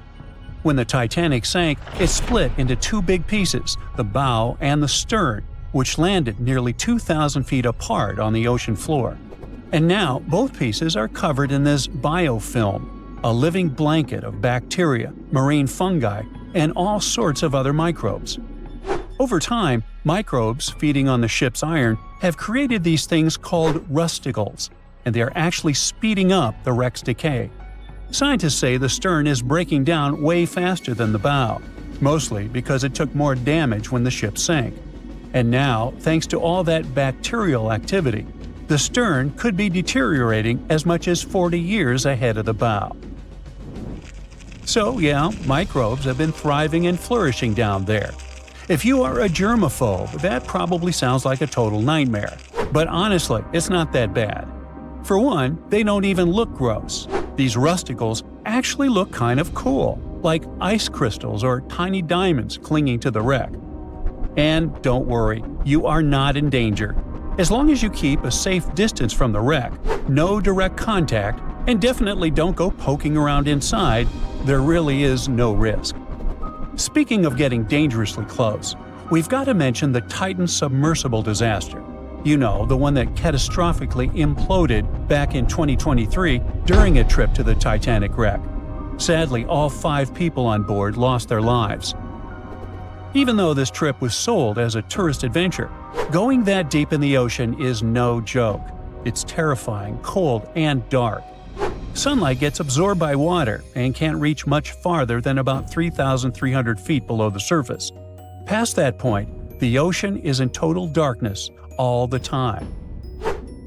When the Titanic sank, it split into two big pieces, the bow and the stern, which landed nearly 2,000 feet apart on the ocean floor. And now both pieces are covered in this biofilm, a living blanket of bacteria, marine fungi, and all sorts of other microbes. Over time, microbes feeding on the ship's iron have created these things called rusticles, and they are actually speeding up the wreck's decay. Scientists say the stern is breaking down way faster than the bow, mostly because it took more damage when the ship sank. And now, thanks to all that bacterial activity, the stern could be deteriorating as much as 40 years ahead of the bow. So yeah, microbes have been thriving and flourishing down there. If you are a germaphobe, that probably sounds like a total nightmare. But honestly, it's not that bad. For one, they don't even look gross. These rusticles actually look kind of cool, like ice crystals or tiny diamonds clinging to the wreck. And don't worry, you are not in danger. As long as you keep a safe distance from the wreck, no direct contact, and definitely don't go poking around inside, there really is no risk. Speaking of getting dangerously close, we've got to mention the Titan submersible disaster. You know, the one that catastrophically imploded back in 2023 during a trip to the Titanic wreck. Sadly, all 5 people on board lost their lives. Even though this trip was sold as a tourist adventure, going that deep in the ocean is no joke. It's terrifying, cold, and dark. Sunlight gets absorbed by water and can't reach much farther than about 3,300 feet below the surface. Past that point, the ocean is in total darkness all the time.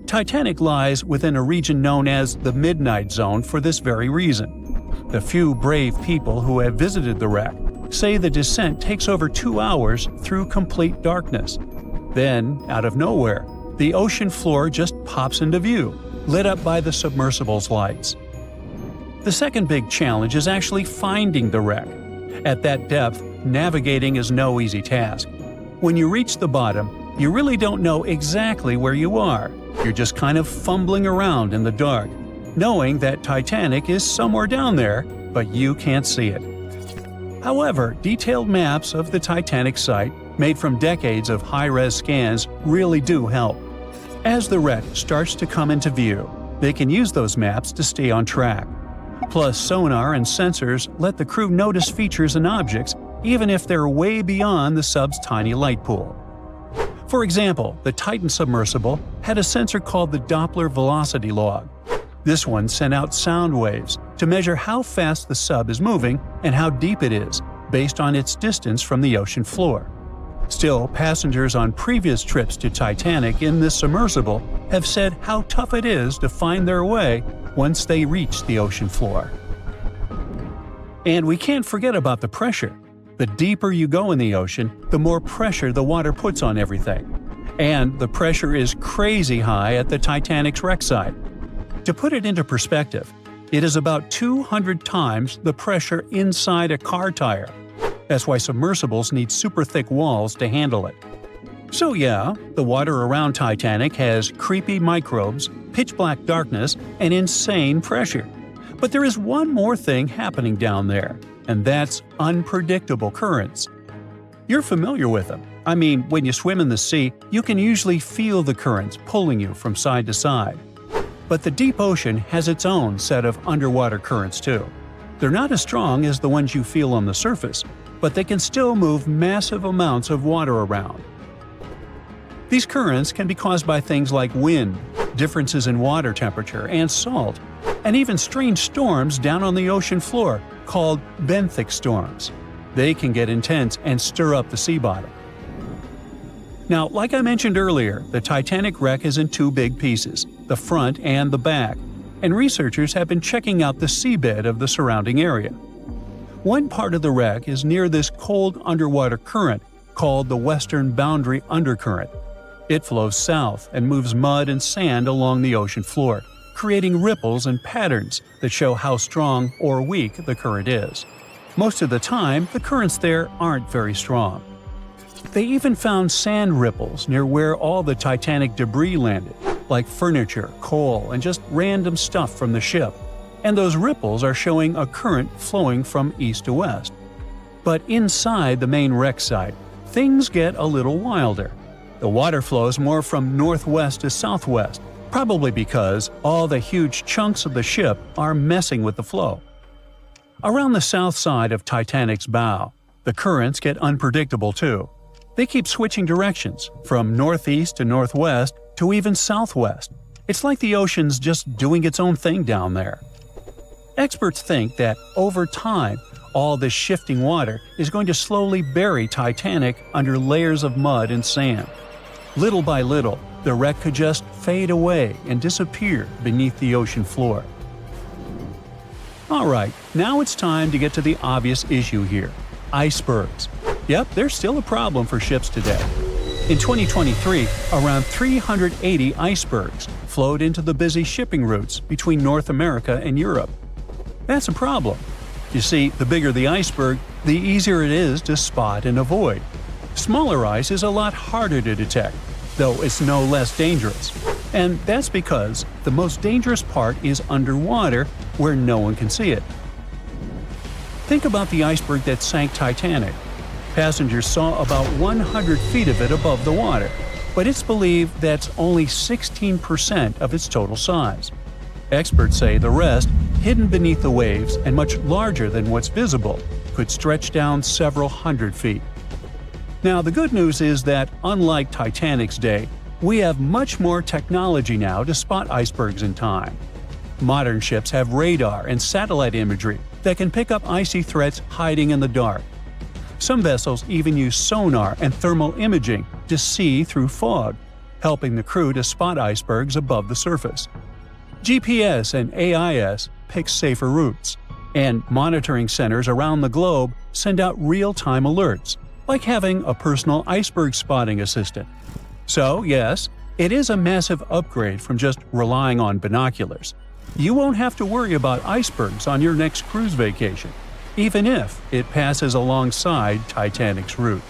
Titanic lies within a region known as the Midnight Zone for this very reason. The few brave people who have visited the wreck say the descent takes over 2 hours through complete darkness. Then, out of nowhere, the ocean floor just pops into view, lit up by the submersible's lights. The second big challenge is actually finding the wreck. At that depth, navigating is no easy task. When you reach the bottom, you really don't know exactly where you are. You're just kind of fumbling around in the dark, knowing that Titanic is somewhere down there, but you can't see it. However, detailed maps of the Titanic site, made from decades of high-res scans, really do help. As the wreck starts to come into view, they can use those maps to stay on track. Plus, sonar and sensors let the crew notice features and objects even if they're way beyond the sub's tiny light pool. For example, the Titan submersible had a sensor called the Doppler velocity log. This one sent out sound waves to measure how fast the sub is moving and how deep it is, based on its distance from the ocean floor. Still, passengers on previous trips to Titanic in this submersible have said how tough it is to find their way once they reach the ocean floor. And we can't forget about the pressure. The deeper you go in the ocean, the more pressure the water puts on everything. And the pressure is crazy high at the Titanic's wreck site. To put it into perspective, it is about 200 times the pressure inside a car tire. That's why submersibles need super thick walls to handle it. So yeah, the water around Titanic has creepy microbes, pitch-black darkness, and insane pressure. But there is one more thing happening down there, and that's unpredictable currents. You're familiar with them. I mean, when you swim in the sea, you can usually feel the currents pulling you from side to side. But the deep ocean has its own set of underwater currents too. They're not as strong as the ones you feel on the surface, but they can still move massive amounts of water around. These currents can be caused by things like wind, differences in water temperature and salt, and even strange storms down on the ocean floor called benthic storms. They can get intense and stir up the sea bottom. Now, like I mentioned earlier, the Titanic wreck is in two big pieces, the front and the back, and researchers have been checking out the seabed of the surrounding area. One part of the wreck is near this cold underwater current called the Western Boundary Undercurrent. It flows south and moves mud and sand along the ocean floor, creating ripples and patterns that show how strong or weak the current is. Most of the time, the currents there aren't very strong. They even found sand ripples near where all the Titanic debris landed, like furniture, coal, and just random stuff from the ship. And those ripples are showing a current flowing from east to west. But inside the main wreck site, things get a little wilder. The water flows more from northwest to southwest, probably because all the huge chunks of the ship are messing with the flow. Around the south side of Titanic's bow, the currents get unpredictable too. They keep switching directions, from northeast to northwest to even southwest. It's like the ocean's just doing its own thing down there. Experts think that over time, all this shifting water is going to slowly bury Titanic under layers of mud and sand. Little by little, the wreck could just fade away and disappear beneath the ocean floor. Alright, now it's time to get to the obvious issue here: icebergs. Yep, they're still a problem for ships today. In 2023, around 380 icebergs flowed into the busy shipping routes between North America and Europe. That's a problem. You see, the bigger the iceberg, the easier it is to spot and avoid. Smaller ice is a lot harder to detect, though it's no less dangerous. And that's because the most dangerous part is underwater, where no one can see it. Think about the iceberg that sank Titanic. Passengers saw about 100 feet of it above the water, but it's believed that's only 16% of its total size. Experts say the rest, hidden beneath the waves and much larger than what's visible, could stretch down several hundred feet. Now, the good news is that, unlike Titanic's day, We have much more technology now to spot icebergs in time. Modern ships have radar and satellite imagery that can pick up icy threats hiding in the dark. Some vessels even use sonar and thermal imaging to see through fog, helping the crew to spot icebergs above the surface. GPS and AIS pick safer routes, and monitoring centers around the globe send out real-time alerts, like having a personal iceberg spotting assistant. So, yes, it is a massive upgrade from just relying on binoculars. You won't have to worry about icebergs on your next cruise vacation, even if it passes alongside Titanic's route.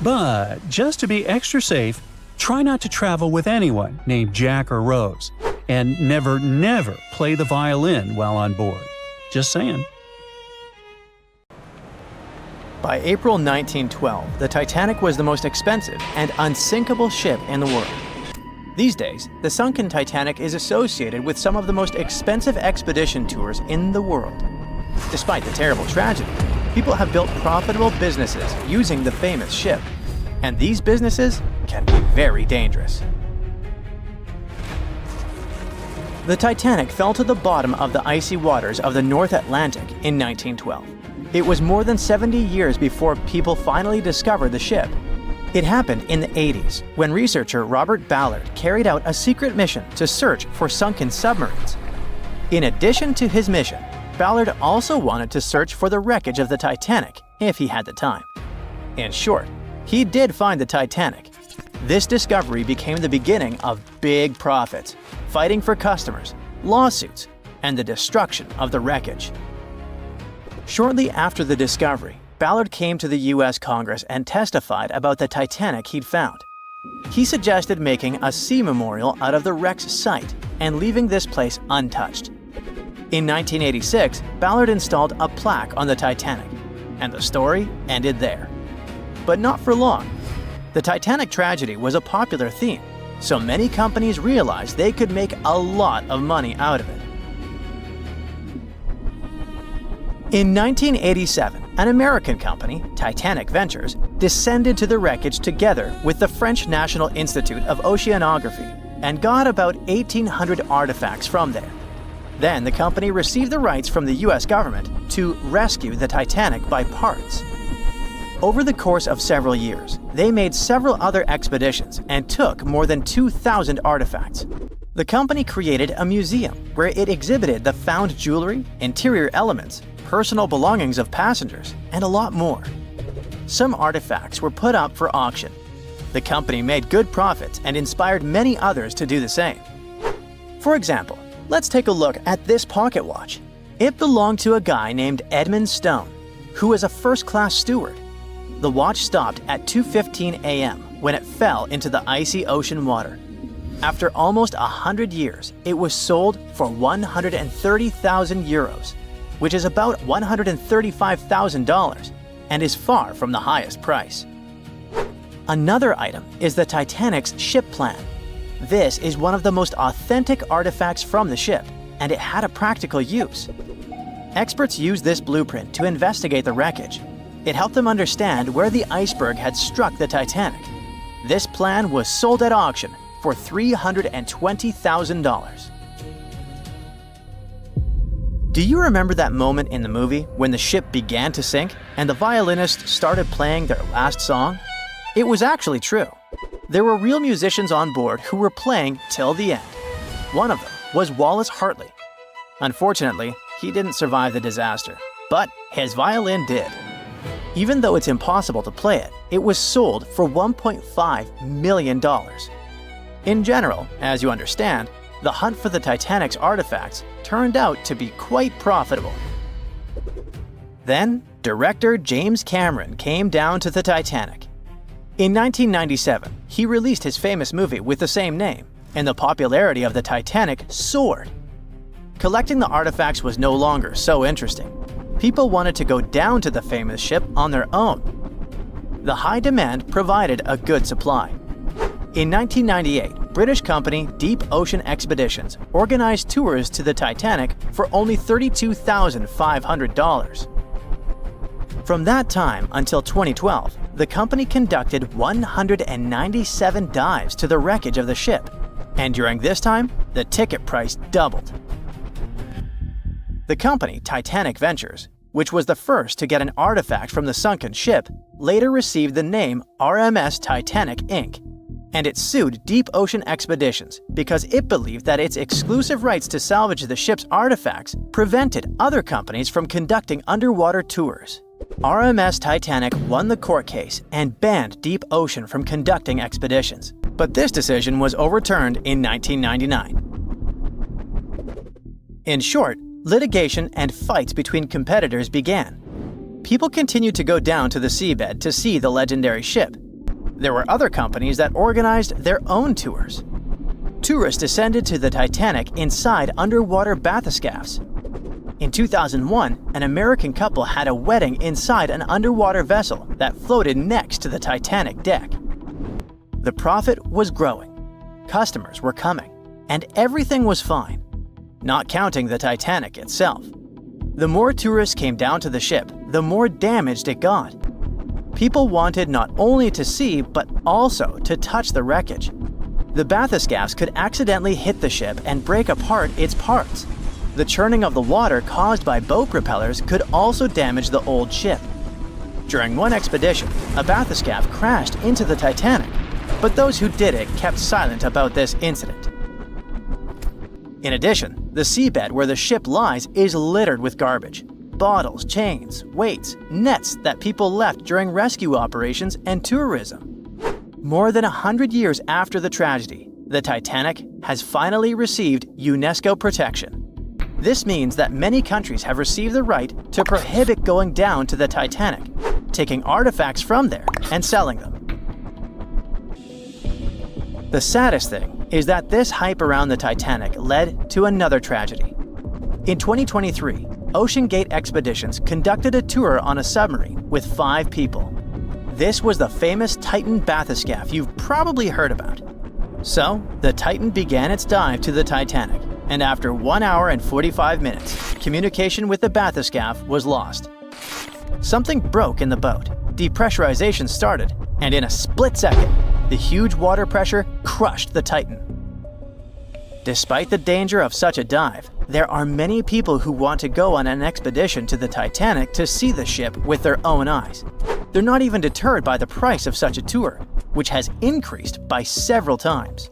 But just to be extra safe, try not to travel with anyone named Jack or Rose, and never play the violin while on board. Just saying. By April 1912, the Titanic was the most expensive and unsinkable ship in the world. These days, the sunken Titanic is associated with some of the most expensive expedition tours in the world. Despite the terrible tragedy, people have built profitable businesses using the famous ship, and these businesses can be very dangerous. The Titanic fell to the bottom of the icy waters of the North Atlantic in 1912. It was more than 70 years before people finally discovered the ship. It happened in the 80s, when researcher Robert Ballard carried out a secret mission to search for sunken submarines. In addition to his mission, Ballard also wanted to search for the wreckage of the Titanic, if he had the time. In short, he did find the Titanic. This discovery became the beginning of big profits, fighting for customers, lawsuits, and the destruction of the wreckage. Shortly after the discovery, Ballard came to the U.S. Congress and testified about the Titanic he'd found. He suggested making a sea memorial out of the wreck's site and leaving this place untouched. In 1986, Ballard installed a plaque on the Titanic, and the story ended there. But not for long. The Titanic tragedy was a popular theme, so many companies realized they could make a lot of money out of it. In 1987, an American company, Titanic Ventures, descended to the wreckage together with the French National Institute of Oceanography and got about 1,800 artifacts from there. Then the company received the rights from the US government to rescue the Titanic by parts. Over the course of several years, they made several other expeditions and took more than 2,000 artifacts. The company created a museum where it exhibited the found jewelry, interior elements, personal belongings of passengers, and a lot more. Some artifacts were put up for auction. The company made good profits and inspired many others to do the same. For example, let's take a look at this pocket watch. It belonged to a guy named Edmund Stone, who was a first-class steward. The watch stopped at 2:15 a.m. when it fell into the icy ocean water. After almost 100 years, it was sold for 130,000 euros, which is about $135,000, and is far from the highest price. Another item is the Titanic's ship plan. This is one of the most authentic artifacts from the ship, and it had a practical use. Experts used this blueprint to investigate the wreckage. It helped them understand where the iceberg had struck the Titanic. This plan was sold at auction for $320,000. Do you remember that moment in the movie when the ship began to sink and the violinists started playing their last song? It was actually true. There were real musicians on board who were playing till the end. One of them was Wallace Hartley. Unfortunately, he didn't survive the disaster, but his violin did. Even though it's impossible to play it, it was sold for $1.5 million. In general, as you understand, the hunt for the Titanic's artifacts turned out to be quite profitable. Then, director James Cameron came down to the Titanic. In 1997, he released his famous movie with the same name, and the popularity of the Titanic soared. Collecting the artifacts was no longer so interesting. People wanted to go down to the famous ship on their own. The high demand provided a good supply. In 1998, British company Deep Ocean Expeditions organized tours to the Titanic for only $32,500. From that time until 2012, the company conducted 197 dives to the wreckage of the ship, and during this time, the ticket price doubled. The company Titanic Ventures, which was the first to get an artifact from the sunken ship, later received the name RMS Titanic Inc., and it sued Deep Ocean Expeditions because it believed that its exclusive rights to salvage the ship's artifacts prevented other companies from conducting underwater tours. RMS Titanic won the court case and banned Deep Ocean from conducting expeditions, but this decision was overturned in 1999. In short, litigation and fights between competitors began. People continued to go down to the seabed to see the legendary ship. There were other companies that organized their own tours. Tourists descended to the Titanic inside underwater bathyscaphs. In 2001, an American couple had a wedding inside an underwater vessel that floated next to the Titanic deck. The profit was growing, customers were coming, and everything was fine, not counting the Titanic itself. The more tourists came down to the ship, the more damaged it got. People wanted not only to see, but also to touch the wreckage. The bathyscaphs could accidentally hit the ship and break apart its parts. The churning of the water caused by boat propellers could also damage the old ship. During one expedition, a bathyscaph crashed into the Titanic, but those who did it kept silent about this incident. In addition, the seabed where the ship lies is littered with garbage. Bottles, chains, weights, nets that people left during rescue operations and tourism. More than 100 years after the tragedy, the Titanic has finally received UNESCO protection. This means that many countries have received the right to prohibit going down to the Titanic, taking artifacts from there and selling them. The saddest thing is that this hype around the Titanic led to another tragedy. In 2023, Ocean Gate Expeditions conducted a tour on a submarine with 5 people. This was the famous Titan bathyscaph you've probably heard about. So, the Titan began its dive to the Titanic, and after 1 hour and 45 minutes, communication with the bathyscaph was lost. Something broke in the boat, depressurization started, and in a split second, the huge water pressure crushed the Titan. Despite the danger of such a dive, there are many people who want to go on an expedition to the Titanic to see the ship with their own eyes. They're not even deterred by the price of such a tour, which has increased by several times.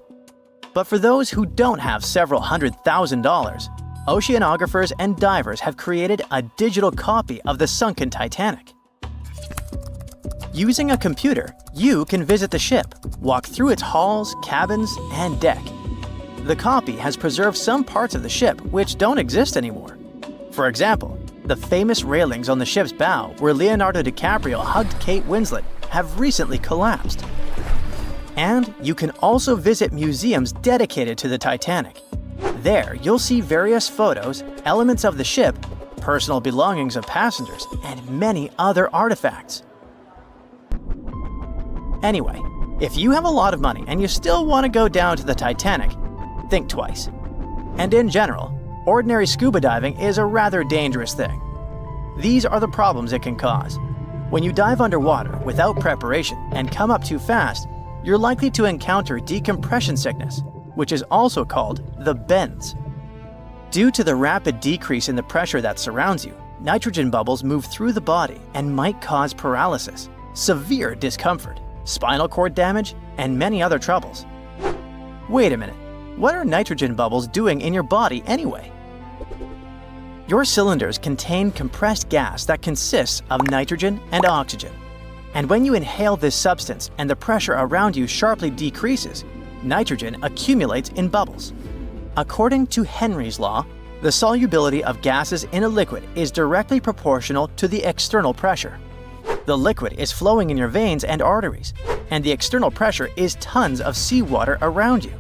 But for those who don't have several $100,000, oceanographers and divers have created a digital copy of the sunken Titanic. Using a computer, you can visit the ship, walk through its halls, cabins, and deck. The copy has preserved some parts of the ship which don't exist anymore. For example, the famous railings on the ship's bow where Leonardo DiCaprio hugged Kate Winslet have recently collapsed. And you can also visit museums dedicated to the Titanic. There, you'll see various photos, elements of the ship, personal belongings of passengers, and many other artifacts. Anyway, if you have a lot of money and you still want to go down to the Titanic, think twice. And in general, ordinary scuba diving is a rather dangerous thing. These are the problems it can cause. When you dive underwater without preparation and come up too fast, you're likely to encounter decompression sickness, which is also called the bends. Due to the rapid decrease in the pressure that surrounds you, nitrogen bubbles move through the body and might cause paralysis, severe discomfort, spinal cord damage, and many other troubles. Wait a minute. What are nitrogen bubbles doing in your body anyway? Your cylinders contain compressed gas that consists of nitrogen and oxygen. And when you inhale this substance and the pressure around you sharply decreases, nitrogen accumulates in bubbles. According to Henry's law, the solubility of gases in a liquid is directly proportional to the external pressure. The liquid is flowing in your veins and arteries, and the external pressure is tons of seawater around you.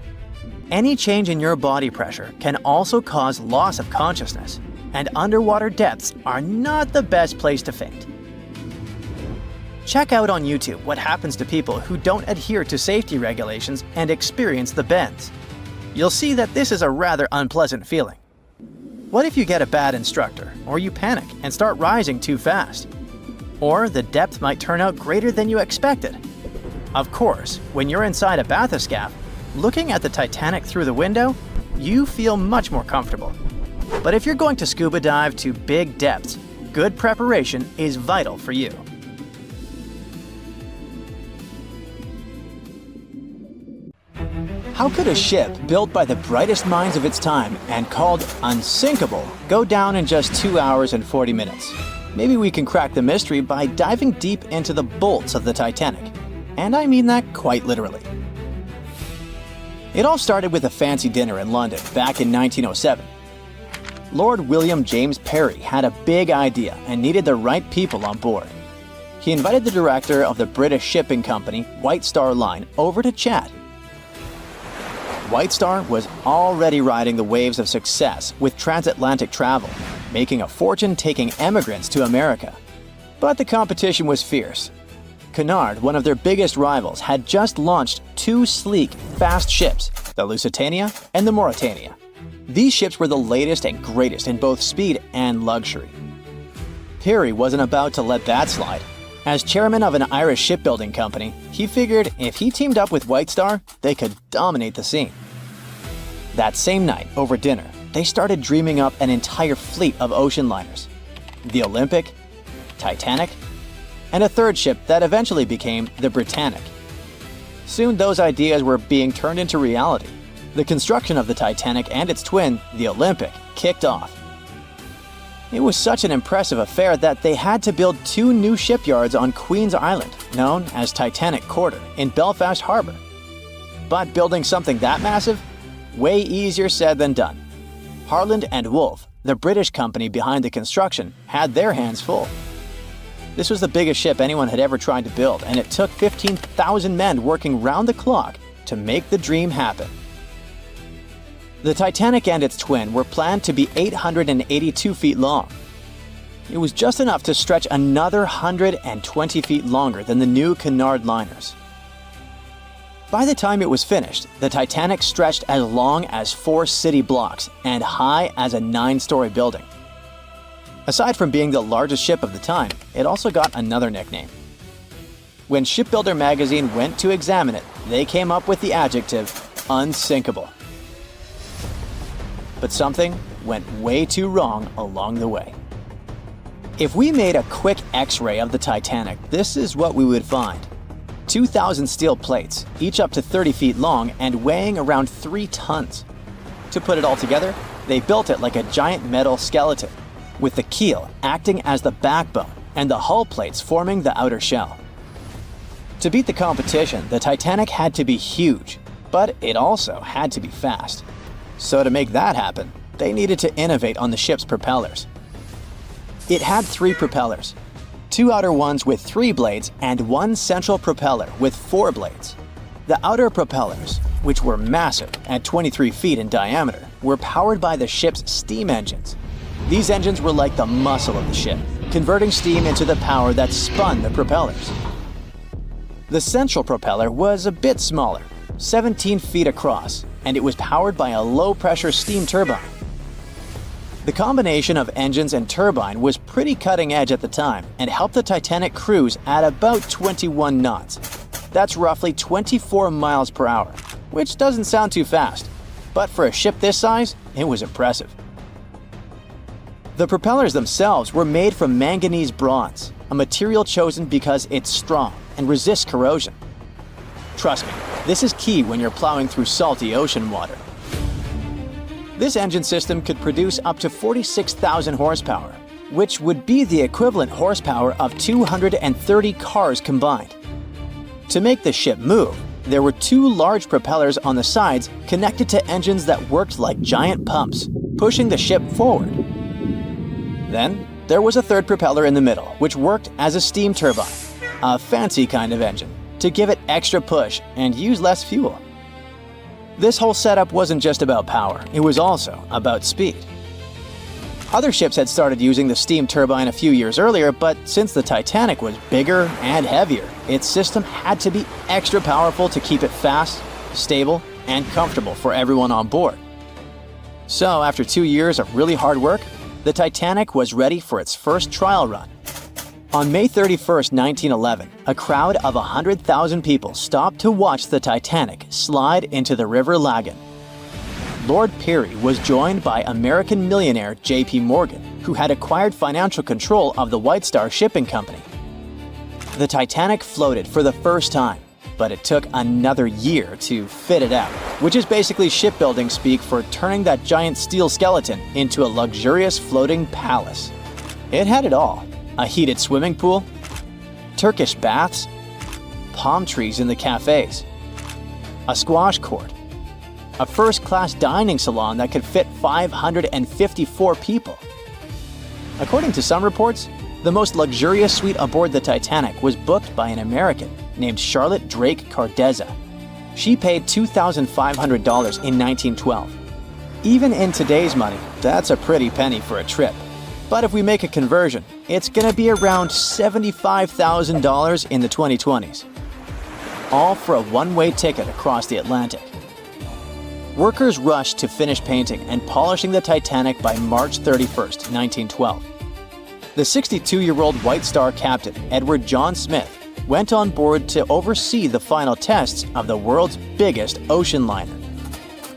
Any change in your body pressure can also cause loss of consciousness, and underwater depths are not the best place to faint. Check out on YouTube what happens to people who don't adhere to safety regulations and experience the bends. You'll see that this is a rather unpleasant feeling. What if you get a bad instructor, or you panic and start rising too fast? or the depth might turn out greater than you expected. Of course, when you're inside a bathyscaphe, looking at the Titanic through the window, you feel much more comfortable. But if you're going to scuba dive to big depths, good preparation is vital for you. How could a ship built by the brightest minds of its time and called unsinkable go down in just 2 hours and 40 minutes? Maybe we can crack the mystery by diving deep into the bolts of the Titanic. And I mean that quite literally. It all started with a fancy dinner in London back in 1907. Lord William James Parry had a big idea and needed the right people on board. He invited the director of the British shipping company, White Star Line, over to chat. White Star was already riding the waves of success with transatlantic travel, making a fortune taking emigrants to America. But the competition was fierce. Cunard, one of their biggest rivals, had just launched 2 sleek, fast ships, the Lusitania and the Mauretania. These ships were the latest and greatest in both speed and luxury. Parry wasn't about to let that slide. As chairman of an Irish shipbuilding company, he figured if he teamed up with White Star, they could dominate the scene. That same night, over dinner, they started dreaming up an entire fleet of ocean liners. The Olympic, Titanic, and a third ship that eventually became the Britannic. Soon those ideas were being turned into reality. The construction of the Titanic and its twin, the Olympic, kicked off. It was such an impressive affair that they had to build 2 new shipyards on Queen's Island, known as Titanic Quarter, in Belfast Harbour. But building something that massive? Way easier said than done. Harland and Wolff, the British company behind the construction, had their hands full. This was the biggest ship anyone had ever tried to build, and it took 15,000 men working round the clock to make the dream happen. The Titanic and its twin were planned to be 882 feet long. It was just enough to stretch another 120 feet longer than the new Cunard liners. By the time it was finished, the Titanic stretched as long as 4 city blocks and high as a 9-story building. Aside from being the largest ship of the time, it also got another nickname. When Shipbuilder magazine went to examine it, they came up with the adjective unsinkable. But something went way too wrong along the way. If we made a quick X-ray of the Titanic, this is what we would find. 2,000 steel plates, each up to 30 feet long and weighing around 3 tons. To put it all together, they built it like a giant metal skeleton, with the keel acting as the backbone and the hull plates forming the outer shell. To beat the competition, the Titanic had to be huge, but it also had to be fast. So to make that happen, they needed to innovate on the ship's propellers. It had 3 propellers, 2 outer ones with 3 blades and 1 central propeller with 4 blades. The outer propellers, which were massive at 23 feet in diameter, were powered by the ship's steam engines. These engines were like the muscle of the ship, converting steam into the power that spun the propellers. The central propeller was a bit smaller, 17 feet across, and it was powered by a low-pressure steam turbine. The combination of engines and turbine was pretty cutting edge at the time and helped the Titanic cruise at about 21 knots. That's roughly 24 miles per hour, which doesn't sound too fast, but for a ship this size, it was impressive. The propellers themselves were made from manganese bronze, a material chosen because it's strong and resists corrosion. Trust me, this is key when you're plowing through salty ocean water. This engine system could produce up to 46,000 horsepower, which would be the equivalent horsepower of 230 cars combined. To make the ship move, there were 2 large propellers on the sides connected to engines that worked like giant pumps, pushing the ship forward. Then, there was a 3rd propeller in the middle, which worked as a steam turbine, a fancy kind of engine, to give it extra push and use less fuel. This whole setup wasn't just about power, it was also about speed. Other ships had started using the steam turbine a few years earlier, but since the Titanic was bigger and heavier, its system had to be extra powerful to keep it fast, stable, and comfortable for everyone on board. So after 2 years of really hard work, the Titanic was ready for its first trial run. On May 31, 1911, a crowd of 100,000 people stopped to watch the Titanic slide into the River Lagan. Lord Peary was joined by American millionaire J.P. Morgan, who had acquired financial control of the White Star Shipping Company. The Titanic floated for the first time, but it took another year to fit it out, which is basically shipbuilding speak for turning that giant steel skeleton into a luxurious floating palace. It had it all: a heated swimming pool, Turkish baths, palm trees in the cafes, a squash court, a first-class dining salon that could fit 554 people. According to some reports, the most luxurious suite aboard the Titanic was booked by an American named Charlotte Drake Cardezza. She paid $2,500 in 1912. Even in today's money, that's a pretty penny for a trip. But if we make a conversion, it's gonna be around $75,000 in the 2020s. All for a one-way ticket across the Atlantic. Workers rushed to finish painting and polishing the Titanic by March 31st, 1912. The 62-year-old White Star captain, Edward John Smith, went on board to oversee the final tests of the world's biggest ocean liner.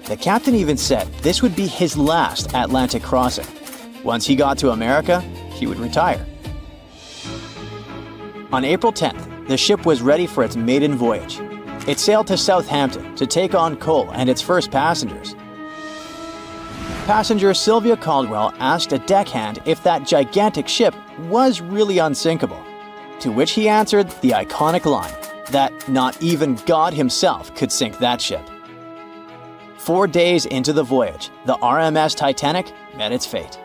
The captain even said this would be his last Atlantic crossing. Once he got to America, he would retire. On April 10th, the ship was ready for its maiden voyage. It sailed to Southampton to take on coal and its first passengers. Passenger Sylvia Caldwell asked a deckhand if that gigantic ship was really unsinkable, to which he answered the iconic line that not even God himself could sink that ship. 4 days into the voyage, the RMS Titanic met its fate.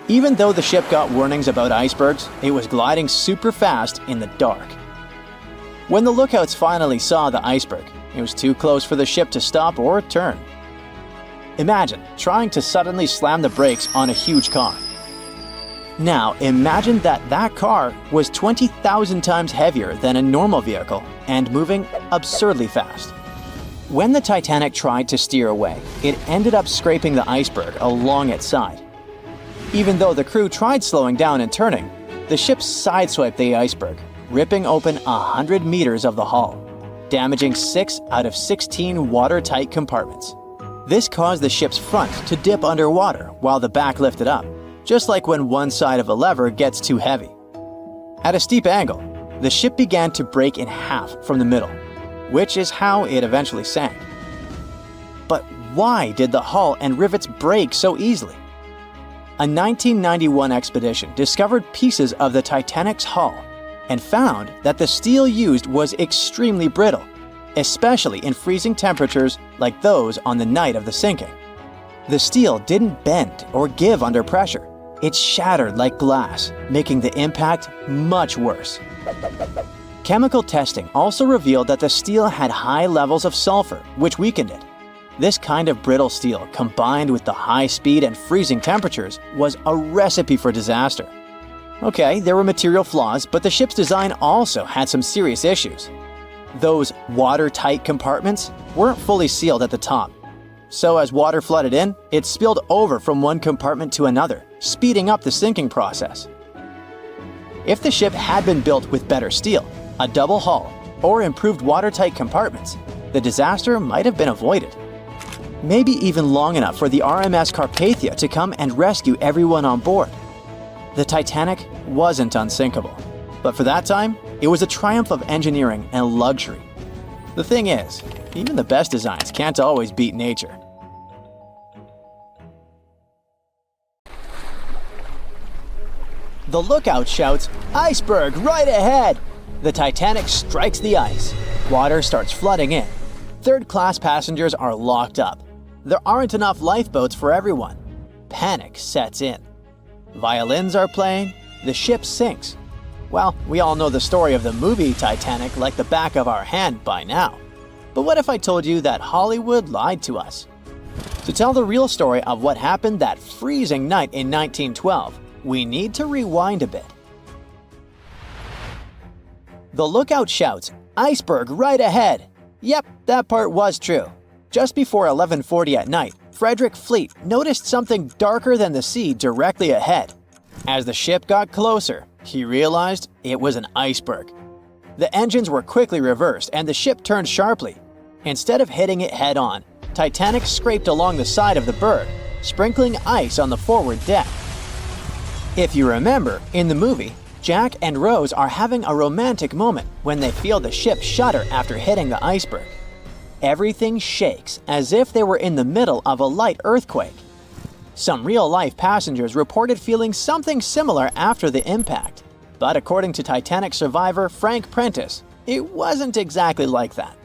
Even though the ship got warnings about icebergs, it was gliding super fast in the dark. When the lookouts finally saw the iceberg, it was too close for the ship to stop or turn. Imagine trying to suddenly slam the brakes on a huge car. Now imagine that car was 20,000 times heavier than a normal vehicle and moving absurdly fast. When the Titanic tried to steer away, it ended up scraping the iceberg along its side. Even though the crew tried slowing down and turning, the ship sideswiped the iceberg, ripping open 100 meters of the hull, damaging 6 out of 16 watertight compartments. This caused the ship's front to dip underwater while the back lifted up, just like when one side of a lever gets too heavy. At a steep angle, the ship began to break in half from the middle, which is how it eventually sank. But why did the hull and rivets break so easily? A 1991 expedition discovered pieces of the Titanic's hull and found that the steel used was extremely brittle, especially in freezing temperatures like those on the night of the sinking. The steel didn't bend or give under pressure. It shattered like glass, making the impact much worse. Chemical testing also revealed that the steel had high levels of sulfur, which weakened it. This kind of brittle steel, combined with the high speed and freezing temperatures, was a recipe for disaster. Okay, there were material flaws, but the ship's design also had some serious issues. Those watertight compartments weren't fully sealed at the top. So as water flooded in, it spilled over from one compartment to another, speeding up the sinking process. If the ship had been built with better steel, a double hull, or improved watertight compartments, the disaster might have been avoided. Maybe even long enough for the RMS Carpathia to come and rescue everyone on board. The Titanic wasn't unsinkable, but for that time, it was a triumph of engineering and luxury. The thing is, even the best designs can't always beat nature. The lookout shouts, "Iceberg right ahead!" The Titanic strikes the ice. Water starts flooding in. Third-class passengers are locked up. There aren't enough lifeboats for everyone. Panic sets in. Violins are playing. The ship sinks. Well, we all know the story of the movie Titanic like the back of our hand by now. But what if I told you that Hollywood lied to us? To tell the real story of what happened that freezing night in 1912, we need to rewind a bit. The lookout shouts, "Iceberg right ahead!" Yep, that part was true. Just before 11:40 at night, Frederick Fleet noticed something darker than the sea directly ahead. As the ship got closer, he realized it was an iceberg. The engines were quickly reversed and the ship turned sharply. Instead of hitting it head-on, Titanic scraped along the side of the berg, sprinkling ice on the forward deck. If you remember, in the movie, Jack and Rose are having a romantic moment when they feel the ship shudder after hitting the iceberg. Everything shakes as if they were in the middle of a light earthquake. Some real-life passengers reported feeling something similar after the impact, but according to Titanic survivor Frank Prentice, it wasn't exactly like that.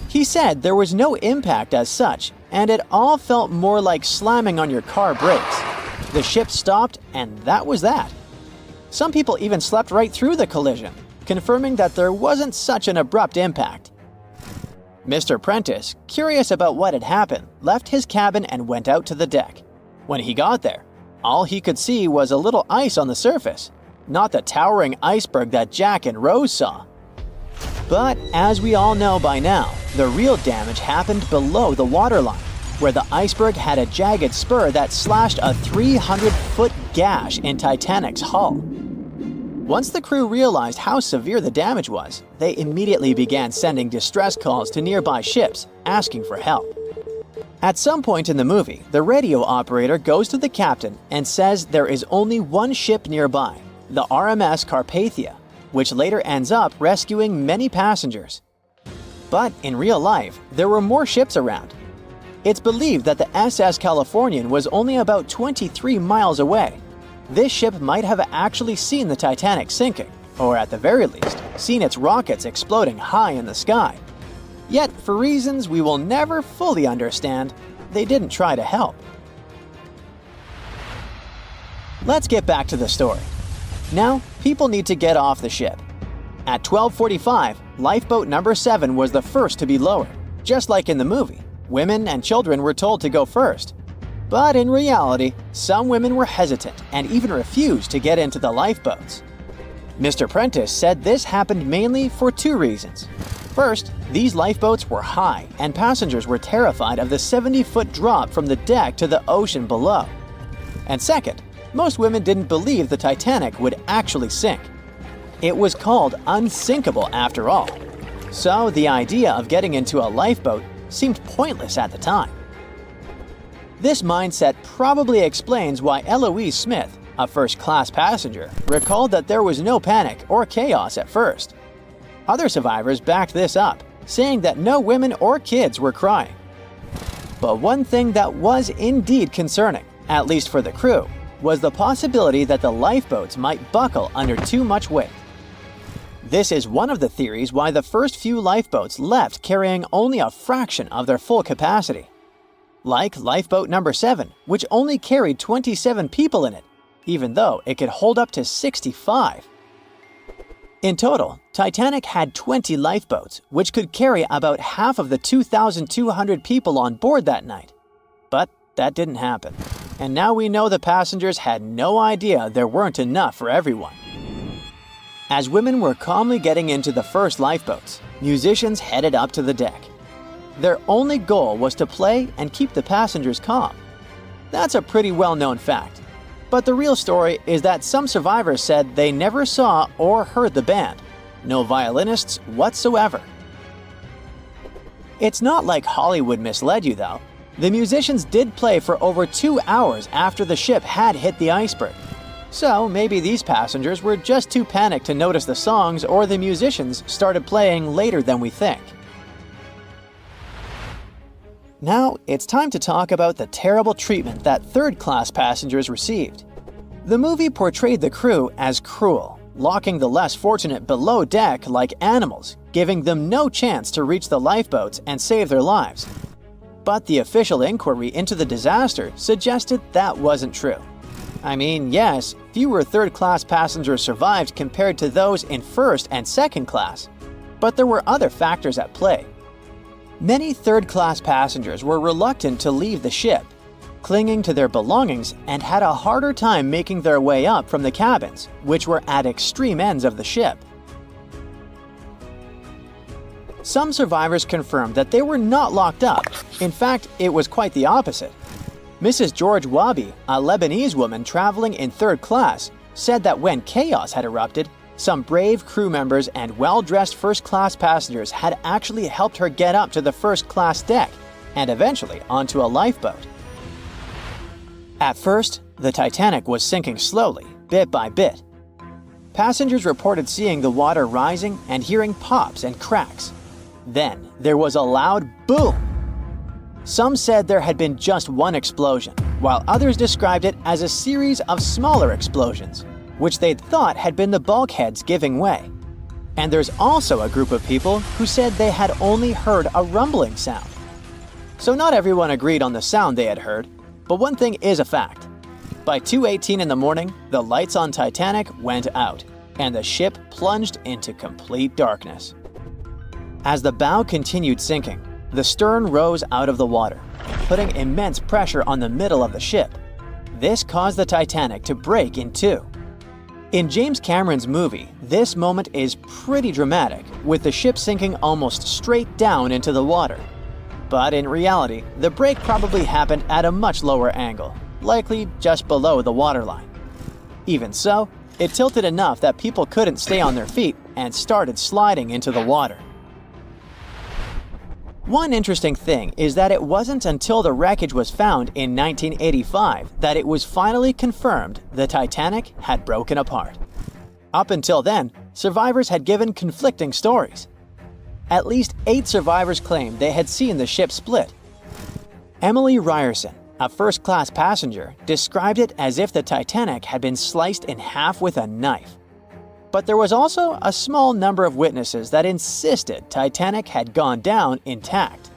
He said there was no impact as such, and it all felt more like slamming on your car brakes. The ship stopped, and that was that. Some people even slept right through the collision, confirming that there wasn't such an abrupt impact. Mr. Prentice, curious about what had happened, left his cabin and went out to the deck. When he got there, all he could see was a little ice on the surface, not the towering iceberg that Jack and Rose saw. But as we all know by now, the real damage happened below the waterline, where the iceberg had a jagged spur that slashed a 300-foot gash in Titanic's hull. Once the crew realized how severe the damage was, they immediately began sending distress calls to nearby ships, asking for help. At some point in the movie, the radio operator goes to the captain and says there is only one ship nearby, the RMS Carpathia, which later ends up rescuing many passengers. But in real life, there were more ships around. It's believed that the SS Californian was only about 23 miles away. This ship might have actually seen the Titanic sinking, or at the very least, seen its rockets exploding high in the sky. Yet, for reasons we will never fully understand, they didn't try to help. Let's get back to the story. Now, people need to get off the ship. At 12:45, lifeboat number 7 was the first to be lowered. Just like in the movie, women and children were told to go first. But in reality, some women were hesitant and even refused to get into the lifeboats. Mr. Prentice said this happened mainly for 2 reasons. First, these lifeboats were high and passengers were terrified of the 70-foot drop from the deck to the ocean below. And second, most women didn't believe the Titanic would actually sink. It was called unsinkable after all. So the idea of getting into a lifeboat seemed pointless at the time. This mindset probably explains why Eloise Smith, a first-class passenger, recalled that there was no panic or chaos at first. Other survivors backed this up, saying that no women or kids were crying. But one thing that was indeed concerning, at least for the crew, was the possibility that the lifeboats might buckle under too much weight. This is one of the theories why the first few lifeboats left carrying only a fraction of their full capacity. Like lifeboat number 7, which only carried 27 people in it, even though it could hold up to 65. In total, Titanic had 20 lifeboats, which could carry about half of the 2,200 people on board that night. But that didn't happen. And now we know the passengers had no idea there weren't enough for everyone. As women were calmly getting into the first lifeboats, musicians headed up to the deck. Their only goal was to play and keep the passengers calm. That's a pretty well-known fact. But the real story is that some survivors said they never saw or heard the band. No violinists whatsoever. It's not like Hollywood misled you though. The musicians did play for over 2 hours after the ship had hit the iceberg. So maybe these passengers were just too panicked to notice the songs, or the musicians started playing later than we think. Now, it's time to talk about the terrible treatment that third-class passengers received. The movie portrayed the crew as cruel, locking the less fortunate below deck like animals, giving them no chance to reach the lifeboats and save their lives. But the official inquiry into the disaster suggested that wasn't true. I mean, yes, fewer third-class passengers survived compared to those in first and second class, but there were other factors at play. Many third-class passengers were reluctant to leave the ship, clinging to their belongings, and had a harder time making their way up from the cabins, which were at extreme ends of the ship. Some survivors confirmed that they were not locked up. In fact, it was quite the opposite. Mrs. George Wabi, a Lebanese woman traveling in third class, said that when chaos had erupted, some brave crew members and well-dressed first-class passengers had actually helped her get up to the first-class deck and eventually onto a lifeboat. At first, the Titanic was sinking slowly, bit by bit. Passengers reported seeing the water rising and hearing pops and cracks. Then, there was a loud boom. Some said there had been just one explosion, while others described it as a series of smaller explosions, which they'd thought had been the bulkheads giving way. And there's also a group of people who said they had only heard a rumbling sound. So not everyone agreed on the sound they had heard, but one thing is a fact. By 2:18 in the morning, the lights on Titanic went out, and the ship plunged into complete darkness. As the bow continued sinking, the stern rose out of the water, putting immense pressure on the middle of the ship. This caused the Titanic to break in two. In James Cameron's movie, this moment is pretty dramatic, with the ship sinking almost straight down into the water. But in reality, the break probably happened at a much lower angle, likely just below the waterline. Even so, it tilted enough that people couldn't stay on their feet and started sliding into the water. One interesting thing is that it wasn't until the wreckage was found in 1985 that it was finally confirmed the Titanic had broken apart. Up until then, survivors had given conflicting stories. At least 8 survivors claimed they had seen the ship split. Emily Ryerson, a first-class passenger, described it as if the Titanic had been sliced in half with a knife. But there was also a small number of witnesses that insisted Titanic had gone down intact.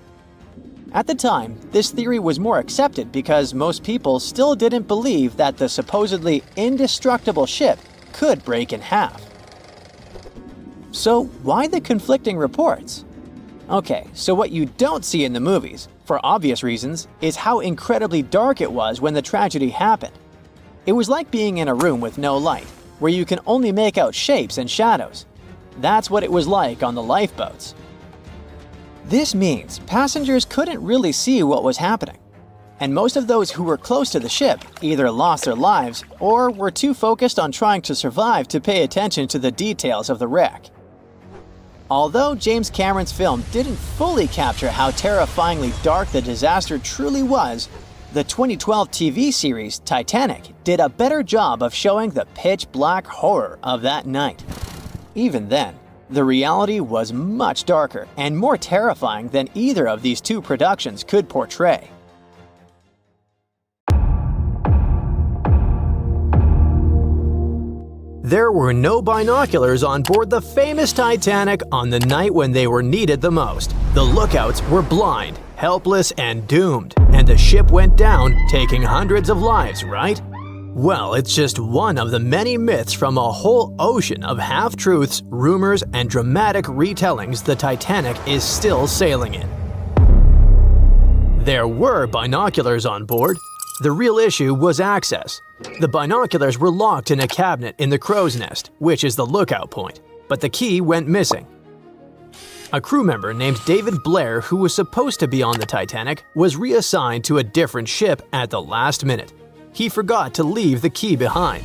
At the time, this theory was more accepted because most people still didn't believe that the supposedly indestructible ship could break in half. So why the conflicting reports? Okay, so what you don't see in the movies, for obvious reasons, is how incredibly dark it was when the tragedy happened. It was like being in a room with no light, where you can only make out shapes and shadows. That's what it was like on the lifeboats. This means passengers couldn't really see what was happening, and most of those who were close to the ship either lost their lives or were too focused on trying to survive to pay attention to the details of the wreck. Although James Cameron's film didn't fully capture how terrifyingly dark the disaster truly was, the 2012 TV series Titanic did a better job of showing the pitch-black horror of that night. Even then, the reality was much darker and more terrifying than either of these two productions could portray. There were no binoculars on board the famous Titanic on the night when they were needed the most. The lookouts were blind, helpless, and doomed, and the ship went down, taking hundreds of lives, right? Well, it's just one of the many myths from a whole ocean of half-truths, rumors, and dramatic retellings the Titanic is still sailing in. There were binoculars on board. The real issue was access. The binoculars were locked in a cabinet in the crow's nest, which is the lookout point, but the key went missing. A crew member named David Blair, who was supposed to be on the Titanic, was reassigned to a different ship at the last minute. He forgot to leave the key behind.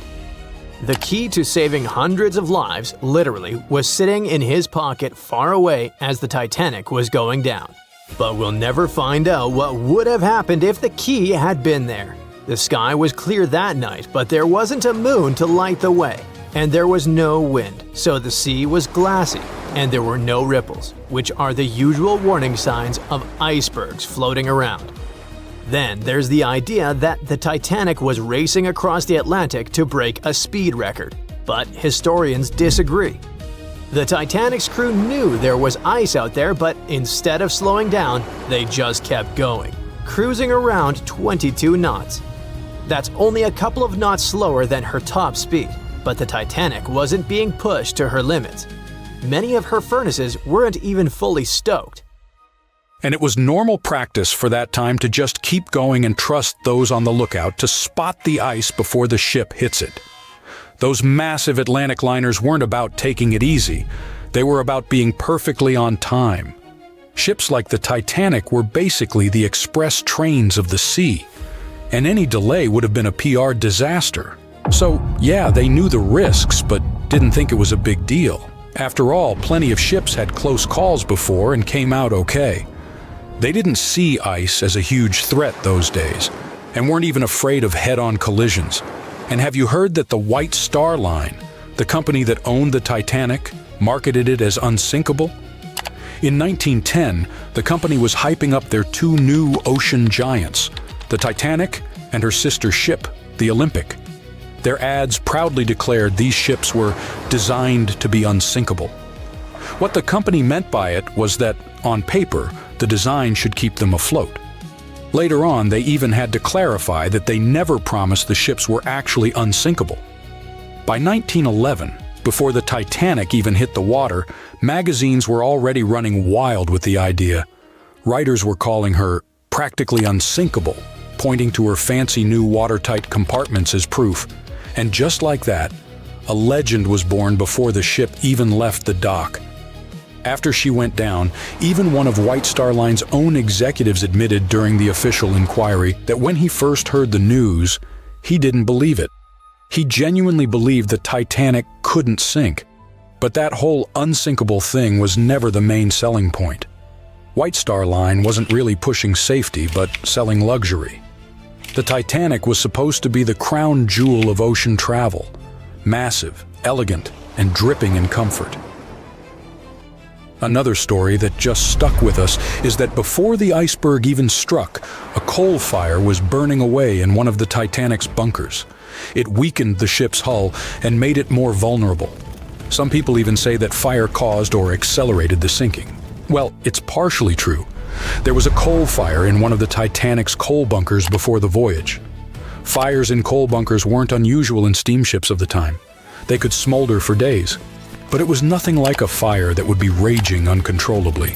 The key to saving hundreds of lives, literally, was sitting in his pocket far away as the Titanic was going down. But we'll never find out what would have happened if the key had been there. The sky was clear that night, but there wasn't a moon to light the way, and there was no wind, so the sea was glassy, and there were no ripples, which are the usual warning signs of icebergs floating around. Then there's the idea that the Titanic was racing across the Atlantic to break a speed record, but historians disagree. The Titanic's crew knew there was ice out there, but instead of slowing down, they just kept going, cruising around 22 knots. That's only a couple of knots slower than her top speed, but the Titanic wasn't being pushed to her limits. Many of her furnaces weren't even fully stoked. And it was normal practice for that time to just keep going and trust those on the lookout to spot the ice before the ship hits it. Those massive Atlantic liners weren't about taking it easy. They were about being perfectly on time. Ships like the Titanic were basically the express trains of the sea, and any delay would have been a PR disaster. So, yeah, they knew the risks, but didn't think it was a big deal. After all, plenty of ships had close calls before and came out okay. They didn't see ice as a huge threat those days, and weren't even afraid of head-on collisions. And have you heard that the White Star Line, the company that owned the Titanic, marketed it as unsinkable? In 1910, the company was hyping up their two new ocean giants, the Titanic and her sister ship, the Olympic. Their ads proudly declared these ships were designed to be unsinkable. What the company meant by it was that, on paper, the design should keep them afloat. Later on, they even had to clarify that they never promised the ships were actually unsinkable. By 1911, before the Titanic even hit the water, magazines were already running wild with the idea. Writers were calling her practically unsinkable, pointing to her fancy new watertight compartments as proof. And just like that, a legend was born before the ship even left the dock. After she went down, even one of White Star Line's own executives admitted during the official inquiry that when he first heard the news, he didn't believe it. He genuinely believed the Titanic couldn't sink. But that whole unsinkable thing was never the main selling point. White Star Line wasn't really pushing safety, but selling luxury. The Titanic was supposed to be the crown jewel of ocean travel, massive, elegant, and dripping in comfort. Another story that just stuck with us is that before the iceberg even struck, a coal fire was burning away in one of the Titanic's bunkers. It weakened the ship's hull and made it more vulnerable. Some people even say that fire caused or accelerated the sinking. Well, it's partially true. There was a coal fire in one of the Titanic's coal bunkers before the voyage. Fires in coal bunkers weren't unusual in steamships of the time. They could smolder for days. But it was nothing like a fire that would be raging uncontrollably.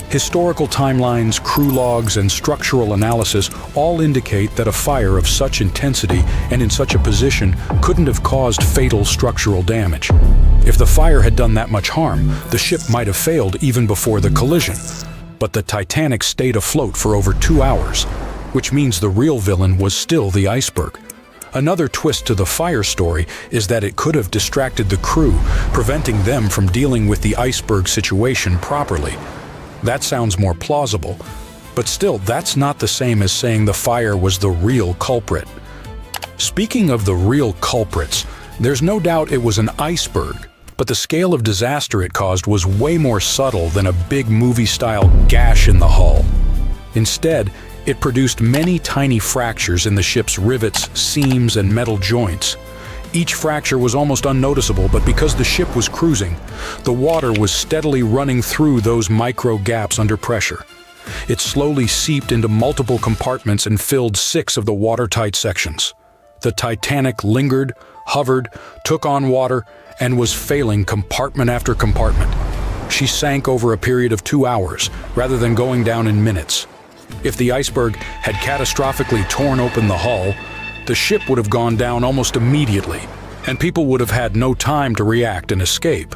Historical timelines, crew logs, and structural analysis all indicate that a fire of such intensity and in such a position couldn't have caused fatal structural damage. If the fire had done that much harm, the ship might have failed even before the collision. But the Titanic stayed afloat for over 2 hours, which means the real villain was still the iceberg. Another twist to the fire story is that it could have distracted the crew, preventing them from dealing with the iceberg situation properly. That sounds more plausible, but still, that's not the same as saying the fire was the real culprit. Speaking of the real culprits, there's no doubt it was an iceberg, but the scale of disaster it caused was way more subtle than a big movie-style gash in the hull. Instead, it produced many tiny fractures in the ship's rivets, seams, and metal joints. Each fracture was almost unnoticeable, but because the ship was cruising, the water was steadily running through those micro gaps under pressure. It slowly seeped into multiple compartments and filled 6 of the watertight sections. The Titanic lingered, hovered, took on water, and was failing compartment after compartment. She sank over a period of 2 hours, rather than going down in minutes. If the iceberg had catastrophically torn open the hull, the ship would have gone down almost immediately, and people would have had no time to react and escape.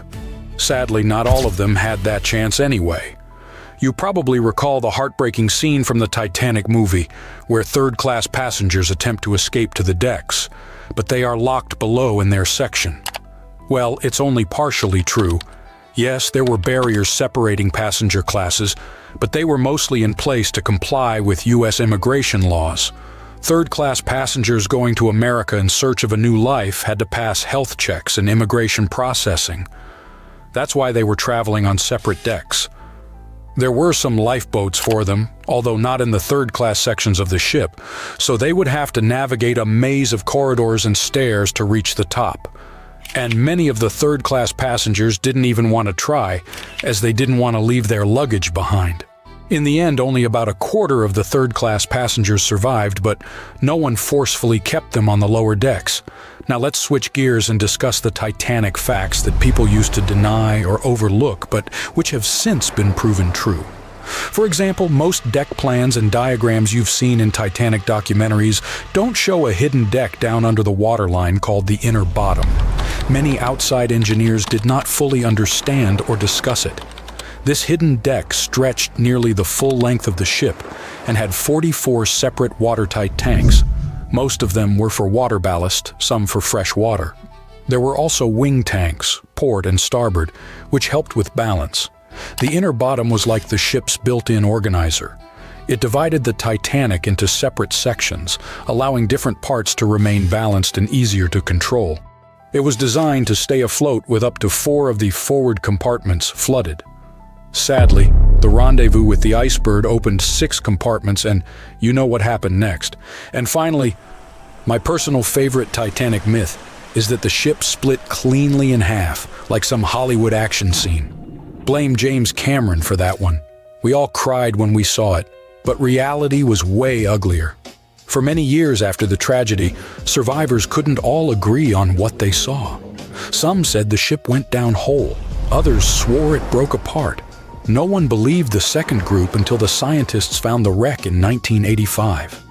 Sadly, not all of them had that chance anyway. You probably recall the heartbreaking scene from the Titanic movie, where third-class passengers attempt to escape to the decks, but they are locked below in their section. Well, it's only partially true. Yes, there were barriers separating passenger classes, but they were mostly in place to comply with U.S. immigration laws. Third-class passengers going to America in search of a new life had to pass health checks and immigration processing. That's why they were traveling on separate decks. There were some lifeboats for them, although not in the third-class sections of the ship, so they would have to navigate a maze of corridors and stairs to reach the top. And many of the third-class passengers didn't even want to try, as they didn't want to leave their luggage behind. In the end, only about a quarter of the third-class passengers survived, but no one forcefully kept them on the lower decks. Now let's switch gears and discuss the Titanic facts that people used to deny or overlook, but which have since been proven true. For example, most deck plans and diagrams you've seen in Titanic documentaries don't show a hidden deck down under the waterline called the inner bottom. Many outside engineers did not fully understand or discuss it. This hidden deck stretched nearly the full length of the ship and had 44 separate watertight tanks. Most of them were for water ballast, some for fresh water. There were also wing tanks, port and starboard, which helped with balance. The inner bottom was like the ship's built-in organizer. It divided the Titanic into separate sections, allowing different parts to remain balanced and easier to control. It was designed to stay afloat with up to 4 of the forward compartments flooded. Sadly, the rendezvous with the iceberg opened 6 compartments, and you know what happened next. And finally, my personal favorite Titanic myth is that the ship split cleanly in half, like some Hollywood action scene. Blame James Cameron for that one. We all cried when we saw it, but reality was way uglier. For many years after the tragedy, survivors couldn't all agree on what they saw. Some said the ship went down whole. Others swore it broke apart. No one believed the second group until the scientists found the wreck in 1985.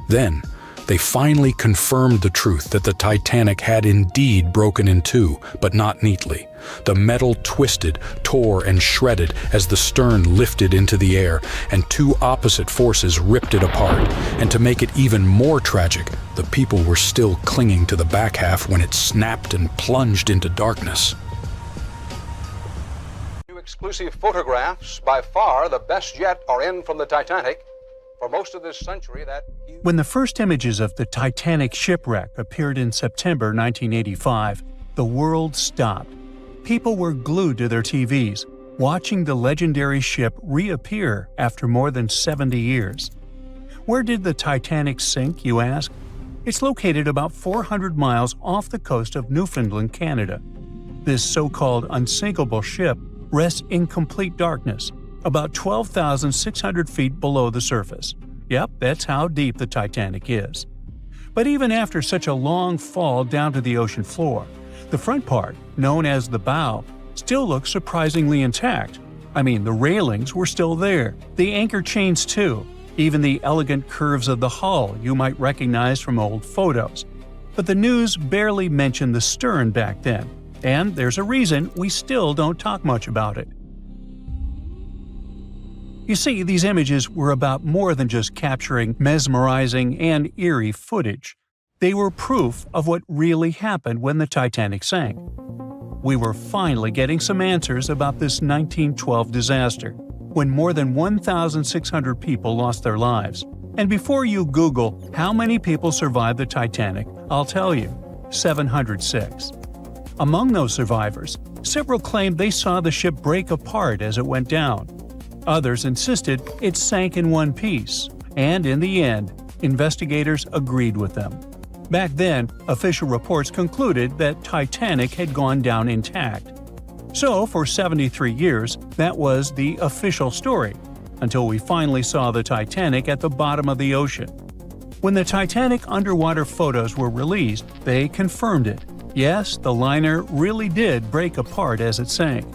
Then, they finally confirmed the truth that the Titanic had indeed broken in two, but not neatly. The metal twisted, tore, and shredded as the stern lifted into the air, and 2 opposite forces ripped it apart. And to make it even more tragic, the people were still clinging to the back half when it snapped and plunged into darkness. Exclusive photographs, by far the best yet, are in from the Titanic. For most of this century, that... When the first images of the Titanic shipwreck appeared in September 1985, the world stopped. People were glued to their TVs, watching the legendary ship reappear after more than 70 years. Where did the Titanic sink, you ask? It's located about 400 miles off the coast of Newfoundland, Canada. This so-called unsinkable ship rests in complete darkness, about 12,600 feet below the surface. Yep, that's how deep the Titanic is. But even after such a long fall down to the ocean floor, the front part, known as the bow, still looks surprisingly intact. I mean, the railings were still there, the anchor chains too, even the elegant curves of the hull you might recognize from old photos. But the news barely mentioned the stern back then, and there's a reason we still don't talk much about it. You see, these images were about more than just capturing mesmerizing and eerie footage. They were proof of what really happened when the Titanic sank. We were finally getting some answers about this 1912 disaster, when more than 1,600 people lost their lives. And before you Google how many people survived the Titanic, I'll tell you, 706. Among those survivors, several claimed they saw the ship break apart as it went down. Others insisted it sank in one piece, and in the end, investigators agreed with them. Back then, official reports concluded that Titanic had gone down intact. So, for 73 years, that was the official story, until we finally saw the Titanic at the bottom of the ocean. When the Titanic underwater photos were released, they confirmed it. Yes, the liner really did break apart as it sank.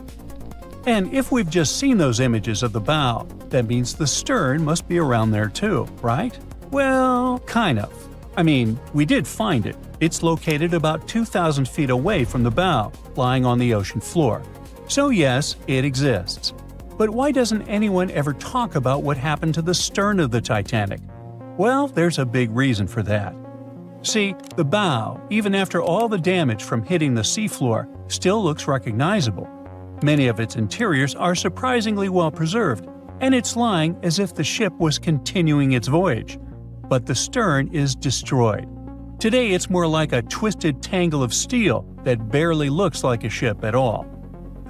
And if we've just seen those images of the bow, that means the stern must be around there too, right? Well, kind of. I mean, we did find it. It's located about 2,000 feet away from the bow, lying on the ocean floor. So yes, it exists. But why doesn't anyone ever talk about what happened to the stern of the Titanic? Well, there's a big reason for that. See, the bow, even after all the damage from hitting the seafloor, still looks recognizable. Many of its interiors are surprisingly well preserved, and it's lying as if the ship was continuing its voyage. But the stern is destroyed. Today it's more like a twisted tangle of steel that barely looks like a ship at all.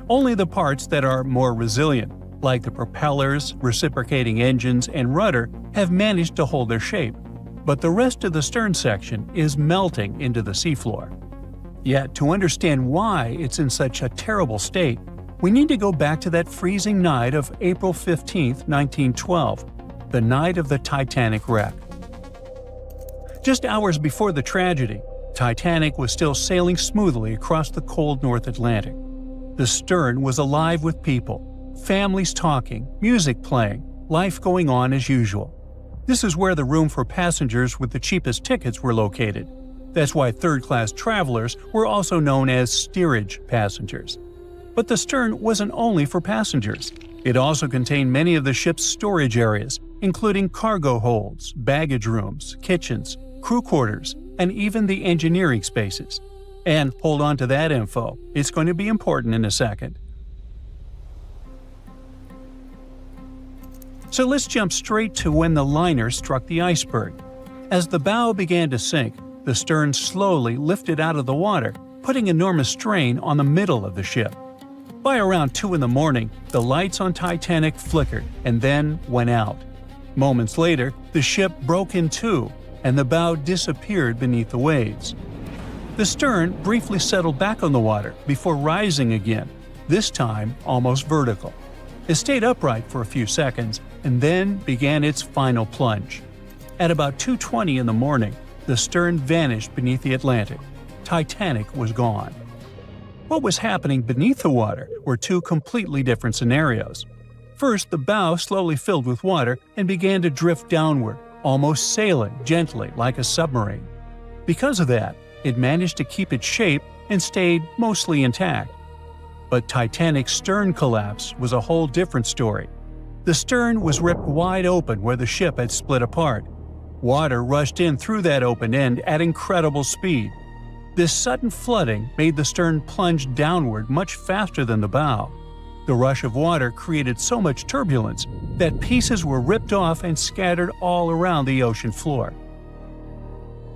Only the parts that are more resilient, like the propellers, reciprocating engines, and rudder, have managed to hold their shape. But the rest of the stern section is melting into the seafloor. Yet, to understand why it's in such a terrible state, we need to go back to that freezing night of April 15, 1912, the night of the Titanic wreck. Just hours before the tragedy, Titanic was still sailing smoothly across the cold North Atlantic. The stern was alive with people, families talking, music playing, life going on as usual. This is where the room for passengers with the cheapest tickets were located. That's why third-class travelers were also known as steerage passengers. But the stern wasn't only for passengers. It also contained many of the ship's storage areas, including cargo holds, baggage rooms, kitchens, crew quarters, and even the engineering spaces. And hold on to that info, it's going to be important in a second. So let's jump straight to when the liner struck the iceberg. As the bow began to sink, the stern slowly lifted out of the water, putting enormous strain on the middle of the ship. By around 2 in the morning, the lights on Titanic flickered and then went out. Moments later, the ship broke in two, and the bow disappeared beneath the waves. The stern briefly settled back on the water before rising again, this time almost vertical. It stayed upright for a few seconds and then began its final plunge. At about 2:20 in the morning, the stern vanished beneath the Atlantic. Titanic was gone. What was happening beneath the water were two completely different scenarios. First, the bow slowly filled with water and began to drift downward, almost sailing gently like a submarine. Because of that, it managed to keep its shape and stayed mostly intact. But Titanic's stern collapse was a whole different story. The stern was ripped wide open where the ship had split apart. Water rushed in through that open end at incredible speed. This sudden flooding made the stern plunge downward much faster than the bow. The rush of water created so much turbulence that pieces were ripped off and scattered all around the ocean floor.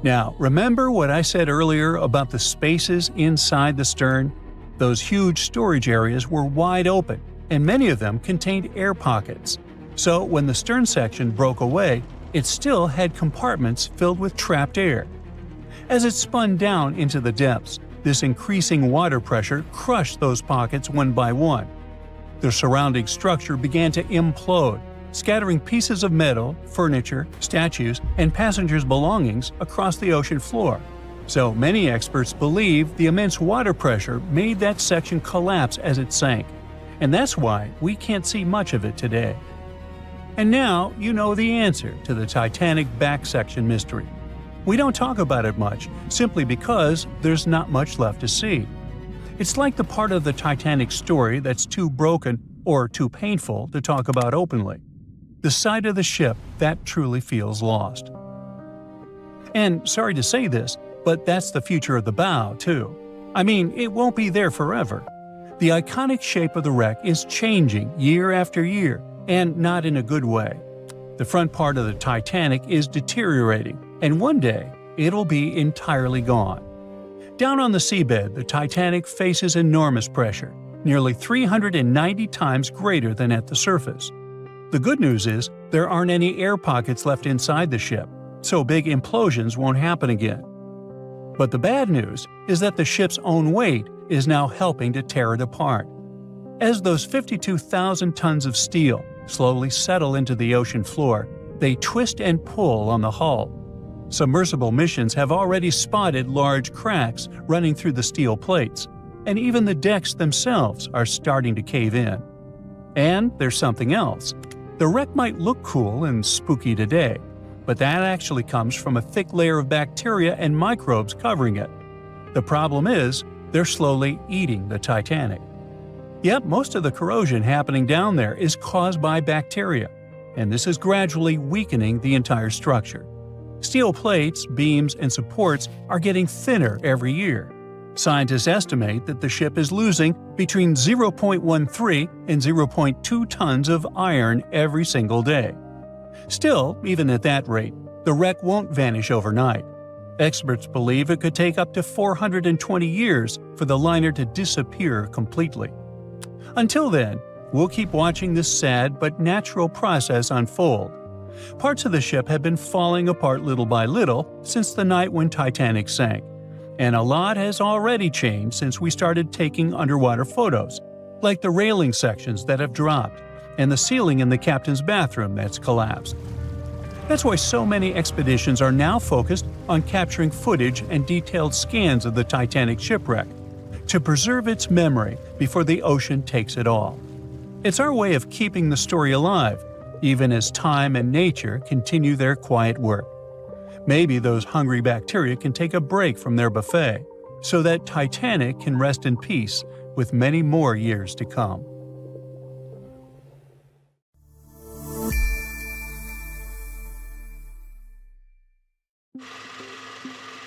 Now, remember what I said earlier about the spaces inside the stern? Those huge storage areas were wide open, and many of them contained air pockets. So when the stern section broke away, it still had compartments filled with trapped air. As it spun down into the depths, this increasing water pressure crushed those pockets one by one. The surrounding structure began to implode, scattering pieces of metal, furniture, statues, and passengers' belongings across the ocean floor. So many experts believe the immense water pressure made that section collapse as it sank, and that's why we can't see much of it today. And now you know the answer to the Titanic back section mystery. We don't talk about it much, simply because there's not much left to see. It's like the part of the Titanic story that's too broken or too painful to talk about openly. The side of the ship that truly feels lost. And sorry to say this, but that's the future of the bow, too. I mean, it won't be there forever. The iconic shape of the wreck is changing year after year, and not in a good way. The front part of the Titanic is deteriorating, and one day it'll be entirely gone. Down on the seabed, the Titanic faces enormous pressure, nearly 390 times greater than at the surface. The good news is there aren't any air pockets left inside the ship, so big implosions won't happen again. But the bad news is that the ship's own weight is now helping to tear it apart. As those 52,000 tons of steel slowly settle into the ocean floor, they twist and pull on the hull. Submersible missions have already spotted large cracks running through the steel plates, and even the decks themselves are starting to cave in. And there's something else. The wreck might look cool and spooky today, but that actually comes from a thick layer of bacteria and microbes covering it. The problem is, they're slowly eating the Titanic. Yep, most of the corrosion happening down there is caused by bacteria, and this is gradually weakening the entire structure. Steel plates, beams, and supports are getting thinner every year. Scientists estimate that the ship is losing between 0.13 and 0.2 tons of iron every single day. Still, even at that rate, the wreck won't vanish overnight. Experts believe it could take up to 420 years for the liner to disappear completely. Until then, we'll keep watching this sad but natural process unfold. Parts of the ship have been falling apart little by little since the night when Titanic sank, and a lot has already changed since we started taking underwater photos, like the railing sections that have dropped and the ceiling in the captain's bathroom that's collapsed. That's why so many expeditions are now focused on capturing footage and detailed scans of the Titanic shipwreck to preserve its memory before the ocean takes it all. It's our way of keeping the story alive, even as time and nature continue their quiet work. Maybe those hungry bacteria can take a break from their buffet, so that Titanic can rest in peace with many more years to come.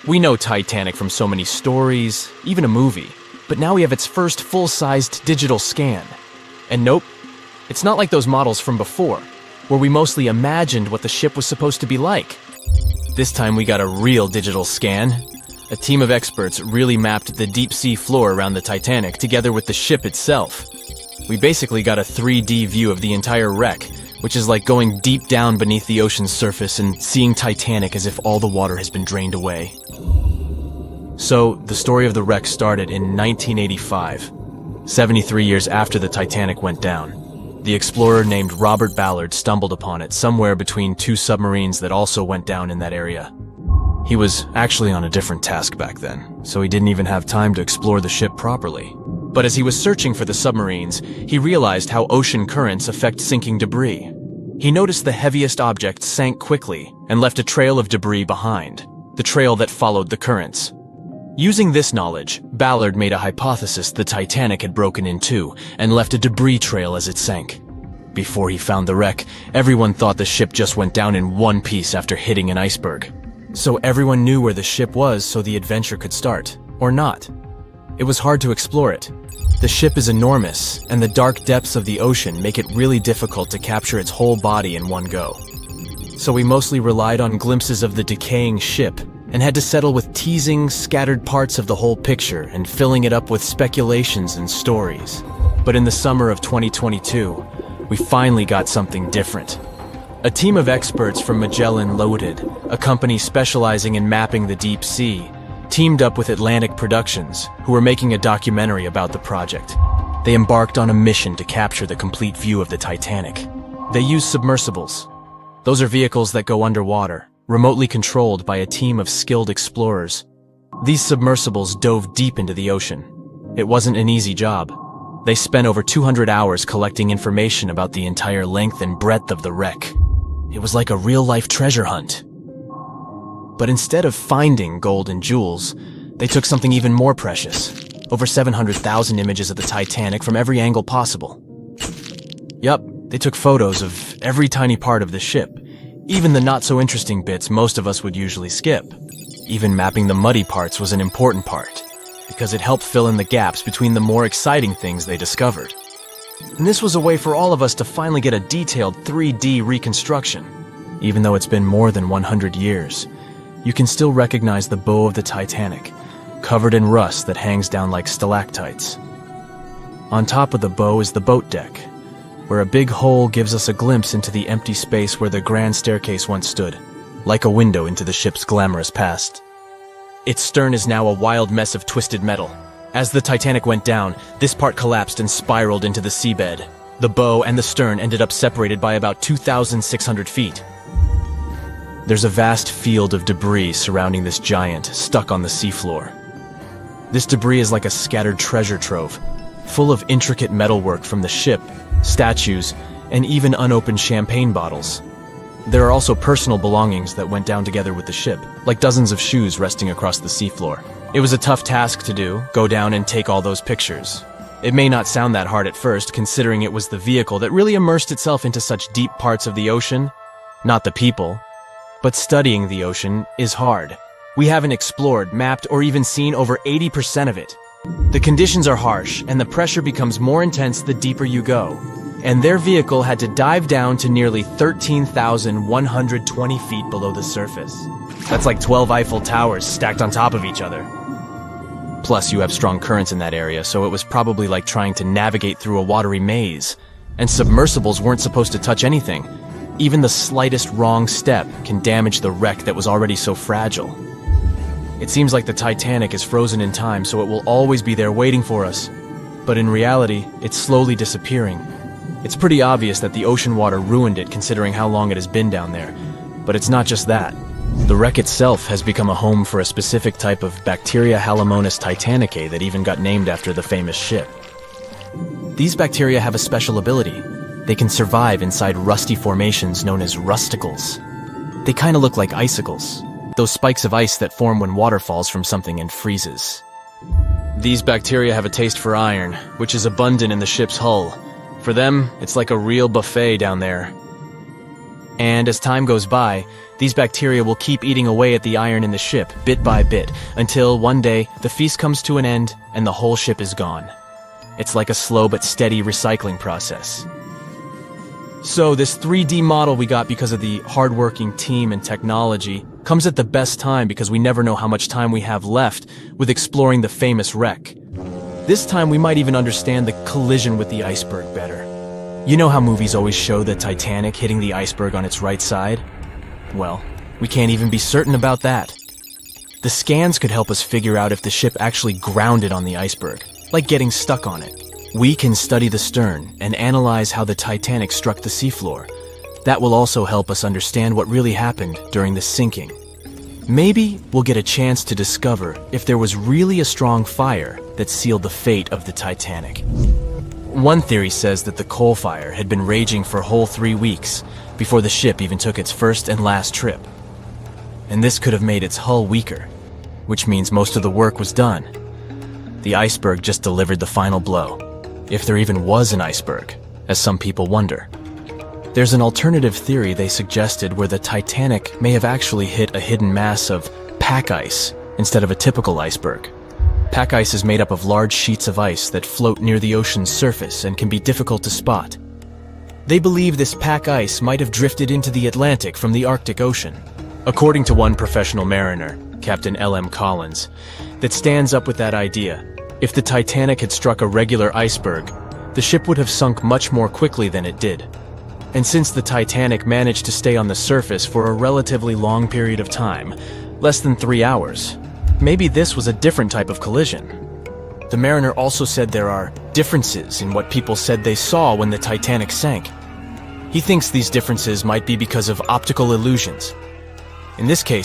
We know Titanic from so many stories, even a movie, but now we have its first full-sized digital scan. And nope, it's not like those models from before, where we mostly imagined what the ship was supposed to be like. This time we got a real digital scan. A team of experts really mapped the deep-sea floor around the Titanic together with the ship itself. We basically got a 3D view of the entire wreck, which is like going deep down beneath the ocean's surface and seeing Titanic as if all the water has been drained away. So, the story of the wreck started in 1985, 73 years after the Titanic went down. The explorer named Robert Ballard stumbled upon it somewhere between two submarines that also went down in that area. He was actually on a different task back then, so he didn't even have time to explore the ship properly. But as he was searching for the submarines, he realized how ocean currents affect sinking debris. He noticed the heaviest object sank quickly and left a trail of debris behind, the trail that followed the currents. Using this knowledge, Ballard made a hypothesis the Titanic had broken in two and left a debris trail as it sank. Before he found the wreck, everyone thought the ship just went down in one piece after hitting an iceberg. So everyone knew where the ship was so the adventure could start, or not. It was hard to explore it. The ship is enormous, and the dark depths of the ocean make it really difficult to capture its whole body in one go. So we mostly relied on glimpses of the decaying ship, and had to settle with teasing scattered parts of the whole picture and filling it up with speculations and stories. But in the summer of 2022, we finally got something different. A team of experts from Magellan Loaded, a company specializing in mapping the deep sea, teamed up with Atlantic Productions, who were making a documentary about the project. They embarked on a mission to capture the complete view of the Titanic. They used submersibles. Those are vehicles that go underwater, remotely controlled by a team of skilled explorers. These submersibles dove deep into the ocean. It wasn't an easy job. They spent over 200 hours collecting information about the entire length and breadth of the wreck. It was like a real-life treasure hunt. But instead of finding gold and jewels, they took something even more precious. Over 700,000 images of the Titanic from every angle possible. Yup, they took photos of every tiny part of the ship, even the not-so-interesting bits most of us would usually skip. Even mapping the muddy parts was an important part, because it helped fill in the gaps between the more exciting things they discovered. And this was a way for all of us to finally get a detailed 3D reconstruction. Even though it's been more than 100 years, you can still recognize the bow of the Titanic, covered in rust that hangs down like stalactites. On top of the bow is the boat deck, where a big hole gives us a glimpse into the empty space where the grand staircase once stood, like a window into the ship's glamorous past. Its stern is now a wild mess of twisted metal. As the Titanic went down, this part collapsed and spiraled into the seabed. The bow and the stern ended up separated by about 2,600 feet. There's a vast field of debris surrounding this giant, stuck on the seafloor. This debris is like a scattered treasure trove, full of intricate metalwork from the ship, statues, and even unopened champagne bottles. There are also personal belongings that went down together with the ship, like dozens of shoes resting across the seafloor. It was a tough task to do, go down and take all those pictures. It may not sound that hard at first, considering it was the vehicle that really immersed itself into such deep parts of the ocean, not the people. But studying the ocean is hard. We haven't explored, mapped, or even seen over 80% of it. The conditions are harsh, and the pressure becomes more intense the deeper you go. And their vehicle had to dive down to nearly 13,120 feet below the surface. That's like 12 Eiffel Towers stacked on top of each other. Plus, you have strong currents in that area, so it was probably like trying to navigate through a watery maze. And submersibles weren't supposed to touch anything. Even the slightest wrong step can damage the wreck that was already so fragile. It seems like the Titanic is frozen in time, so it will always be there waiting for us. But in reality, it's slowly disappearing. It's pretty obvious that the ocean water ruined it considering how long it has been down there. But it's not just that. The wreck itself has become a home for a specific type of bacteria Halomonas titanicae that even got named after the famous ship. These bacteria have a special ability. They can survive inside rusty formations known as rusticles. They kind of look like icicles, those spikes of ice that form when water falls from something and freezes. These bacteria have a taste for iron, which is abundant in the ship's hull. For them, it's like a real buffet down there. And as time goes by, these bacteria will keep eating away at the iron in the ship, bit by bit, until one day the feast comes to an end and the whole ship is gone. It's like a slow but steady recycling process. So this 3D model we got because of the hardworking team and technology comes at the best time because we never know how much time we have left with exploring the famous wreck. This time we might even understand the collision with the iceberg better. You know how movies always show the Titanic hitting the iceberg on its right side? Well, we can't even be certain about that. The scans could help us figure out if the ship actually grounded on the iceberg, like getting stuck on it. We can study the stern and analyze how the Titanic struck the seafloor. That will also help us understand what really happened during the sinking. Maybe we'll get a chance to discover if there was really a strong fire that sealed the fate of the Titanic. One theory says that the coal fire had been raging for a whole 3 weeks before the ship even took its first and last trip. And this could have made its hull weaker, which means most of the work was done. The iceberg just delivered the final blow. If there even was an iceberg, as some people wonder. There's an alternative theory they suggested where the Titanic may have actually hit a hidden mass of pack ice instead of a typical iceberg. Pack ice is made up of large sheets of ice that float near the ocean's surface and can be difficult to spot. They believe this pack ice might have drifted into the Atlantic from the Arctic Ocean. According to one professional mariner, Captain L.M. Collins, that stands up with that idea. If the Titanic had struck a regular iceberg, the ship would have sunk much more quickly than it did. And since the Titanic managed to stay on the surface for a relatively long period of time, less than 3 hours, maybe this was a different type of collision. The mariner also said there are differences in what people said they saw when the Titanic sank. He thinks these differences might be because of optical illusions. In this case,